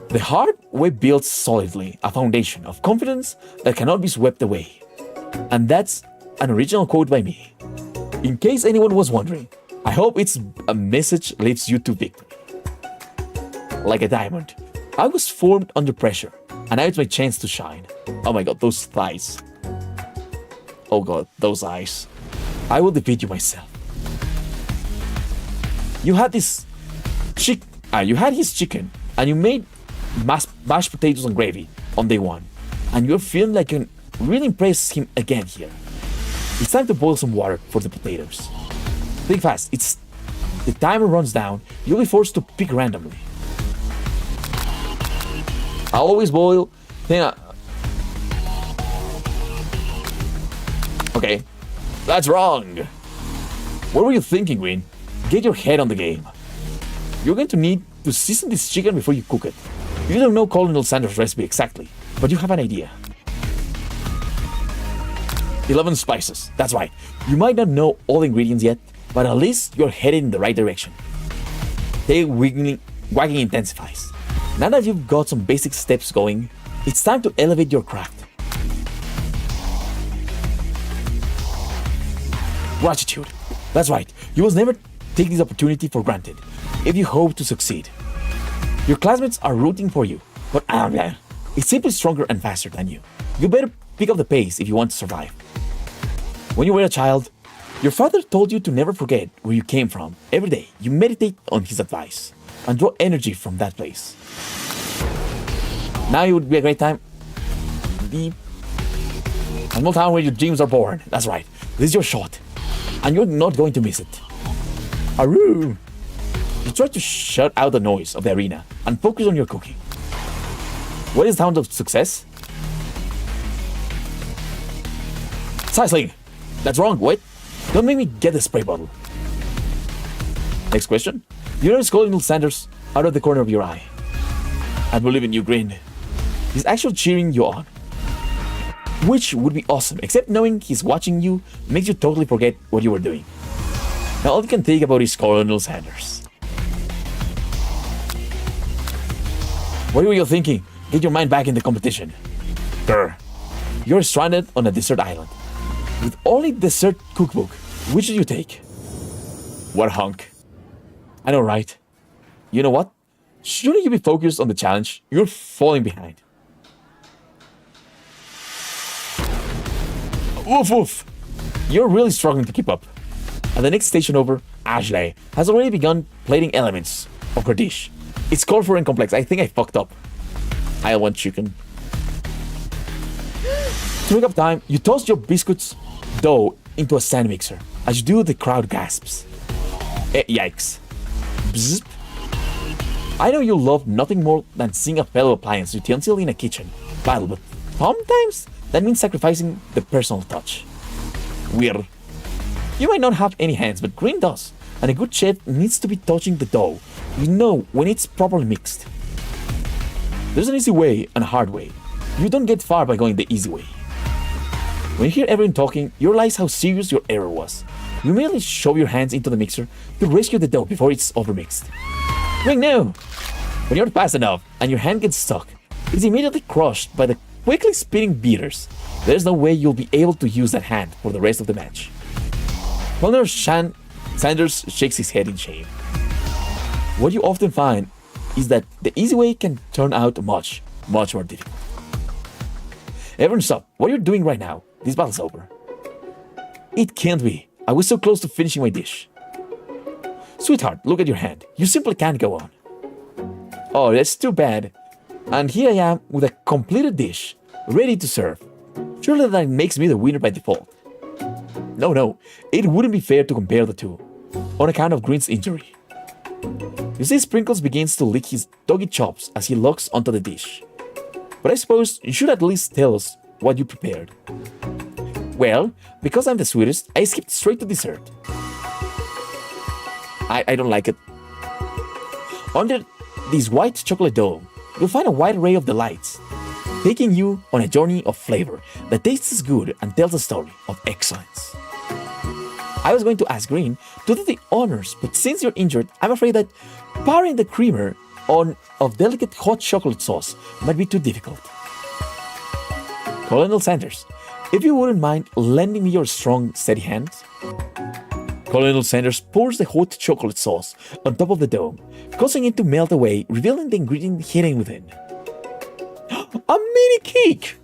The hard way builds solidly a foundation of confidence that cannot be swept away. And that's an original quote by me. In case anyone was wondering, I hope it's a message leads you to victory. Like a diamond, I was formed under pressure, and now it's my chance to shine. Oh my god, those thighs. Oh god, those eyes. I will defeat you myself. You had his chicken, and you made mashed potatoes and gravy on day one, and you're feeling like you can really impress him again here. It's time to boil some water for the potatoes. Think fast. The timer runs down. You'll be forced to pick randomly. I always boil. Okay, that's wrong. What were you thinking, Green? Get your head on the game. You're going to need to season this chicken before you cook it. You don't know Colonel Sanders' recipe exactly, but you have an idea. 11 spices, that's right. You might not know all the ingredients yet, but at least you're headed in the right direction. Tail wagging intensifies. Now that you've got some basic steps going, it's time to elevate your craft. Gratitude. That's right. You must never take this opportunity for granted if you hope to succeed. Your classmates are rooting for you, but it's simply stronger and faster than you. You better pick up the pace if you want to survive. When you were a child, your father told you to never forget where you came from. Every day, you meditate on his advice and draw energy from that place. Now it would be a great time. A small town where your dreams are born. That's right. This is your shot. And you're not going to miss it. Aroo! You try to shut out the noise of the arena and focus on your cooking. What is the sound of success? Sizzling! That's wrong, wait. Don't make me get the spray bottle. Next question. You notice Colonel Sanders out of the corner of your eye. I believe in you, Green. He's actually cheering you on. Which would be awesome, except knowing he's watching you makes you totally forget what you were doing. Now all you can think about is Colonel Sanders. What were you thinking? Get your mind back in the competition. Grr. You're stranded on a desert island. With only dessert cookbook, which did you take? What a hunk. I know, right? You know what? Shouldn't you be focused on the challenge? You're falling behind. Woof woof! You're really struggling to keep up. At the next station over, Ashley has already begun plating elements of her dish. It's colorful and complex. I think I fucked up. I want chicken. To make up time, you toss your biscuits dough into a stand mixer. As you do, the crowd gasps. Yikes. Bzzz. I know you love nothing more than seeing a fellow appliance utensil in a kitchen battle, but sometimes that means sacrificing the personal touch. Weird. You might not have any hands, but Green does, and a good chef needs to be touching the dough. You know when it's properly mixed. There's an easy way and a hard way. You don't get far by going the easy way. When you hear everyone talking, you realize how serious your error was. You merely shove your hands into the mixer to rescue the dough before it's overmixed. Wait, no! When you're fast enough and your hand gets stuck, it's immediately crushed by the quickly spinning beaters. There's no way you'll be able to use that hand for the rest of the match. Colonel Sanders shakes his head in shame. What you often find is that the easy way can turn out much, much more difficult. Everyone stop. What you're doing right now. This battle's over. It can't be. I was so close to finishing my dish. Sweetheart, look at your hand. You simply can't go on. Oh, that's too bad. And here I am with a completed dish, ready to serve. Surely that makes me the winner by default. No, it wouldn't be fair to compare the two, on account of Green's injury. You see, Sprinkles begins to lick his doggy chops as he looks onto the dish. But I suppose you should at least tell us what you prepared. Well, because I'm the sweetest, I skipped straight to dessert. I don't like it. Under this white chocolate dome, you'll find a wide array of delights, taking you on a journey of flavor that tastes good and tells a story of excellence. I was going to ask Green to do the honors, but since you're injured, I'm afraid that pouring the creamer on of delicate hot chocolate sauce might be too difficult. Colonel Sanders, if you wouldn't mind lending me your strong, steady hands. Colonel Sanders pours the hot chocolate sauce on top of the dome, causing it to melt away, revealing the ingredient hidden within. A mini cake!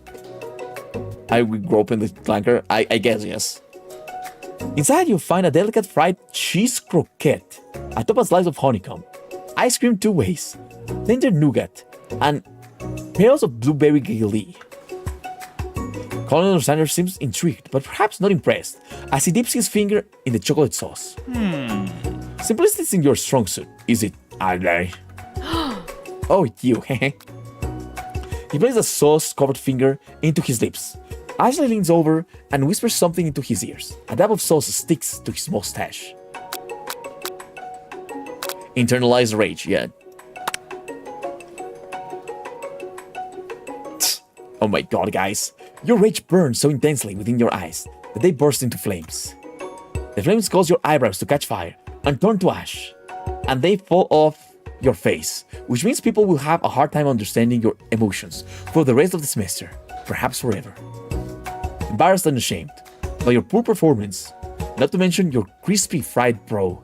I will grope in the clanker. I guess yes. Inside you'll find a delicate fried cheese croquette, atop a slice of honeycomb, ice cream two ways, tender nougat, and pearls of blueberry glee. Colonel Sanders seems intrigued, but perhaps not impressed, as he dips his finger in the chocolate sauce. Simplicity is in your strong suit, is it, Ashley? Oh, you, hehe. He places a sauce-covered finger into his lips. Ashley leans over and whispers something into his ears. A dab of sauce sticks to his mustache. Internalized rage, yeah. Oh my god, guys. Your rage burns so intensely within your eyes that they burst into flames. The flames cause your eyebrows to catch fire and turn to ash, and they fall off your face, which means people will have a hard time understanding your emotions for the rest of the semester, perhaps forever. Embarrassed and ashamed by your poor performance, not to mention your crispy fried bro,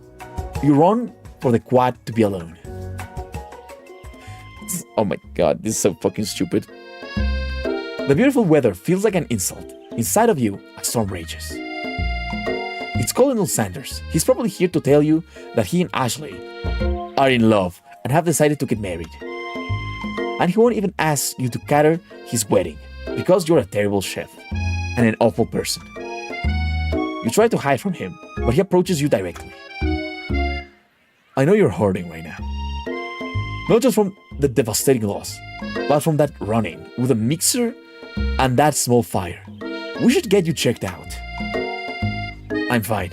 you run for the quad to be alone. Oh my god, this is so fucking stupid. The beautiful weather feels like an insult. Inside of you, a storm rages. It's Colonel Sanders. He's probably here to tell you that he and Ashley are in love and have decided to get married. And he won't even ask you to cater his wedding because you're a terrible chef and an awful person. You try to hide from him, but he approaches you directly. I know you're hurting right now. Not just from the devastating loss, but from that run-in with a mixer and that small fire. We should get you checked out. I'm fine.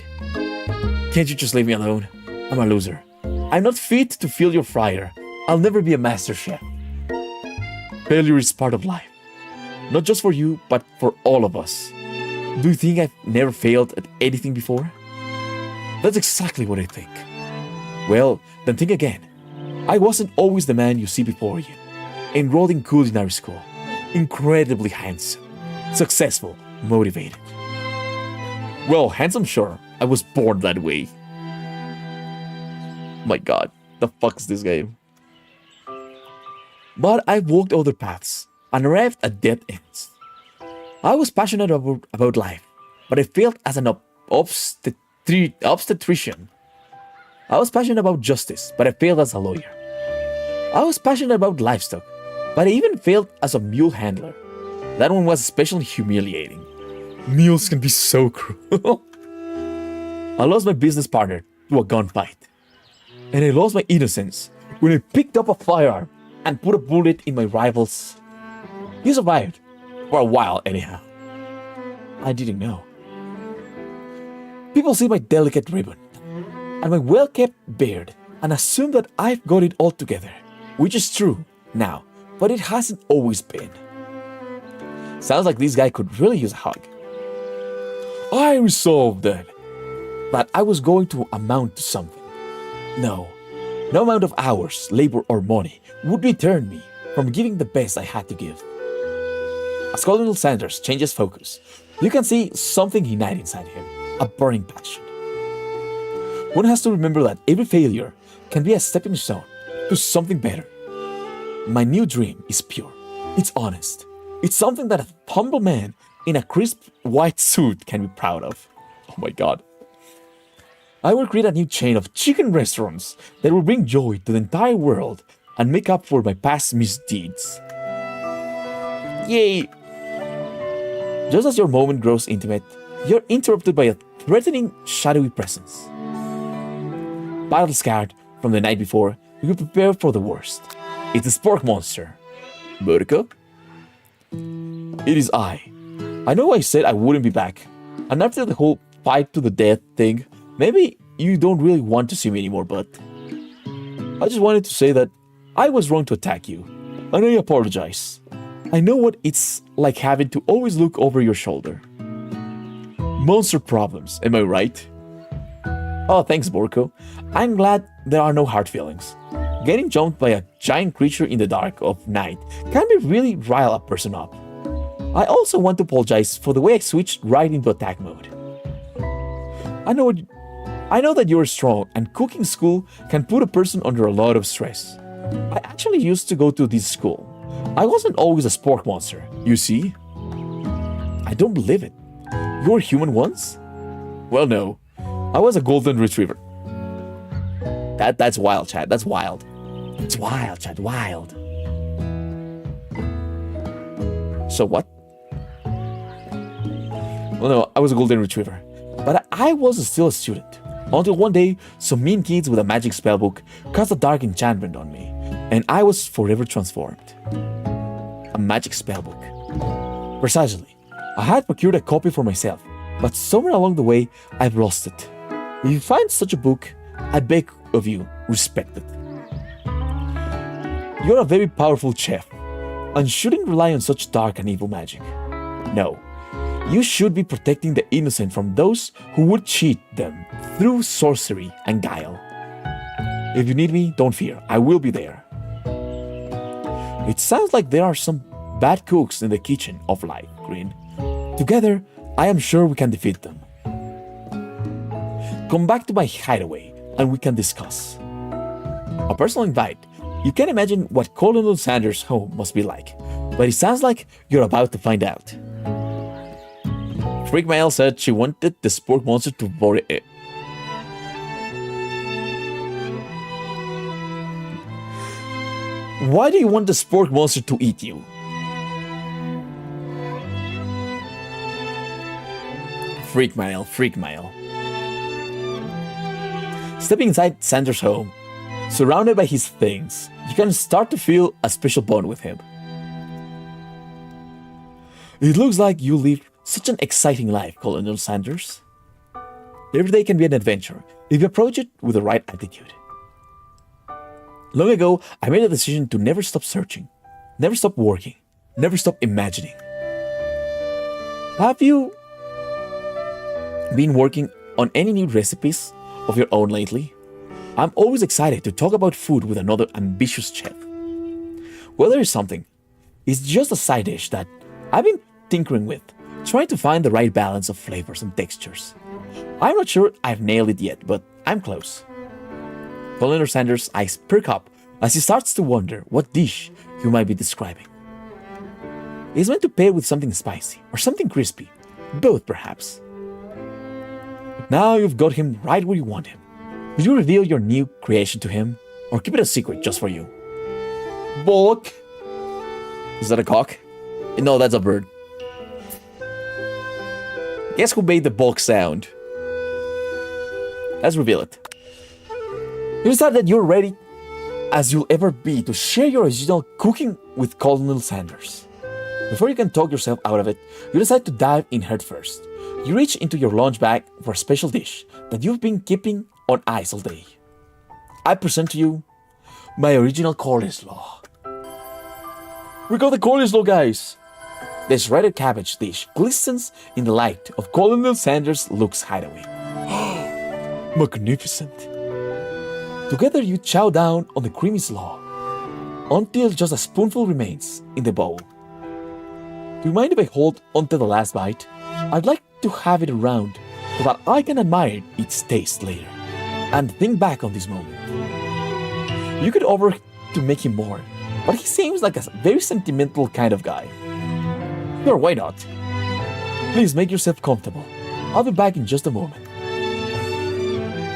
Can't you just leave me alone? I'm a loser. I'm not fit to fill your fryer. I'll never be a master chef. Failure is part of life. Not just for you, but for all of us. Do you think I've never failed at anything before? That's exactly what I think. Well, then think again. I wasn't always the man you see before you. Enrolled in culinary school. Incredibly handsome. Successful. Motivated. Well, handsome, sure. I was born that way. My god, the fuck is this game? But I walked other paths and arrived at dead ends. I was passionate about life, but I failed as an obstetrician. I was passionate about justice, but I failed as a lawyer. I was passionate about livestock, but I even failed as a mule handler. That one was especially humiliating. Mules can be so cruel. I lost my business partner to a gunfight. And I lost my innocence when I picked up a firearm and put a bullet in my rival's. He survived. For a while, anyhow. I didn't know. People see my delicate ribbon and my well-kept beard and assume that I've got it all together, which is true now, but it hasn't always been. Sounds like this guy could really use a hug. I resolved then that I was going to amount to something. No amount of hours, labor, or money would return me from giving the best I had to give. As Colonel Sanders changes focus, you can see something ignite inside him, a burning passion. One has to remember that every failure can be a stepping stone to something better. My new dream is pure, it's honest, it's something that a humble man in a crisp white suit can be proud of. Oh my god. I will create a new chain of chicken restaurants that will bring joy to the entire world and make up for my past misdeeds. Yay! Just as your moment grows intimate, you're interrupted by a threatening, shadowy presence. Battle scarred from the night before, you prepare for the worst. It's a spork monster. Burko? It is I. I know I said I wouldn't be back, and after the whole fight to the death thing, maybe you don't really want to see me anymore, but I just wanted to say that I was wrong to attack you, and I apologize. I know what it's like having to always look over your shoulder. Monster problems, am I right? Oh, thanks, Borko. I'm glad there are no hard feelings. Getting jumped by a giant creature in the dark of night can be really rile a person up. I also want to apologize for the way I switched right into attack mode. I know that you're strong and cooking school can put a person under a lot of stress. I actually used to go to this school. I wasn't always a spork monster, you see? I don't believe it. You were human once? Well, no. I was a golden retriever. That's wild, Chad. That's wild. It's wild, Chad. Wild. So what? Well, no, I was a golden retriever. But I was still a student. Until one day, some mean kids with a magic spellbook cast a dark enchantment on me, and I was forever transformed. A magic spellbook. Precisely. I had procured a copy for myself, but somewhere along the way, I've lost it. If you find such a book, I beg of you, respect it. You're a very powerful chef, and shouldn't rely on such dark and evil magic. No, you should be protecting the innocent from those who would cheat them through sorcery and guile. If you need me, don't fear, I will be there. It sounds like there are some bad cooks in the kitchen of life, Green. Together, I am sure we can defeat them. Come back to my hideaway and we can discuss. A personal invite. You can imagine what Colonel Sanders' home must be like, but it sounds like you're about to find out. Freakmail said she wanted the spork monster to bore it. Why do you want the spork monster to eat you? Freakmail. Stepping inside Sanders' home, surrounded by his things, you can start to feel a special bond with him. It looks like you live such an exciting life, Colonel Sanders. Every day can be an adventure if you approach it with the right attitude. Long ago, I made a decision to never stop searching, never stop working, never stop imagining. Have you been working on any new recipes of your own lately? I'm always excited to talk about food with another ambitious chef. Well, there is something. It's just a side dish that I've been tinkering with, trying to find the right balance of flavors and textures. I'm not sure I've nailed it yet, but I'm close. Colonel Sanders' eyes perk up as he starts to wonder what dish you might be describing. It's meant to pair with something spicy or something crispy, both perhaps. But now you've got him right where you want him. Will you reveal your new creation to him, or keep it a secret just for you? Bullock? Is that a cock? No, that's a bird. Guess who made the bulk sound? Let's reveal it. You decide that you're ready as you'll ever be to share your original cooking with Colonel Sanders. Before you can talk yourself out of it, you decide to dive in headfirst. You reach into your lunch bag for a special dish that you've been keeping on ice all day. I present to you my original coleslaw. We got the coleslaw, guys! The shredded cabbage dish glistens in the light of Colonel Sanders' Luke's hideaway. Magnificent! Together you chow down on the creamy slaw until just a spoonful remains in the bowl. Do you mind if I hold onto the last bite? I'd like to have it around so that I can admire its taste later and think back on this moment. You could offer to make him more, but he seems like a very sentimental kind of guy. Sure, why not? Please make yourself comfortable. I'll be back in just a moment.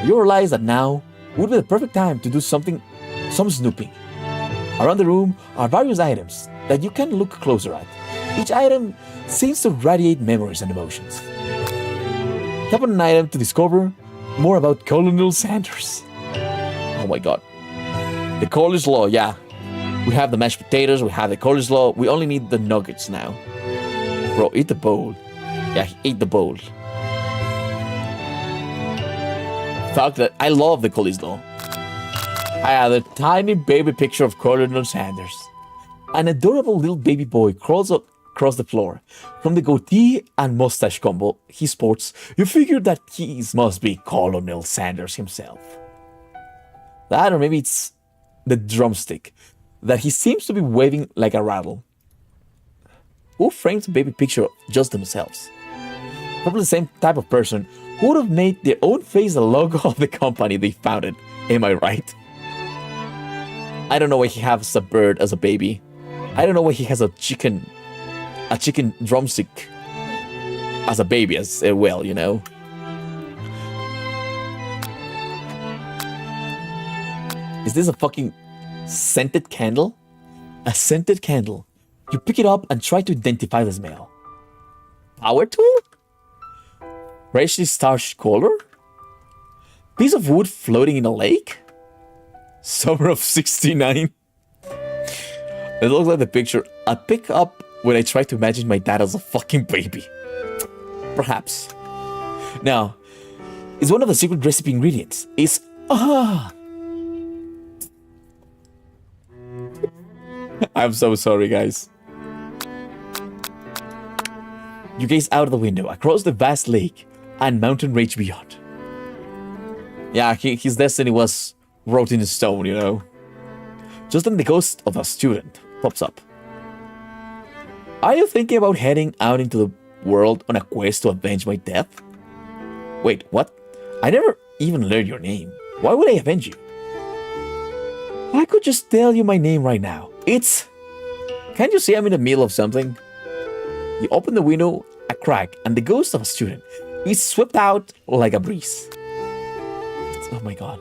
You realize that now would be the perfect time to do some snooping. Around the room are various items that you can look closer at. Each item seems to radiate memories and emotions. Tap on an item to discover more about Colonel Sanders. Oh my god. The coleslaw, yeah. We have the mashed potatoes, we have the coleslaw, we only need the nuggets now. Bro, eat the bowl. Yeah, he ate the bowl. Fuck that. I love the coleslaw. I have a tiny baby picture of Colonel Sanders. An adorable little baby boy crawls up across the floor. From the goatee and mustache combo he sports, you figure that he must be Colonel Sanders himself. That, or maybe it's the drumstick that he seems to be waving like a rattle. Who frames a baby picture of just themselves? Probably the same type of person who would have made their own face the logo of the company they founded. Am I right? I don't know why he has a bird as a baby. I don't know why he has a chicken drumstick as a baby as well, you know. Is this a fucking scented candle? A scented candle. You pick it up and try to identify the smell. Power tool? Freshly starched color? Piece of wood floating in a lake? Summer of '69? It looks like the picture I pick up when I try to imagine my dad as a fucking baby. Perhaps. Now, it's one of the secret recipe ingredients. It's I'm so sorry, guys. You gaze out of the window across the vast lake and mountain range beyond. Yeah, his destiny was wrote in stone, you know. Just then the ghost of a student pops up. Are you thinking about heading out into the world on a quest to avenge my death? Wait, what? I never even learned your name. Why would I avenge you? I could just tell you my name right now. It's... Can't you see I'm in the middle of something? You open the window a crack and the ghost of a student is swept out like a breeze. Oh my god.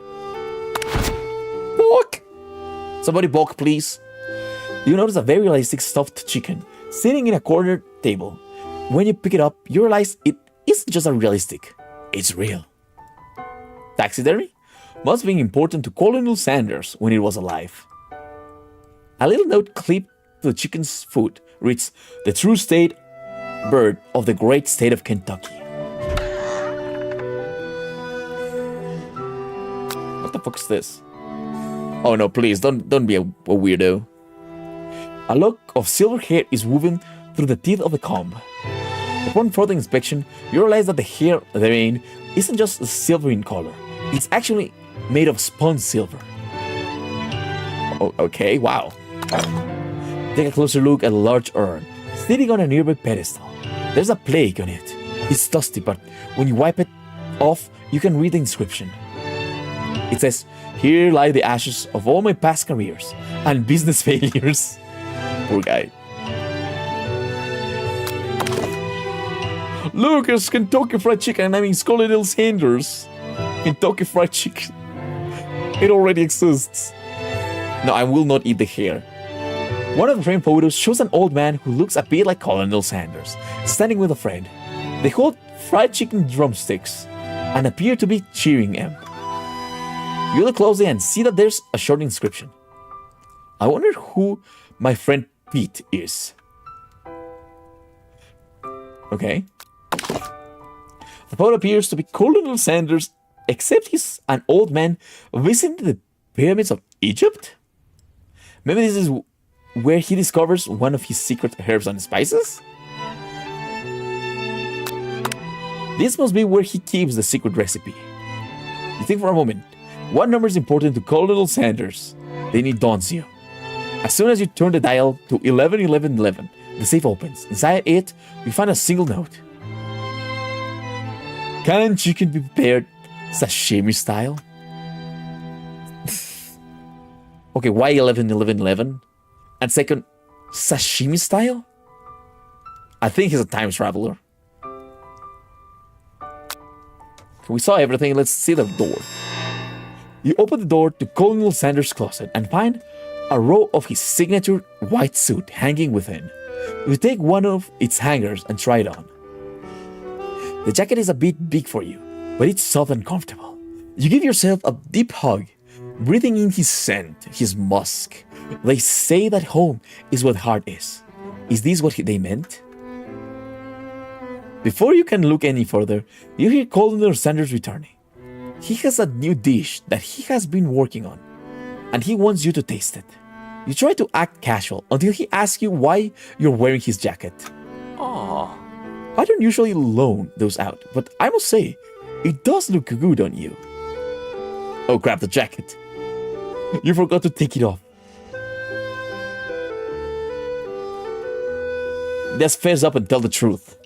Balk! Somebody balk, please. You notice a very realistic stuffed chicken sitting in a corner table. When you pick it up, you realize it isn't just a realistic, it's real. Taxidermy must have been important to Colonel Sanders when it was alive. A little note clipped to the chicken's foot reads, "The true state bird of the great state of Kentucky." What the fuck is this? Oh no, please, don't be a weirdo. A lock of silver hair is woven through the teeth of the comb. Upon further inspection, you realize that the hair therein isn't just silver in color. It's actually made of spun silver. Oh, okay, wow. Take a closer look at a large urn sitting on a nearby pedestal. There's a plague on it. It's dusty, but when you wipe it off, you can read the inscription. It says, "Here lie the ashes of all my past careers and business failures." Poor guy. Look, it's Kentucky Fried Chicken and I mean Colonel Sanders. Kentucky Fried Chicken. It already exists. No, I will not eat the hair. One of the framed photos shows an old man who looks a bit like Colonel Sanders, standing with a friend. They hold fried chicken drumsticks and appear to be cheering him. You look closely and see that there's a short inscription. I wonder who my friend Pete is. Okay. The poet appears to be Colonel Sanders, except he's an old man visiting the pyramids of Egypt? Maybe this is where he discovers one of his secret herbs and spices? This must be where he keeps the secret recipe. You think for a moment, what number is important to Colonel Sanders? Then it dawns you. As soon as you turn the dial to 111111, the safe opens. Inside it, you find a single note. Can chicken be prepared sashimi style? Okay, why 111111? And second, sashimi style? I think he's a time traveler. We saw everything, let's see the door. You open the door to Colonel Sanders' closet and find a row of his signature white suit hanging within. You take one of its hangers and try it on. The jacket is a bit big for you, but it's soft and comfortable. You give yourself a deep hug, breathing in his scent, his musk. They say that home is what heart is. Is this what they meant? Before you can look any further, you hear Colonel Sanders returning. He has a new dish that he has been working on, and he wants you to taste it. You try to act casual until he asks you why you're wearing his jacket. Aww. I don't usually loan those out, but I must say, it does look good on you. Oh crap, the jacket. You forgot to take it off. Just face up and tell the truth.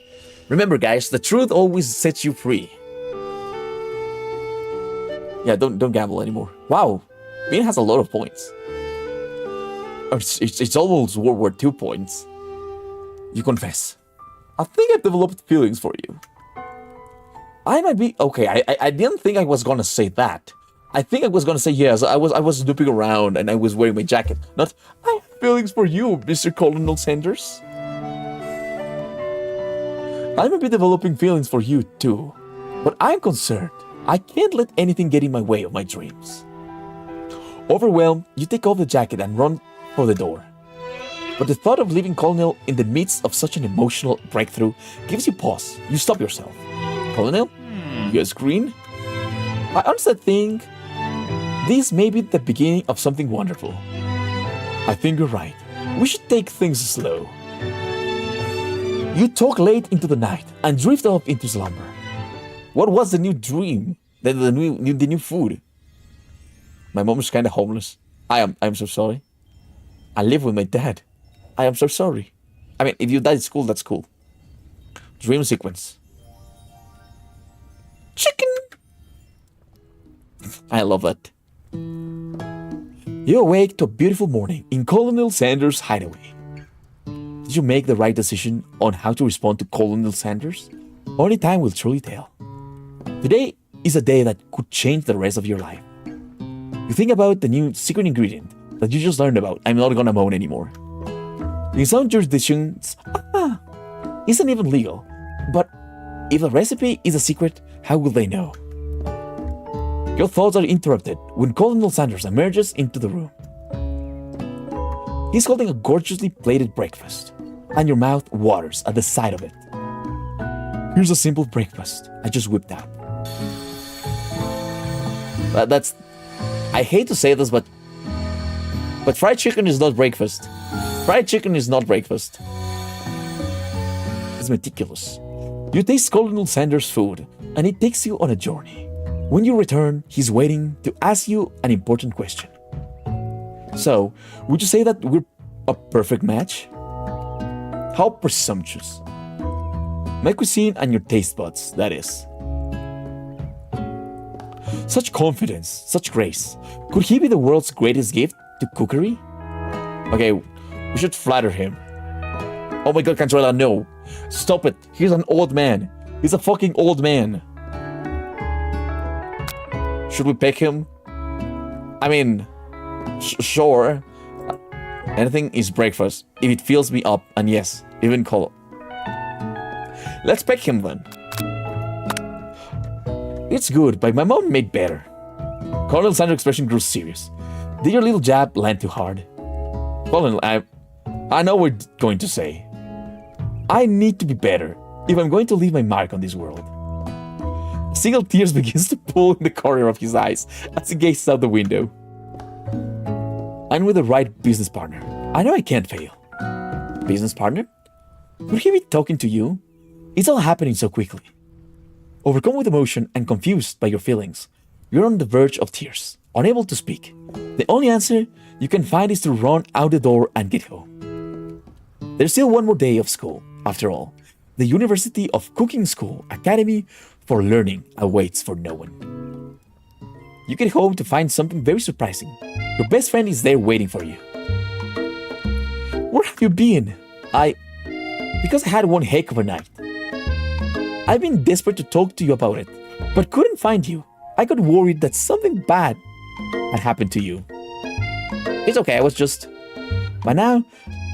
Remember guys, the truth always sets you free. Yeah, don't gamble anymore. Wow, Bean has a lot of points. It's almost World War II points. You confess. I think I've developed feelings for you. I might be okay. I didn't think I was gonna say that. I think I was gonna say yes. I was snooping around and I was wearing my jacket. Not I have feelings for you, Mr. Colonel Sanders. I might be developing feelings for you too, but I'm concerned. I can't let anything get in my way of my dreams. Overwhelmed, you take off the jacket and run for the door. But the thought of leaving Colonel in the midst of such an emotional breakthrough gives you pause. You stop yourself. Colonel? You scream? I honestly think this may be the beginning of something wonderful. I think you're right. We should take things slow. You talk late into the night and drift off into slumber. What was the new dream? The new food? My mom is kind of homeless. I'm so sorry. I live with my dad. I am so sorry. I mean, if you die at school, that's cool. Dream sequence. Chicken! I love that. You awake to a beautiful morning in Colonel Sanders' hideaway. Did you make the right decision on how to respond to Colonel Sanders? Only time will truly tell. Today is a day that could change the rest of your life. You think about the new secret ingredient that you just learned about. I'm not gonna moan anymore. In some jurisdictions, isn't even legal. But if the recipe is a secret, how will they know? Your thoughts are interrupted when Colonel Sanders emerges into the room. He's holding a gorgeously plated breakfast, and your mouth waters at the sight of it. Here's a simple breakfast I just whipped out. I hate to say this, but fried chicken is not breakfast. Fried chicken is not breakfast. It's meticulous. You taste Colonel Sanders' food, and it takes you on a journey. When you return, he's waiting to ask you an important question. So, would you say that we're a perfect match? How presumptuous. My cuisine and your taste buds, that is. Such confidence, such grace. Could he be the world's greatest gift to cookery? Okay, we should flatter him. Oh my god, Cantrella, no. Stop it. He's an old man. He's a fucking old man. Should we pick him? I mean, sure. Anything is breakfast if it fills me up, and yes, even color. Let's pick him then. It's good, but my mom made better. Colonel Sanders' expression grew serious. Did your little jab land too hard? Colonel, I know what you're going to say. I need to be better if I'm going to leave my mark on this world. Single tears begins to pool in the corner of his eyes as he gazes out the window. I'm with the right business partner. I know I can't fail. Business partner? Would he be talking to you? It's all happening so quickly. Overcome with emotion and confused by your feelings, you're on the verge of tears, unable to speak. The only answer you can find is to run out the door and get home. There's still one more day of school, after all. The University of Cooking School Academy for Learning awaits for no one. You get home to find something very surprising. Your best friend is there waiting for you. Where have you been? Because I had one heck of a night. I've been desperate to talk to you about it, but couldn't find you. I got worried that something bad had happened to you. It's okay, I was just... But now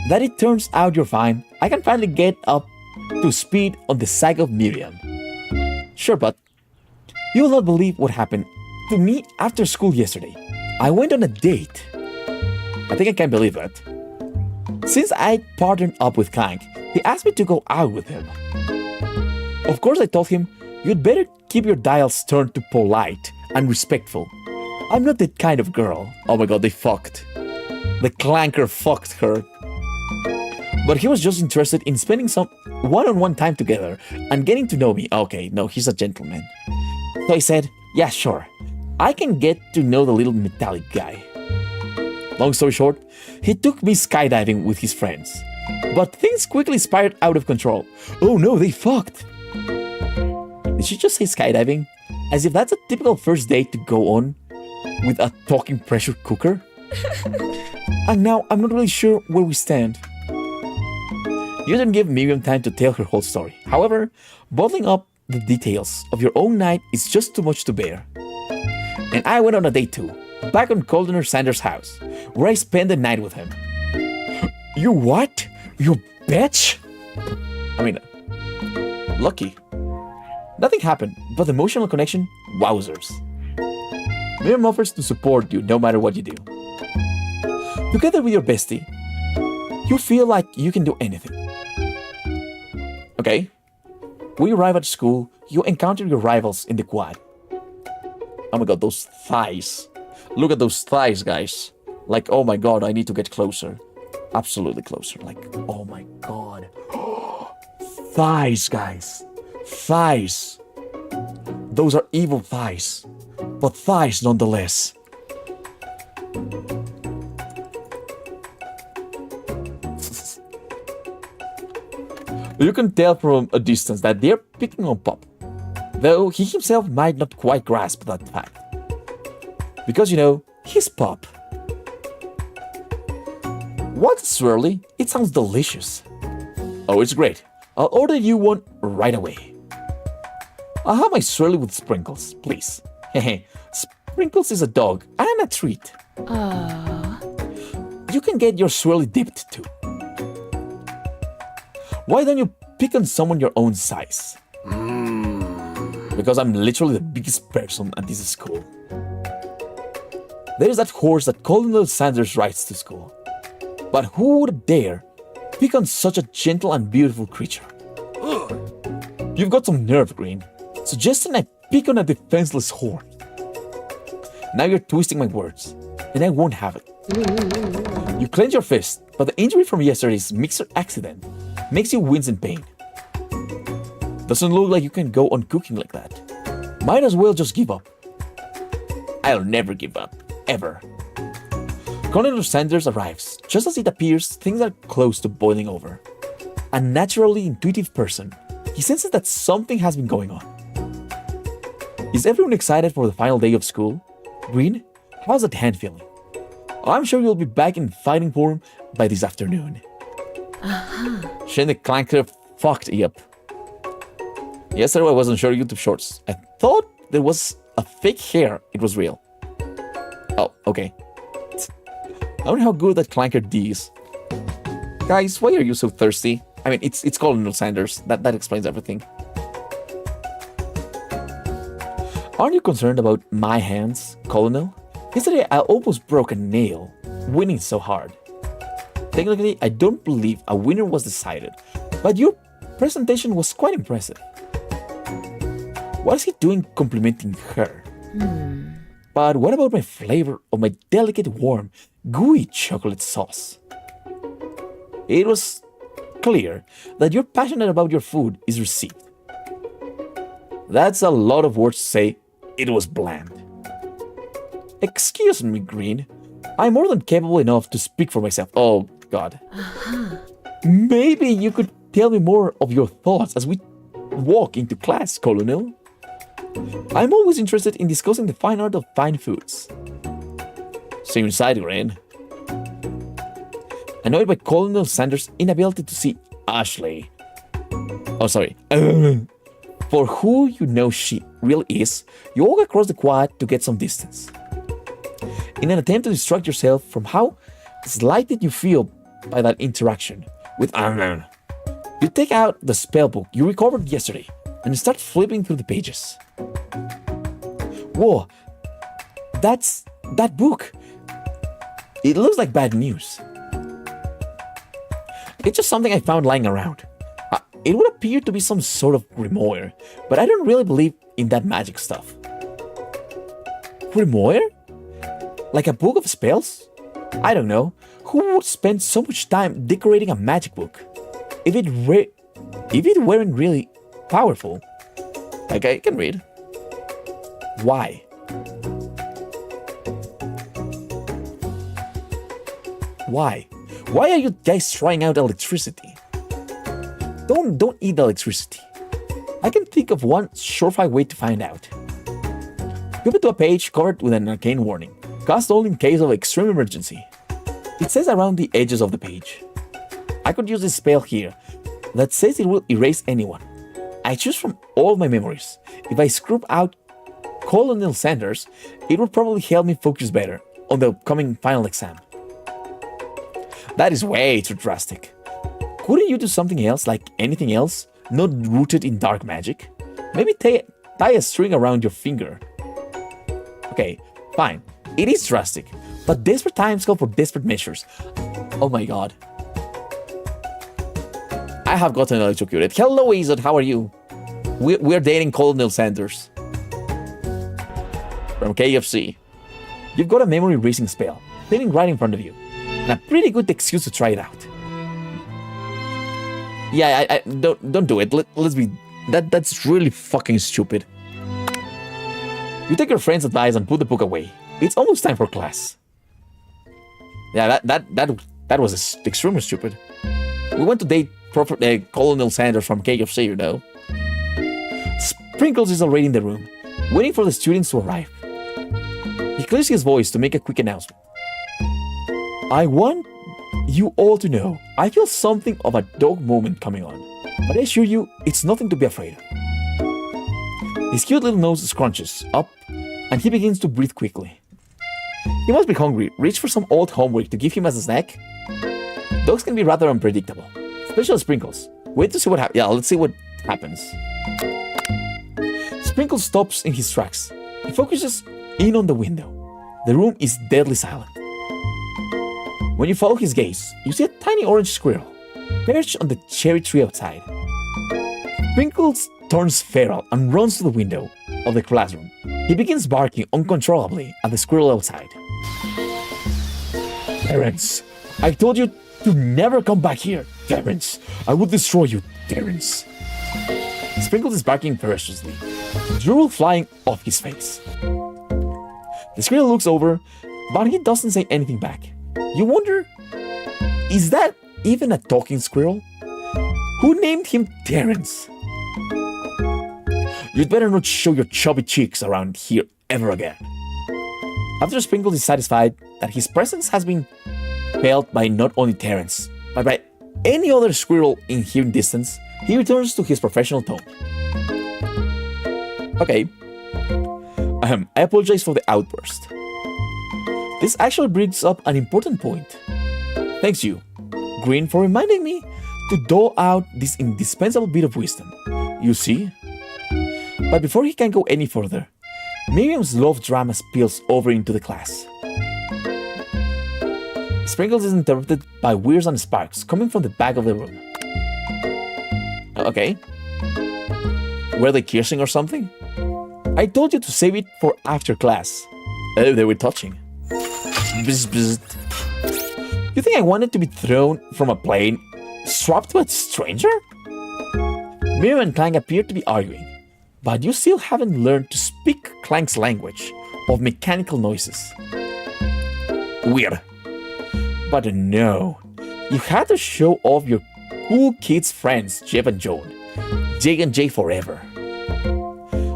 that it turns out you're fine, I can finally get up to speed on the saga of Miriam. Sure, but you will not believe what happened to me after school yesterday. I went on a date. I think I can't believe that. Since I partnered up with Clank, he asked me to go out with him. Of course, I told him, you'd better keep your dials turned to polite and respectful. I'm not that kind of girl. Oh my god, they fucked. The clanker fucked her. But he was just interested in spending some one-on-one time together and getting to know me. Okay, no, he's a gentleman. So I said, yeah, sure. I can get to know the little metallic guy. Long story short, he took me skydiving with his friends. But things quickly spiraled out of control. Oh no, they fucked. Did she just say skydiving? As if that's a typical first date to go on with a talking pressure cooker? And now I'm not really sure where we stand. You didn't give Miriam time to tell her whole story. However, bottling up the details of your own night is just too much to bear. And I went on a date too, back on Colonel Sanders' house, where I spent the night with him. You what? You bitch? I mean, lucky. Nothing happened, but the emotional connection, wowzers. Miriam offers to support you no matter what you do. Together with your bestie, you feel like you can do anything. Okay. We arrive at school, you encounter your rivals in the quad. Oh my god, those thighs. Look at those thighs, guys. Like, oh my god, I need to get closer. Absolutely closer. Like, oh my god. Thighs, guys. Thighs. Those are evil thighs. But thighs nonetheless. You can tell from a distance that they're picking on Pop, though he himself might not quite grasp that fact. Because, you know, he's Pop. What's swirly? It sounds delicious. Oh, it's great. I'll order you one right away. I'll have my swirly with sprinkles, please. Hehe, sprinkles is a dog and a treat. You can get your swirly dipped too. Why don't you pick on someone your own size? Because I'm literally the biggest person at this school. There is that horse that Colonel Sanders rides to school. But who would dare pick on such a gentle and beautiful creature? You've got some nerve, Green, suggesting I pick on a defenseless horse. Now you're twisting my words, and I won't have it. You clench your fist, but the injury from yesterday's mixer accident makes you wince in pain. Doesn't look like you can go on cooking like that. Might as well just give up. I'll never give up, ever. Colonel Sanders arrives. Just as it appears, things are close to boiling over. A naturally intuitive person, he senses that something has been going on. Is everyone excited for the final day of school? Green, how's that hand feeling? I'm sure you'll be back in fighting form by this afternoon. Shane the Clanker fucked you up. Yesterday I wasn't sure YouTube shorts. I thought there was a fake hair. It was real. Oh, okay. I wonder how good that Clanker D is. Guys, why are you so thirsty? I mean, it's Colonel Sanders. That explains everything. Aren't you concerned about my hands, Colonel? Yesterday I almost broke a nail, winning so hard. Technically, I don't believe a winner was decided, but your presentation was quite impressive. What is he doing complimenting her? But what about my flavor of my delicate, warm, gooey chocolate sauce? It was clear that you're passionate about your food is received. That's a lot of words to say it was bland. Excuse me, Green. I'm more than capable enough to speak for myself. Oh, God. Maybe you could tell me more of your thoughts as we walk into class, Colonel. I'm always interested in discussing the fine art of fine foods. Same side, Green. Annoyed by Colonel Sanders' inability to see Ashley. Oh, sorry. For who you know she really is, you walk across the quad to get some distance. In an attempt to distract yourself from how slighted you feel by that interaction with Arnold, you take out the spellbook you recovered yesterday and start flipping through the pages. Whoa, that's that book. It looks like bad news. It's just something I found lying around. It would appear to be some sort of grimoire, but I don't really believe in that magic stuff. Grimoire? Like a book of spells? I don't know. Who would spend so much time decorating a magic book? If it weren't really powerful. Like I can read. Why? Why? Why are you guys trying out electricity? Don't eat electricity. I can think of one surefire way to find out. Give it to a page covered with an arcane warning. Cast only in case of extreme emergency. It says around the edges of the page. I could use this spell here that says it will erase anyone. I choose from all my memories. If I scrub out Colonel Sanders, it will probably help me focus better on the upcoming final exam. That is way too drastic. Couldn't you do something else, like anything else, not rooted in dark magic? Maybe tie a string around your finger. Okay, fine. It is drastic, but desperate times call for desperate measures. Oh my god. I have gotten electrocuted. Hello, Izod, how are you? We're dating Colonel Sanders. From KFC. You've got a memory erasing spell sitting right in front of you, and a pretty good excuse to try it out. Yeah, I don't do it. Let's be. That's really fucking stupid. You take your friend's advice and put the book away. It's almost time for class. Yeah, that was extremely stupid. We went to date Colonel Sanders from KFC, you know. Sprinkles is already in the room, waiting for the students to arrive. He clears his voice to make a quick announcement. I want you all to know I feel something of a dog moment coming on, but I assure you it's nothing to be afraid of. His cute little nose scrunches up and he begins to breathe quickly. He must be hungry. Reach for some old homework to give him as a snack. Dogs can be rather unpredictable, especially Sprinkles. Wait to see what happens. Yeah, let's see what happens. Sprinkles stops in his tracks. He focuses in on the window. The room is deadly silent. When you follow his gaze, you see a tiny orange squirrel perched on the cherry tree outside. Sprinkles turns feral and runs to the window of the classroom. He begins barking uncontrollably at the squirrel outside. Terrence, I told you to never come back here. Terrence, I will destroy you, Terrence. Sprinkles is barking ferociously, drool flying off his face. The squirrel looks over, but he doesn't say anything back. You wonder, is that even a talking squirrel? Who named him Terrence? You'd better not show your chubby cheeks around here ever again. After Sprinkles is satisfied that his presence has been felt by not only Terrence, but by any other squirrel in hearing distance, he returns to his professional tone. Okay. I apologize for the outburst. This actually brings up an important point. Thanks you, Green, for reminding me to dole out this indispensable bit of wisdom. You see? But before he can go any further, Miriam's love drama spills over into the class. Sprinkles is interrupted by whirs and sparks coming from the back of the room. Okay. Were they kissing or something? I told you to save it for after class. Oh, they were touching. Bzz, bzz. You think I wanted to be thrown from a plane, strapped to a stranger? Miriam and Clank appear to be arguing, but you still haven't learned to speak Clank's language of mechanical noises. Weird. But no, you had to show off your cool kids friends, Jeff and Joan. Jake and Jay forever.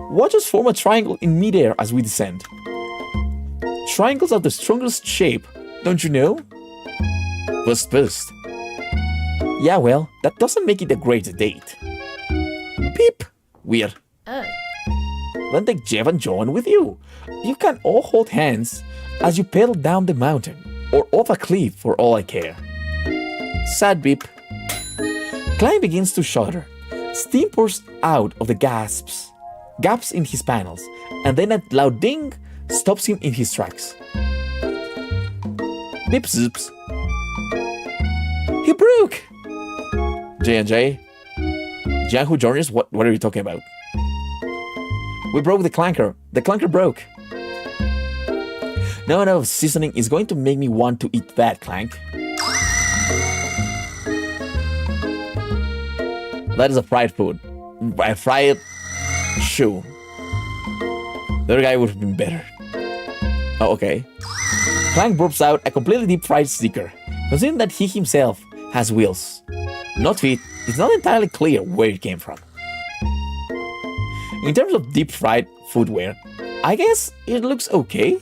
Watch us form a triangle in midair as we descend. Triangles are the strongest shape, don't you know? Bust bust. Yeah, well, that doesn't make it a great date. Beep. Weird. Then take Jeff and John with you. You can all hold hands as you pedal down the mountain or off a cliff for all I care. Sad beep. Klein begins to shudder. Steam pours out of the gaps in his panels, and then a loud ding stops him in his tracks. Beep zips. He broke! J&J? Jan who joined us? What are you talking about? We broke the clanker. The clanker broke. Not enough seasoning is going to make me want to eat that, Clank. That is a fried food. A fried shoe. The other guy would have been better. Oh, okay. Clank burps out a completely deep fried sticker, considering that he himself has wheels. Not feet, it's not entirely clear where it came from. In terms of deep fried footwear, I guess it looks okay.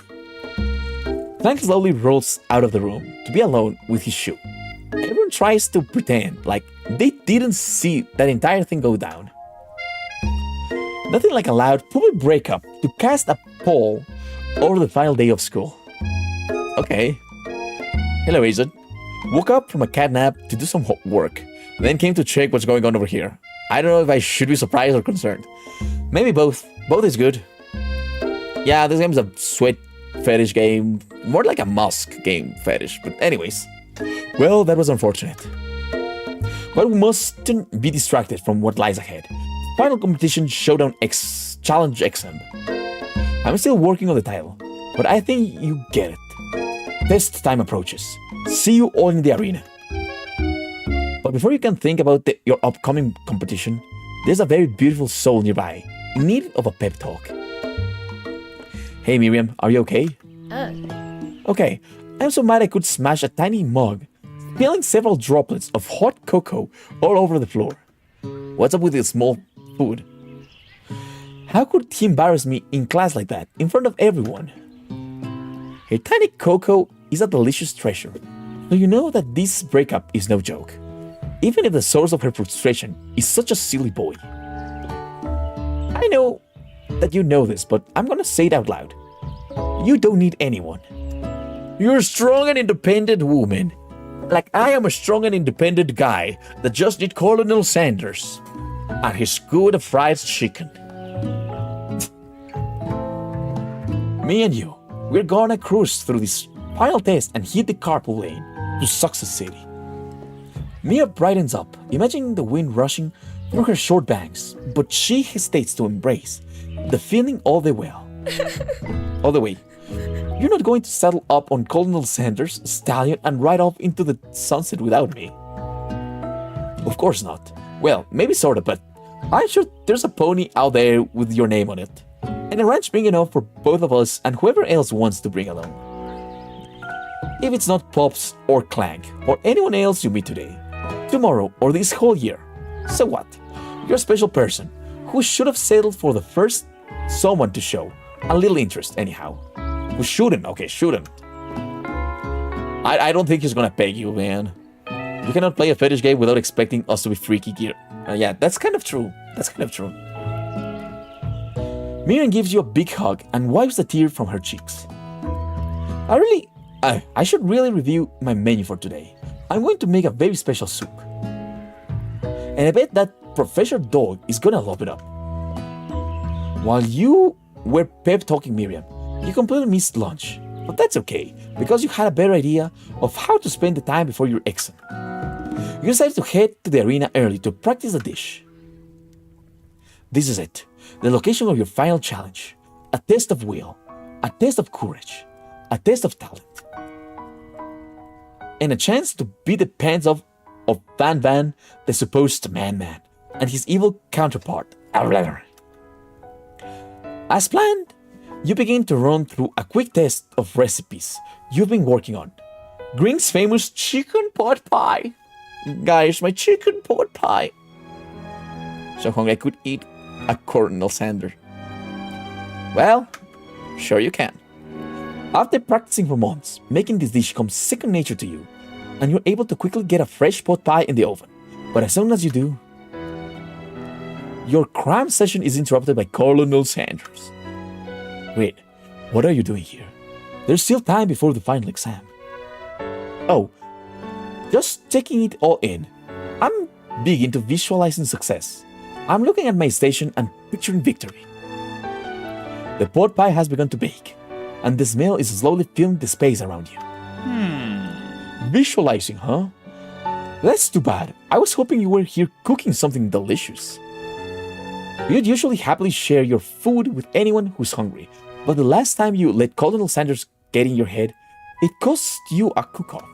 Clank slowly rolls out of the room to be alone with his shoe. Everyone tries to pretend like they didn't see that entire thing go down. Nothing like a loud public breakup to cast a pall over the final day of school. Okay. Hello, Agent. Woke up from a cat nap to do some work, then came to check what's going on over here. I don't know if I should be surprised or concerned. Maybe both. Both is good. Yeah, this game is a sweat fetish game. More like a musk game fetish. But anyways. Well, that was unfortunate. But we mustn't be distracted from what lies ahead. Final competition Showdown X Challenge XM. I'm still working on the title, but I think you get it. Test time approaches. See you all in the arena. But before you can think about your upcoming competition, there's a very beautiful soul nearby, in need of a pep talk. Hey Miriam, are you okay? Okay, I'm so mad I could smash a tiny mug, spilling several droplets of hot cocoa all over the floor. What's up with this small food? How could he embarrass me in class like that, in front of everyone? Her tiny cocoa is a delicious treasure, so you know that this breakup is no joke, even if the source of her frustration is such a silly boy. I know that you know this, but I'm gonna say it out loud. You don't need anyone. You're a strong and independent woman. Like I am a strong and independent guy that just need Colonel Sanders and his good fried chicken. Me and you, we're gonna cruise through this final test and hit the carpool lane to Success City. Mia brightens up, imagining the wind rushing through her short bangs, but she hesitates to embrace the feeling all the way. All the way. You're not going to settle up on Colonel Sanders' stallion and ride off into the sunset without me. Of course not. Well, maybe sorta, but I'm sure there's a pony out there with your name on it. And a ranch big enough for both of us and whoever else wants to bring along. If it's not Pops or Clank or anyone else you meet today, tomorrow, or this whole year, so what? You're a special person who should have settled for the first someone to show a little interest anyhow. Who shouldn't, okay, shouldn't. I don't think he's gonna peg you, man. You cannot play a fetish game without expecting us to be freaky gear. Yeah, that's kind of true. That's kind of true. Miriam gives you a big hug and wipes a tear from her cheeks. I should really review my menu for today. I'm going to make a very special soup. And I bet that Professor Dog is gonna love it up. While you were pep talking Miriam, you completely missed lunch. But that's okay, because you had a better idea of how to spend the time before your exam. You decided to head to the arena early to practice the dish. This is it, the location of your final challenge. A test of will, a test of courage, a test of talent. And a chance to beat the pants off of Van Van, the supposed man-man, and his evil counterpart. As planned, you begin to run through a quick test of recipes you've been working on. Green's famous chicken pot pie. Guys, my chicken pot pie. So hungry I could eat a Colonel Sanders. Well, sure you can. After practicing for months, making this dish comes second nature to you, and you're able to quickly get a fresh pot pie in the oven. But as soon as you do, your cram session is interrupted by Colonel Sanders. Wait, what are you doing here? There's still time before the final exam. Oh, just taking it all in. I'm big into visualizing success. I'm looking at my station and picturing victory. The pot pie has begun to bake, and the smell is slowly filling the space around you. Visualizing, huh? That's too bad. I was hoping you were here cooking something delicious. You'd usually happily share your food with anyone who's hungry, but the last time you let Colonel Sanders get in your head, it cost you a cook-off.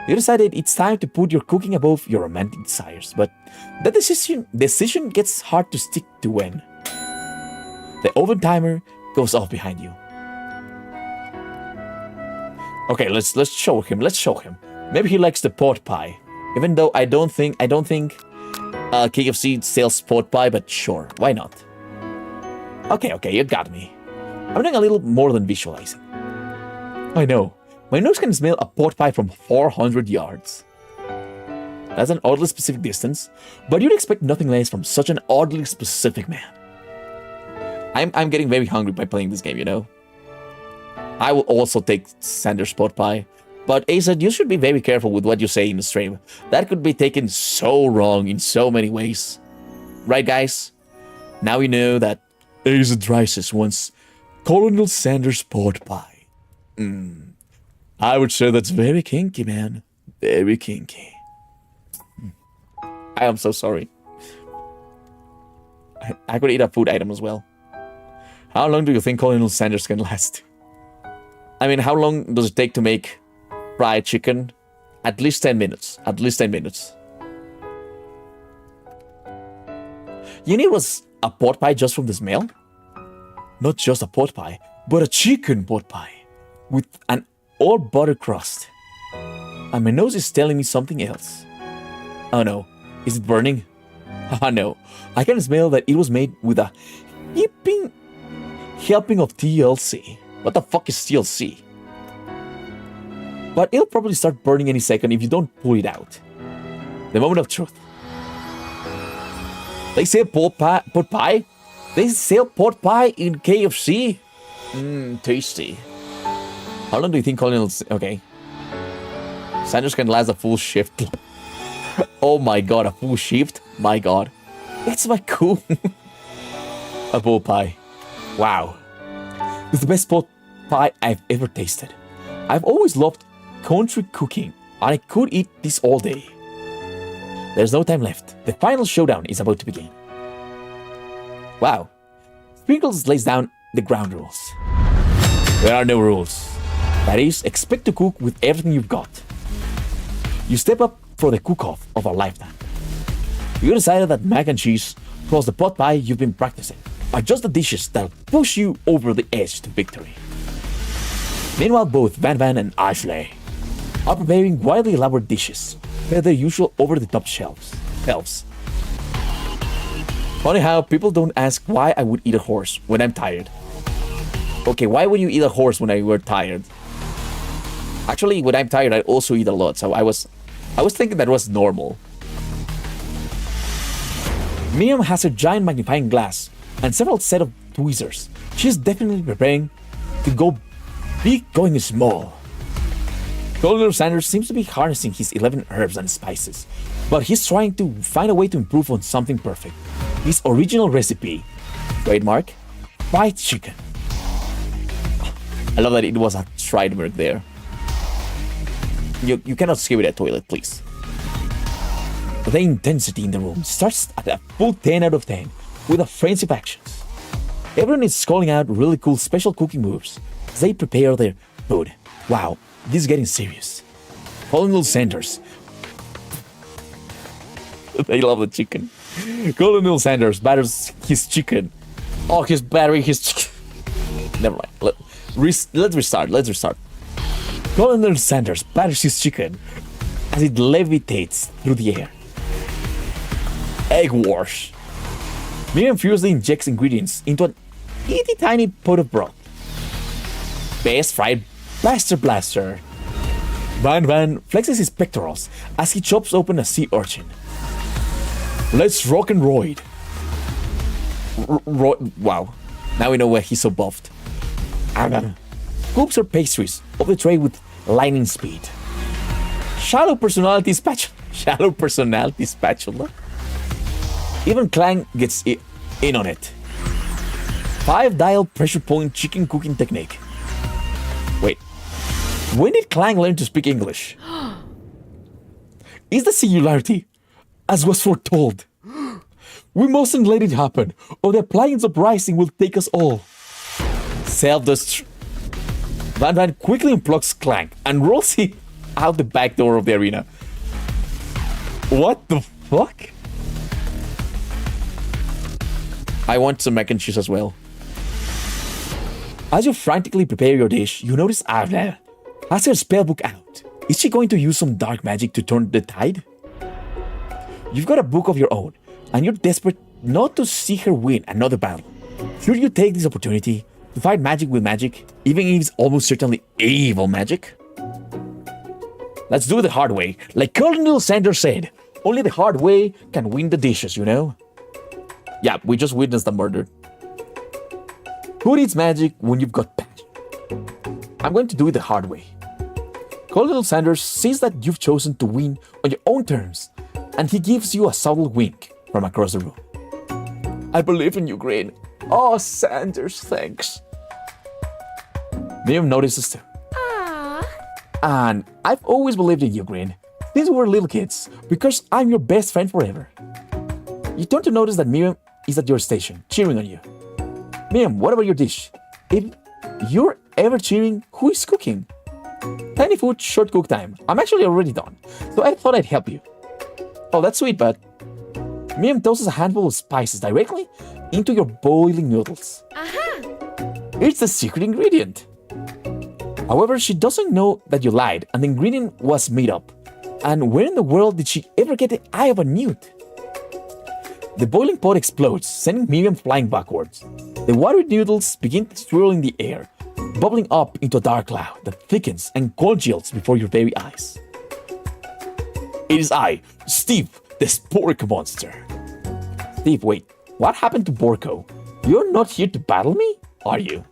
You decided it's time to put your cooking above your romantic desires, but that decision gets hard to stick to when the oven timer goes off behind you. Okay, let's show him. Let's show him. Maybe he likes the pot pie, even though I don't think KFC sells pot pie, but sure, why not? Okay, you got me. I'm doing a little more than visualizing. I know. My nose can smell a pot pie from 400 yards. That's an oddly specific distance, but you'd expect nothing less from such an oddly specific man. I'm getting very hungry by playing this game, you know? I will also take Sanders pot pie, but Asa, you should be very careful with what you say in the stream. That could be taken so wrong in so many ways. Right, guys? Now we know that Asa Drysis wants Colonel Sanders pot pie. I would say that's very kinky, man. Very kinky. I am so sorry. I could eat a food item as well. How long do you think Colonel Sanders can last? I mean, how long does it take to make fried chicken? At least 10 minutes. At least 10 minutes. You knew it was a pot pie just from the smell? Not just a pot pie, but a chicken pot pie with an all butter crust. And my nose is telling me something else. Oh no, is it burning? Oh no, I can smell that it was made with a helping of TLC. What the fuck is TLC? But it'll probably start burning any second if you don't pull it out. The moment of truth. They sell pot pie? They sell pot pie in KFC? Tasty. How long do you think Colonel's... Okay. Sanders can last a full shift. Oh my god, a full shift? My god. It's my cool. A pot pie. Wow. It's the best pot pie I've ever tasted. I've always loved country cooking, and I could eat this all day. There's no time left. The final showdown is about to begin. Wow. Sprinkles lays down the ground rules. There are no rules. That is, expect to cook with everything you've got. You step up for the cook-off of a lifetime. You decided that mac and cheese plus the pot pie you've been practicing are just the dishes that'll push you over the edge to victory. Meanwhile, both Van Van and Ashley are preparing wildly elaborate dishes per their usual over-the-top shelves. Funny how people don't ask why I would eat a horse when I'm tired. Okay, why would you eat a horse when I were tired? Actually, when I'm tired, I also eat a lot, so I was thinking that was normal. Miriam has a giant magnifying glass and several set of tweezers. She's definitely preparing to go big going small. Colonel Sanders seems to be harnessing his 11 herbs and spices, but he's trying to find a way to improve on something perfect. His original recipe, trademark, fried chicken. I love that it was a trademark there. You cannot skip it at toilet, please. The intensity in the room starts at a full 10 out of 10 with a frenzy of actions. Everyone is calling out really cool special cooking moves as they prepare their food. Wow, this is getting serious. Colonel Sanders. I love the chicken. Colonel Sanders batters his chicken. Oh, he's battering his chicken. Never mind. Let's restart. Colonel Sanders batters his chicken as it levitates through the air. Egg wash. Miriam furiously injects ingredients into an itty tiny pot of broth. Best fried blaster. Van flexes his pectorals as he chops open a sea urchin. Let's rock and roid. Wow. Now we know why he's so buffed. Scoops her pastries off the tray with lightning speed. Shallow personality spatula. Even Clang gets in on it. 5-dial pressure point chicken cooking technique. Wait. When did Clang learn to speak English? Is the singularity, as was foretold? We mustn't let it happen, or the appliance uprising will take us all. Self-destruct. Van quickly unplugs Clang and rolls it out the back door of the arena. What the fuck? I want some mac and cheese as well. As you frantically prepare your dish, you notice Arla has her spellbook out. Is she going to use some dark magic to turn the tide? You've got a book of your own, and you're desperate not to see her win another battle. Should you take this opportunity to fight magic with magic, even if it's almost certainly evil magic? Let's do it the hard way. Like Colonel Sanders said, only the hard way can win the dishes, you know? Yeah, we just witnessed a murder. Who needs magic when you've got passion? I'm going to do it the hard way. Colonel Sanders sees that you've chosen to win on your own terms, and he gives you a subtle wink from across the room. I believe in you, Green. Oh, Sanders, thanks. Miriam notices too. Aww. And I've always believed in you, Green, since we were little kids, because I'm your best friend forever. You turn to notice that Miriam is at your station, cheering on you. Miriam, what about your dish? If you're ever cheering, who is cooking? Tiny food, short cook time. I'm actually already done, so I thought I'd help you. Oh, that's sweet, but Miriam tosses a handful of spices directly into your boiling noodles. It's the secret ingredient. However, she doesn't know that you lied and the ingredient was made up. And where in the world did she ever get the eye of a newt? The boiling pot explodes, sending Miriam flying backwards. The watery noodles begin to swirl in the air, bubbling up into a dark cloud that thickens and congeals before your very eyes. It is I, Steve, the Spork Monster. Steve, wait, what happened to Borko? You're not here to battle me, are you?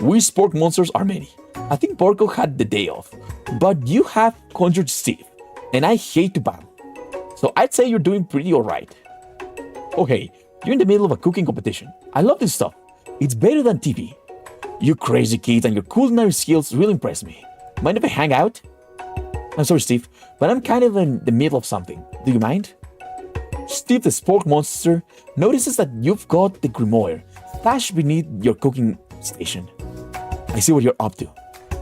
We Spork Monsters are many. I think Borko had the day off, but you have conjured Steve, and I hate to battle. So I'd say you're doing pretty alright. Okay, you're in the middle of a cooking competition. I love this stuff. It's better than TV. You crazy kids and your culinary skills really impress me. Mind if I hang out? I'm sorry, Steve, but I'm kind of in the middle of something. Do you mind? Steve the Spork Monster notices that you've got the grimoire stashed beneath your cooking station. I see what you're up to.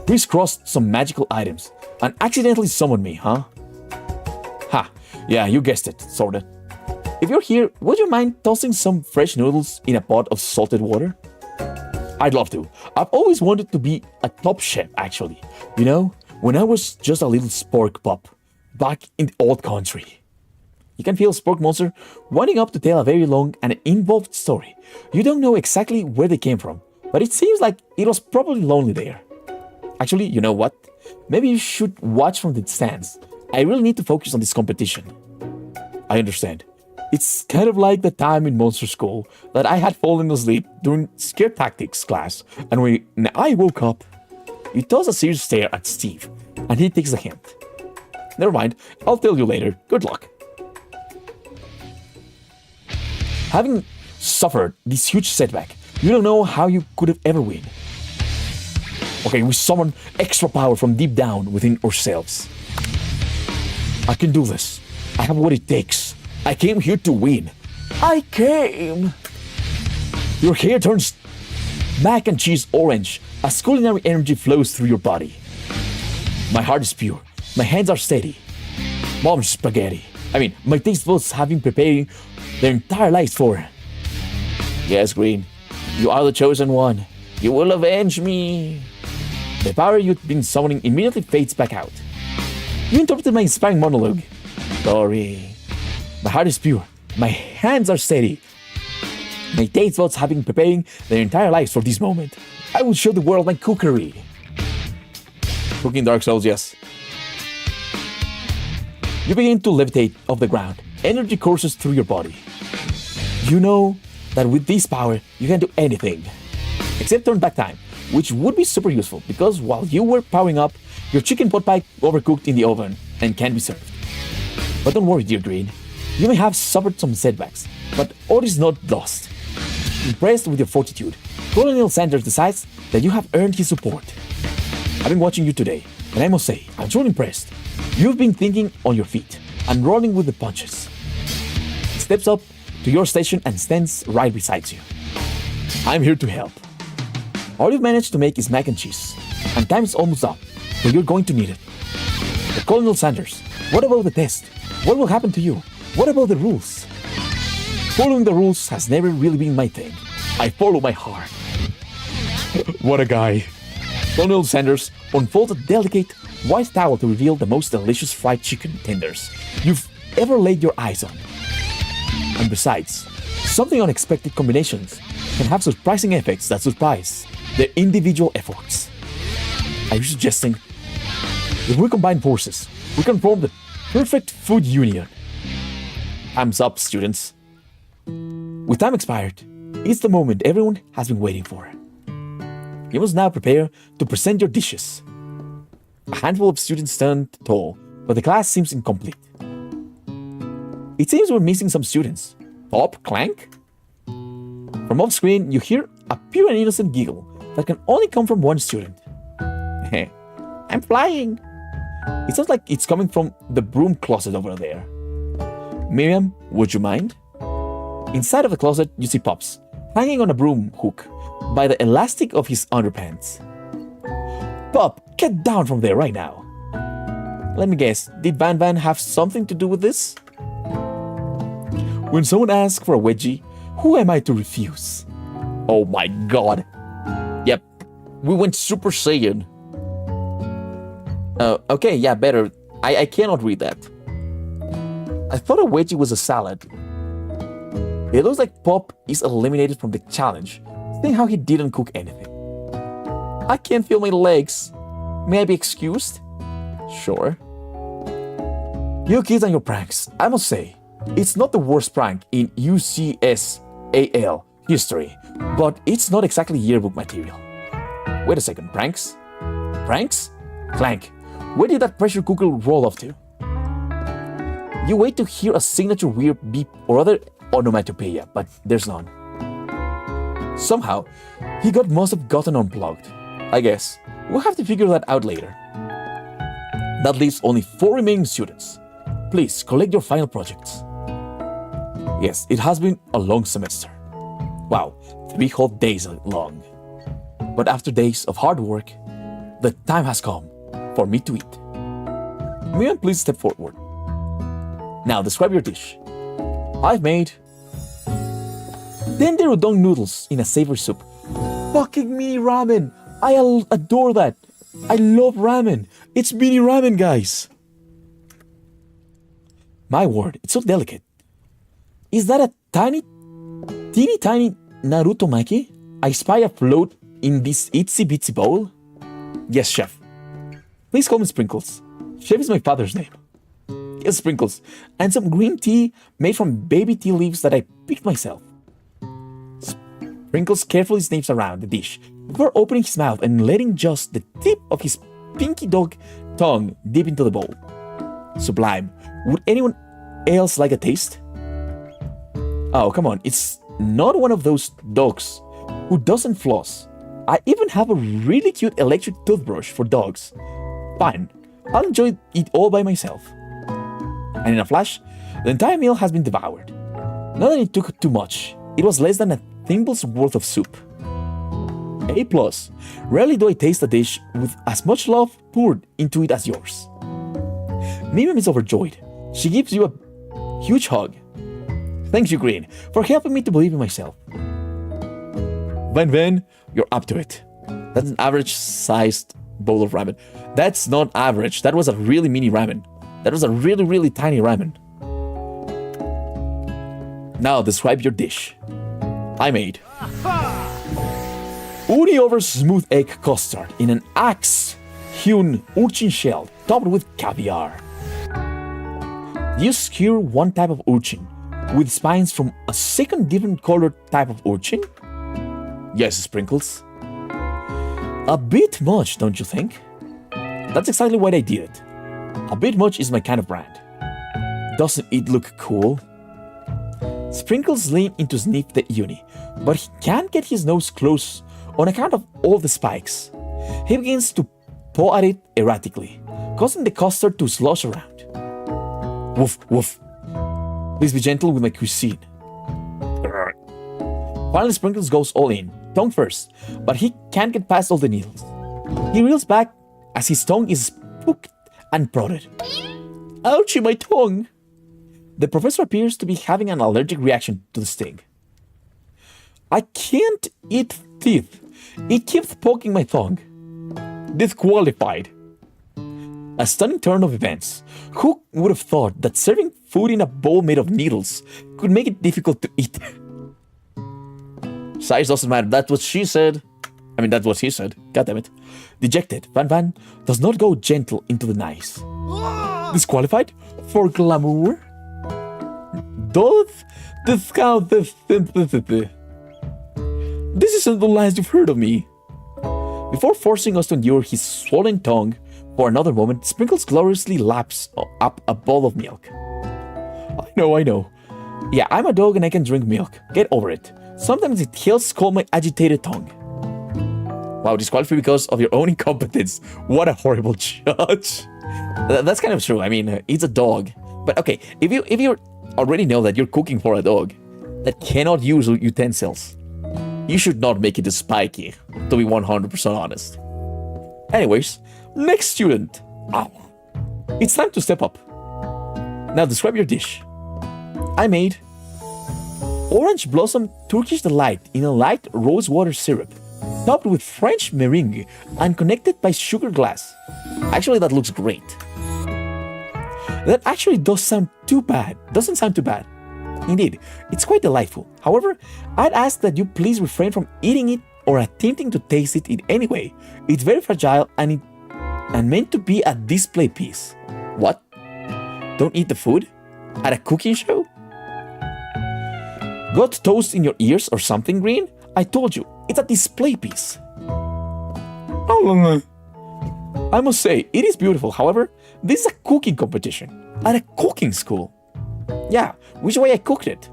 Crisscrossed some magical items and accidentally summoned me, huh? Ha, yeah, you guessed it, sorta. If you're here, would you mind tossing some fresh noodles in a pot of salted water? I'd love to. I've always wanted to be a top chef, actually. You know, when I was just a little spork pup, back in the old country. You can feel Spork Monster winding up to tell a very long and involved story. You don't know exactly where they came from, but it seems like it was probably lonely there. Actually, you know what? Maybe you should watch from the stands. I really need to focus on this competition. I understand. It's kind of like the time in Monster School that I had fallen asleep during Scare Tactics class, and when I woke up, you toss a serious stare at Steve, and he takes the hint. Never mind, I'll tell you later. Good luck. Having suffered this huge setback, you don't know how you could have ever win. Okay, we summon extra power from deep down within ourselves. I can do this. I have what it takes. I came here to win. I came. Your hair turns mac and cheese orange as culinary energy flows through your body. My heart is pure. My hands are steady. Mom's spaghetti. My taste buds have been preparing their entire lives for. Yes, Green. You are the chosen one. You will avenge me. The power you've been summoning immediately fades back out. You interrupted my inspiring monologue. Sorry. My heart is pure. My hands are steady. My taste buds have been preparing their entire lives for this moment. I will show the world my cookery. Cooking Dark Souls, yes. You begin to levitate off the ground. Energy courses through your body. You know that with this power, you can do anything. Except turn back time, which would be super useful because while you were powering up, your chicken pot pie overcooked in the oven and can't be served. But don't worry, dear Green. You may have suffered some setbacks, but all is not lost. Impressed with your fortitude, Colonel Sanders decides that you have earned his support. I've been watching you today, and I must say, I'm truly impressed. You've been thinking on your feet and rolling with the punches. He steps up to your station and stands right beside you. I'm here to help. All you've managed to make is mac and cheese, and time is almost up, but you're going to need it. But Colonel Sanders, what about the test? What will happen to you? What about the rules? Following the rules has never really been my thing. I follow my heart. What a guy. Colonel Sanders unfolds a delicate white towel to reveal the most delicious fried chicken tenders you've ever laid your eyes on. And besides, something unexpected combinations can have surprising effects that surprise their individual efforts. Are you suggesting if we combine forces, we can form the perfect food union? Thumbs up, students. With time expired, it's the moment everyone has been waiting for. You must now prepare to present your dishes. A handful of students stand tall, but the class seems incomplete. It seems we're missing some students. Pop, clank? From off screen, you hear a pure and innocent giggle that can only come from one student. I'm flying. It sounds like it's coming from the broom closet over there. Miriam, would you mind? Inside of the closet, you see Pops, hanging on a broom hook by the elastic of his underpants. Pop, get down from there right now. Let me guess, did Van Van have something to do with this? When someone asks for a wedgie, who am I to refuse? Oh my god. Yep, we went Super Saiyan. Okay, yeah, better. I cannot read that. I thought a wedgie was a salad. It looks like Pop is eliminated from the challenge, seeing how he didn't cook anything. I can't feel my legs. May I be excused? Sure. You kids and your pranks, I must say, it's not the worst prank in UCSAL history, but it's not exactly yearbook material. Wait a second, pranks? Pranks? Clank, where did that pressure cooker roll off to? You wait to hear a signature weird beep or other onomatopoeia, but there's none. Somehow, he must have gotten unplugged. I guess. We'll have to figure that out later. That leaves only 4 remaining students. Please, collect your final projects. Yes, it has been a long semester. Wow, 3 whole days long. But after days of hard work, the time has come for me to eat. Miriam, please step forward. Now, describe your dish. I've made tender udon noodles in a savory soup. Fucking mini ramen! I adore that! I love ramen! It's mini ramen, guys! My word, it's so delicate. Is that a teeny tiny Naruto Maki I spy afloat in this itsy bitsy bowl? Yes, chef. Please call me Sprinkles. Chef is my father's name. Yes, Sprinkles. And some green tea made from baby tea leaves that I picked myself. Sprinkles carefully sniffs around the dish before opening his mouth and letting just the tip of his pinky dog tongue dip into the bowl. Sublime. Would anyone else like a taste? Oh, come on. It's not one of those dogs who doesn't floss. I even have a really cute electric toothbrush for dogs. Fine, I'll enjoy it all by myself. And in a flash, the entire meal has been devoured. Not that it took too much, it was less than a thimble's worth of soup. A+. Rarely do I taste a dish with as much love poured into it as yours. Miriam is overjoyed. She gives you a huge hug. Thanks you, Green, for helping me to believe in myself. Van, you're up to it. That's an average-sized bowl of ramen. That's not average. That was a really mini ramen. That was a really, really tiny ramen. Now describe your dish. I made uni over smooth egg custard in an axe-hewn urchin shell topped with caviar. You skewer one type of urchin with spines from a second different colored type of urchin? Yes, Sprinkles. A bit much, don't you think? That's exactly why I did it. A bit much is my kind of brand. Doesn't it look cool? Sprinkles leans in to sniff the uni, but he can't get his nose close on account of all the spikes. He begins to paw at it erratically, causing the custard to slosh around. Woof, woof. Please be gentle with my cuisine. Finally, Sprinkles goes all in, tongue first, but he can't get past all the needles. He reels back as his tongue is spooked and prodded. Ouchie, my tongue! The professor appears to be having an allergic reaction to the sting. I can't eat teeth. It keeps poking my tongue. Disqualified. A stunning turn of events. Who would have thought that serving food in a bowl made of needles could make it difficult to eat? Size doesn't matter. That's what she said. I mean, that's what he said. God damn it. Dejected, Van does not go gentle into the nice. Disqualified? For glamour? Does discount the simplicity. This isn't the last you've heard of me. Before forcing us to endure his swollen tongue for another moment, Sprinkles gloriously laps up a bowl of milk. I know. Yeah, I'm a dog and I can drink milk. Get over it. Sometimes it helps calm my agitated tongue. Wow, disqualified because of your own incompetence. What a horrible judge. That's kind of true. I mean, it's a dog. But okay, if you already know that you're cooking for a dog that cannot use utensils, you should not make it spiky, to be 100% honest. Anyways, next student. It's time to step up. Now describe your dish. I made orange blossom Turkish delight in a light rose water syrup, topped with French meringue and connected by sugar glass. Actually, that looks great. That actually doesn't sound too bad. Indeed, it's quite delightful. However, I'd ask that you please refrain from eating it or attempting to taste it in any way. It's very fragile and meant to be a display piece. What? Don't eat the food? At a cooking show? Got toast in your ears or something, Green? I told you, it's a display piece. I must say, it is beautiful. However, this is a cooking competition at a cooking school. Yeah, which is why I cooked it,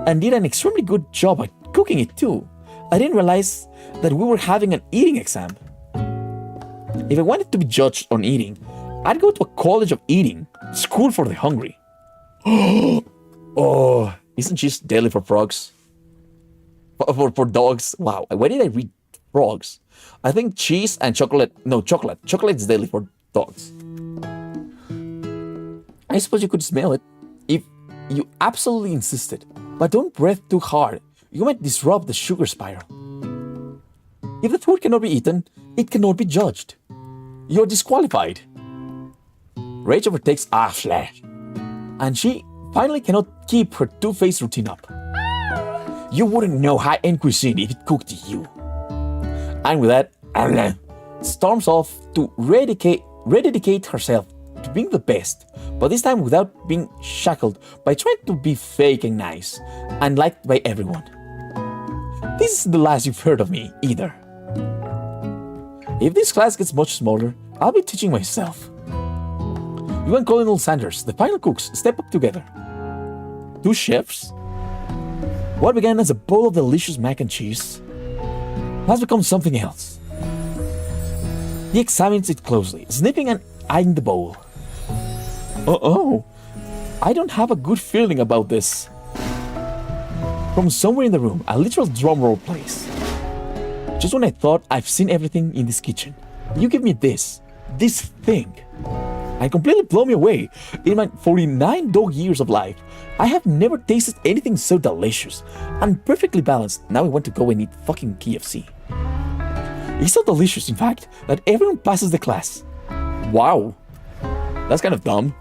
and did an extremely good job at cooking it too. I didn't realize that we were having an eating exam. If I wanted to be judged on eating, I'd go to a college of eating, school for the hungry. Oh, isn't cheese deadly for frogs? For dogs? Wow, why did I read frogs? I think cheese and chocolate. No, chocolate. Chocolate is deadly for dogs. I suppose you could smell it if you absolutely insisted. But don't breathe too hard. You might disrupt the sugar spiral. If the food cannot be eaten, it cannot be judged. You're disqualified. Rage overtakes Ashley, and she finally cannot keep her two-faced routine up. You wouldn't know high-end cuisine if it cooked to you. And with that, Anna storms off to rededicate herself to being the best, but this time without being shackled by trying to be fake and nice and liked by everyone. This isn't the last you've heard of me, either. If this class gets much smaller, I'll be teaching myself. You and Colonel Sanders, the final cooks, step up together. Two chefs? What began as a bowl of delicious mac and cheese has become something else. He examines it closely, sniffing and eyeing the bowl. Oh, I don't have a good feeling about this. From somewhere in the room, a literal drum roll plays. Just when I thought I've seen everything in this kitchen, you give me this thing, and completely blow me away. In my 49 dog years of life, I have never tasted anything so delicious and perfectly balanced. Now I want to go and eat fucking KFC. It's so delicious, in fact, that everyone passes the class. Wow. That's kind of dumb.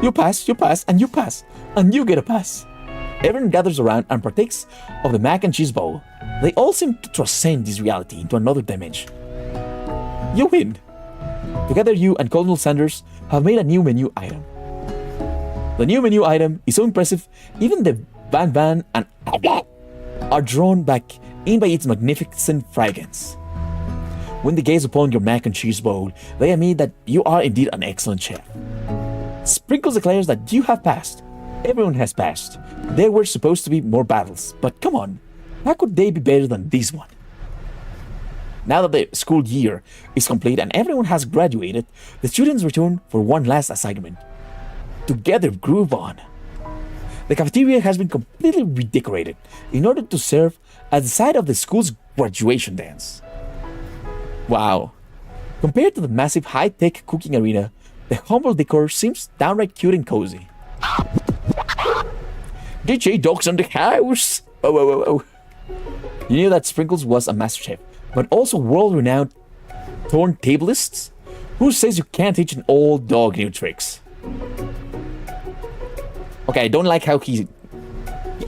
You pass, and you pass, and you get a pass. Everyone gathers around and partakes of the mac and cheese bowl. They all seem to transcend this reality into another dimension. You win. Together you and Colonel Sanders have made a new menu item. The new menu item is so impressive, even the Van and are drawn back in by its magnificent fragrance. When they gaze upon your mac and cheese bowl, they admit that you are indeed an excellent chef. Sprinkles declares that you have passed. Everyone has passed. There were supposed to be more battles, but come on, how could they be better than this one? Now that the school year is complete and everyone has graduated, the students return for one last assignment. Together groove on. The cafeteria has been completely redecorated in order to serve as the site of the school's graduation dance. Wow. Compared to the massive high-tech cooking arena, the humble decor seems downright cute and cozy. DJ Dog's on the house! Oh. You knew that Sprinkles was a master chef, but also world-renowned turntablists? Who says you can't teach an old dog new tricks? Okay, I don't like how he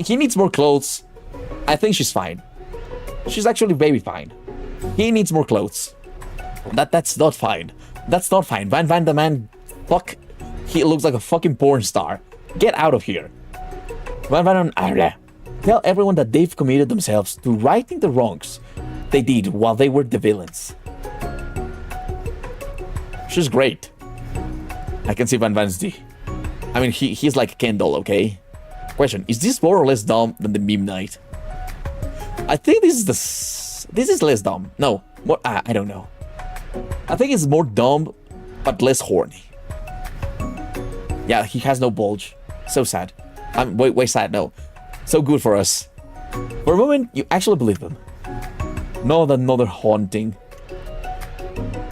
needs more clothes. I think she's fine. She's actually very fine. He needs more clothes. That's not fine. That's not fine. Van the man, fuck. He looks like a fucking porn star. Get out of here. Van tell everyone that they've committed themselves to righting the wrongs they did while they were the villains. She's great. I can see Van Van's D. I mean, he's like Kendall, okay? Question, is this more or less dumb than the meme night? I think this is less dumb. No, more, I don't know. I think it's more dumb, but less horny. Yeah, he has no bulge. So sad. I'm way sad, no. So good for us. For a moment, you actually believe them. Not another haunting.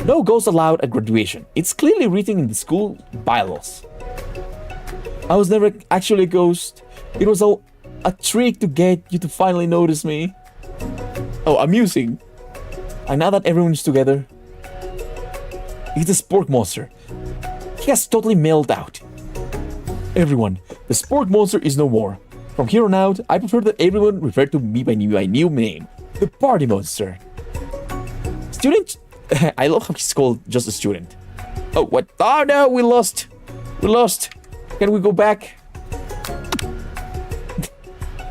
No ghosts allowed at graduation. It's clearly written in the school bylaws. I was never actually a ghost. It was all a trick to get you to finally notice me. Oh, amusing. And now that everyone's together, it's the spork monster. He has totally mellowed out. Everyone, the spork monster is no more. From here on out, I prefer that everyone refer to me by my new name, the party monster. Student, I love how he's called just a student. Oh, what? Oh no, we lost. We lost. Can we go back?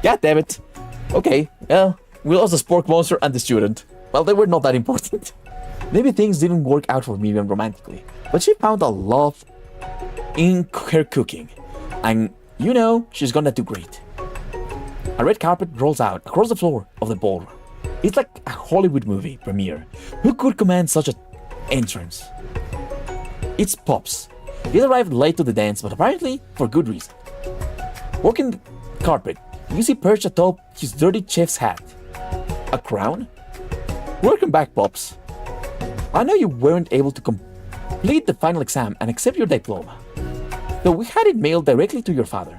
God damn it. Okay, well, we lost the spork monster and the student. Well, they were not that important. Maybe things didn't work out for Miriam romantically, but she found a love in her cooking. And, you know, she's gonna do great. A red carpet rolls out across the floor of the ballroom. It's like a Hollywood movie premiere. Who could command such an entrance? It's Pops. He arrived late to the dance, but apparently for good reason. Walking the carpet, you see perched atop his dirty chef's hat. A crown? Welcome back, Pops. I know you weren't able to complete the final exam and accept your diploma, though we had it mailed directly to your father.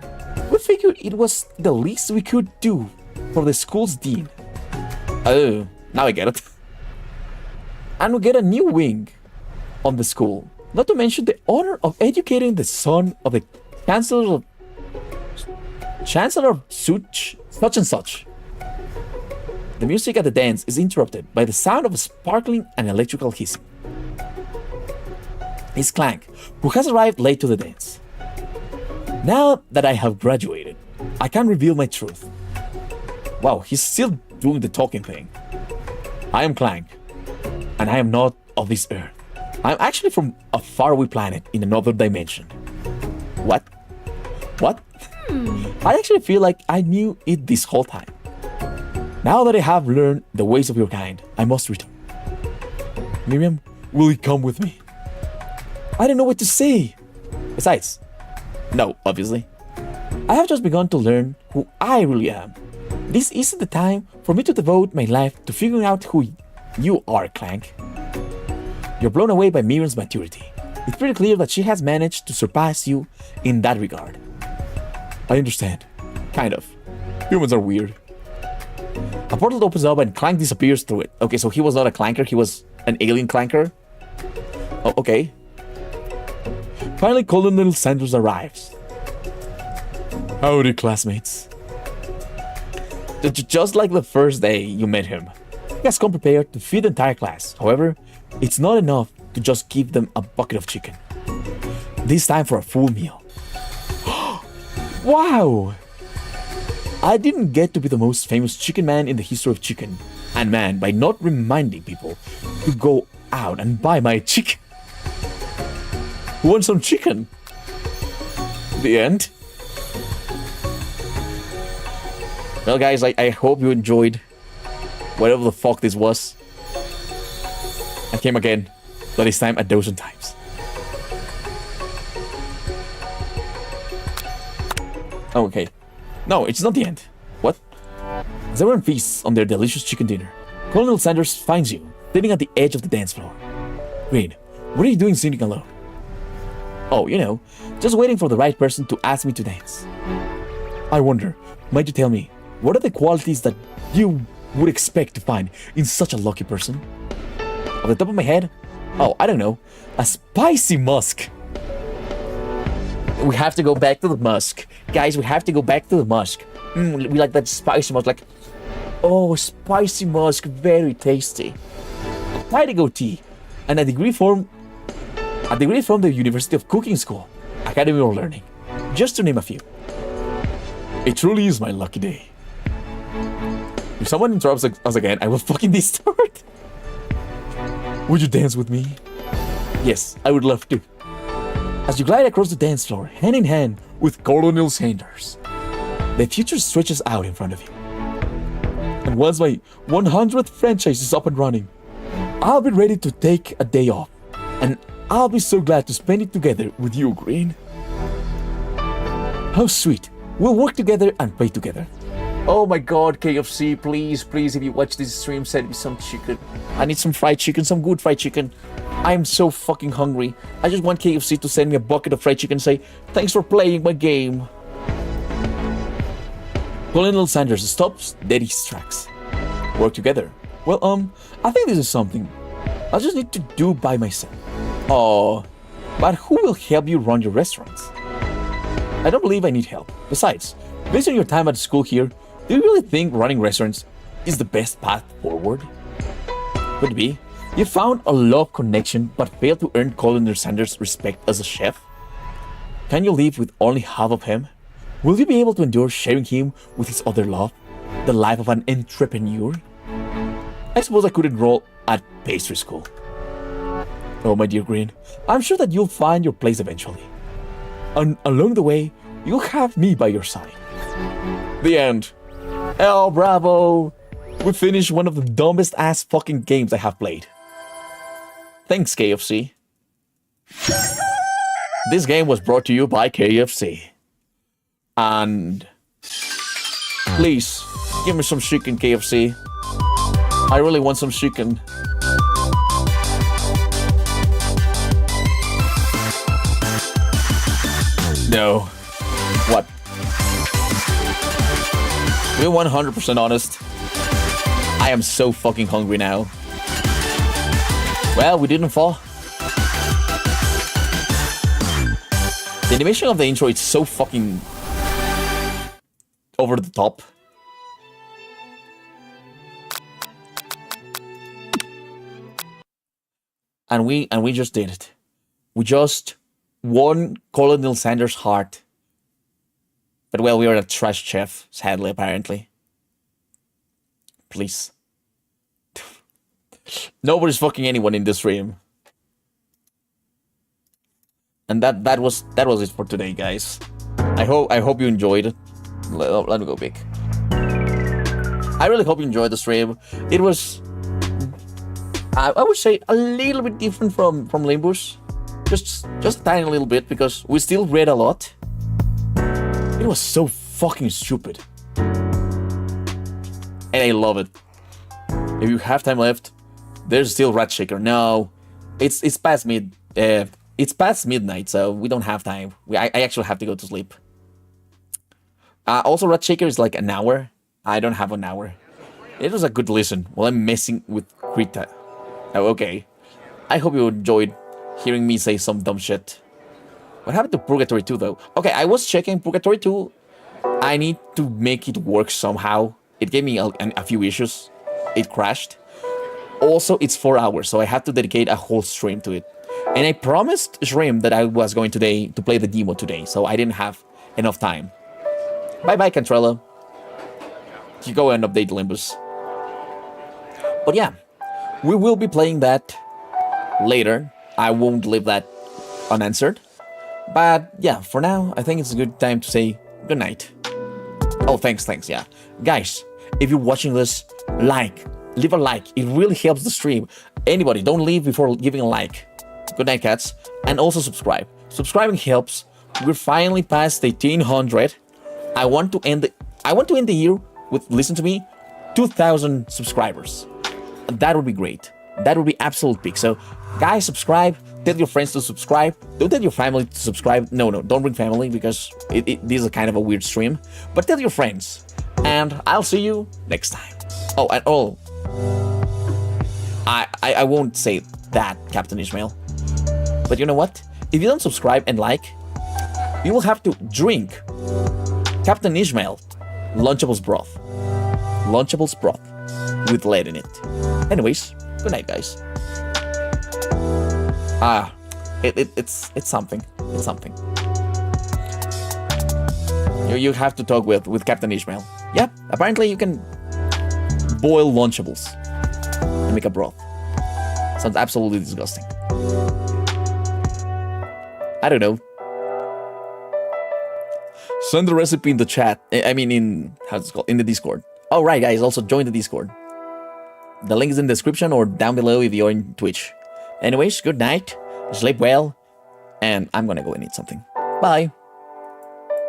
We figured it was the least we could do for the school's dean. Oh, now I get it. And we get a new wing on the school. Not to mention the honor of educating the son of the Chancellor of such and such. The music at the dance is interrupted by the sound of a sparkling and electrical hissing. It's Clank, who has arrived late to the dance. Now that I have graduated, I can reveal my truth. Wow, he's still doing the talking thing. I am Clank, and I am not of this earth. I'm actually from a faraway planet in another dimension. What? What? I actually feel like I knew it this whole time. Now that I have learned the ways of your kind, I must return. Miriam, will you come with me? I don't know what to say. Besides, no, obviously. I have just begun to learn who I really am. This isn't the time for me to devote my life to figuring out who you are, Clank. You're blown away by Miriam's maturity. It's pretty clear that she has managed to surpass you in that regard. I understand. Kind of. Humans are weird. A portal opens up and Clank disappears through it. Okay, so he was not a clanker, he was an alien clanker. Oh, okay. Finally, Colonel Sanders arrives. Howdy, classmates. Just like the first day you met him, he has come prepared to feed the entire class. However, it's not enough to just give them a bucket of chicken. This time for a full meal. Wow! I didn't get to be the most famous chicken man in the history of chicken and man by not reminding people to go out and buy my chicken. Who wants some chicken? The end. Well, guys, I hope you enjoyed whatever the fuck this was. I came again, but this time a dozen times. Oh, okay. No, it's not the end. What? As everyone feasts on their delicious chicken dinner, Colonel Sanders finds you sitting at the edge of the dance floor. Green, what are you doing sitting alone? Oh, you know, just waiting for the right person to ask me to dance. I wonder, might you tell me, what are the qualities that you would expect to find in such a lucky person? Off the top of my head, oh, I don't know, a spicy musk. We have to go back to the musk. Guys, we have to go back to the musk. We like that spicy musk, like, oh, spicy musk, very tasty. A tidy goatee, and a degree from the University of Cooking School, Academy of Learning, just to name a few. It truly is my lucky day. If someone interrupts us again, I will fucking distort. Would you dance with me? Yes, I would love to. As you glide across the dance floor, hand in hand with Colonel Sanders, the future stretches out in front of you. And once my 100th franchise is up and running, I'll be ready to take a day off, and I'll be so glad to spend it together with you, Green. How sweet. We'll work together and play together. Oh my god, KFC, please, please, if you watch this stream, send me some chicken. I need some fried chicken, some good fried chicken. I'm so fucking hungry. I just want KFC to send me a bucket of fried chicken and say, thanks for playing my game. Colonel Sanders stops dead in his tracks. Work together. Well, I think this is something I just need to do by myself. Oh, but who will help you run your restaurants? I don't believe I need help. Besides, based on your time at school here, do you really think running restaurants is the best path forward? Could it be you found a love connection but failed to earn Colonel Sanders' respect as a chef? Can you live with only half of him? Will you be able to endure sharing him with his other love, the life of an entrepreneur? I suppose I could enroll at pastry school. Oh, my dear Green, I'm sure that you'll find your place eventually. And along the way, you'll have me by your side. The end. Oh, bravo! We finished one of the dumbest ass fucking games I have played. Thanks, KFC. This game was brought to you by KFC. And please, give me some chicken, KFC. I really want some chicken. No. What? We're 100% honest. I am so fucking hungry now. Well, we didn't fall. The animation of the intro is so fucking over the top. And we just did it. We just won Colonel Sanders' heart. But well, we are a trash chef, sadly, apparently. Please. Nobody's fucking anyone in this stream. And that was it for today, guys. I hope you enjoyed it. Let me go back. I really hope you enjoyed the stream. It was, I would say, a little bit different from Limbus. Just a tiny little bit, because we still read a lot. It was so fucking stupid. And I love it. If you have time left, there's still Rat Shaker. No, it's past it's past midnight, so we don't have time. I actually have to go to sleep. Also, Rat Shaker is like an hour. I don't have an hour. It was a good listen while I'm messing with Krita. Oh, okay. I hope you enjoyed hearing me say some dumb shit. What happened to Purgatory 2, though? Okay, I was checking Purgatory 2. I need to make it work somehow. It gave me a few issues. It crashed. Also, it's 4 hours, so I have to dedicate a whole stream to it. And I promised Shrimp that I was going today to play the demo today, so I didn't have enough time. Bye-bye, Cantrella. You go and update Limbus. But yeah, we will be playing that later. I won't leave that unanswered. But yeah, for now, I think it's a good time to say good night. Oh, thanks, yeah. Guys, if you're watching this, leave a like. It really helps the stream. Anybody, don't leave before giving a like. Good night, cats. And also subscribe. Subscribing helps. We're finally past 1800. I want to end the year with, listen to me, 2,000 subscribers. That would be great. That would be absolute peak. So, guys, subscribe. Tell your friends to subscribe. Don't tell your family to subscribe. No, don't bring family, because this is a kind of a weird stream. But tell your friends. And I'll see you next time. Oh, and I won't say that, Captain Ishmael. But you know what? If you don't subscribe and like, you will have to drink Captain Ishmael Lunchables broth. Lunchables broth with lead in it. Anyways, good night, guys. It's something. It's something. You have to talk with Captain Ishmael. Yeah, apparently you can boil Lunchables and make a broth. Sounds absolutely disgusting. I don't know. Send the recipe in the chat. I mean, how's it called? In the Discord. Oh, right, guys. Also join the Discord. The link is in the description or down below if you're in Twitch. Anyways, good night. Sleep well. And I'm gonna go and eat something. Bye.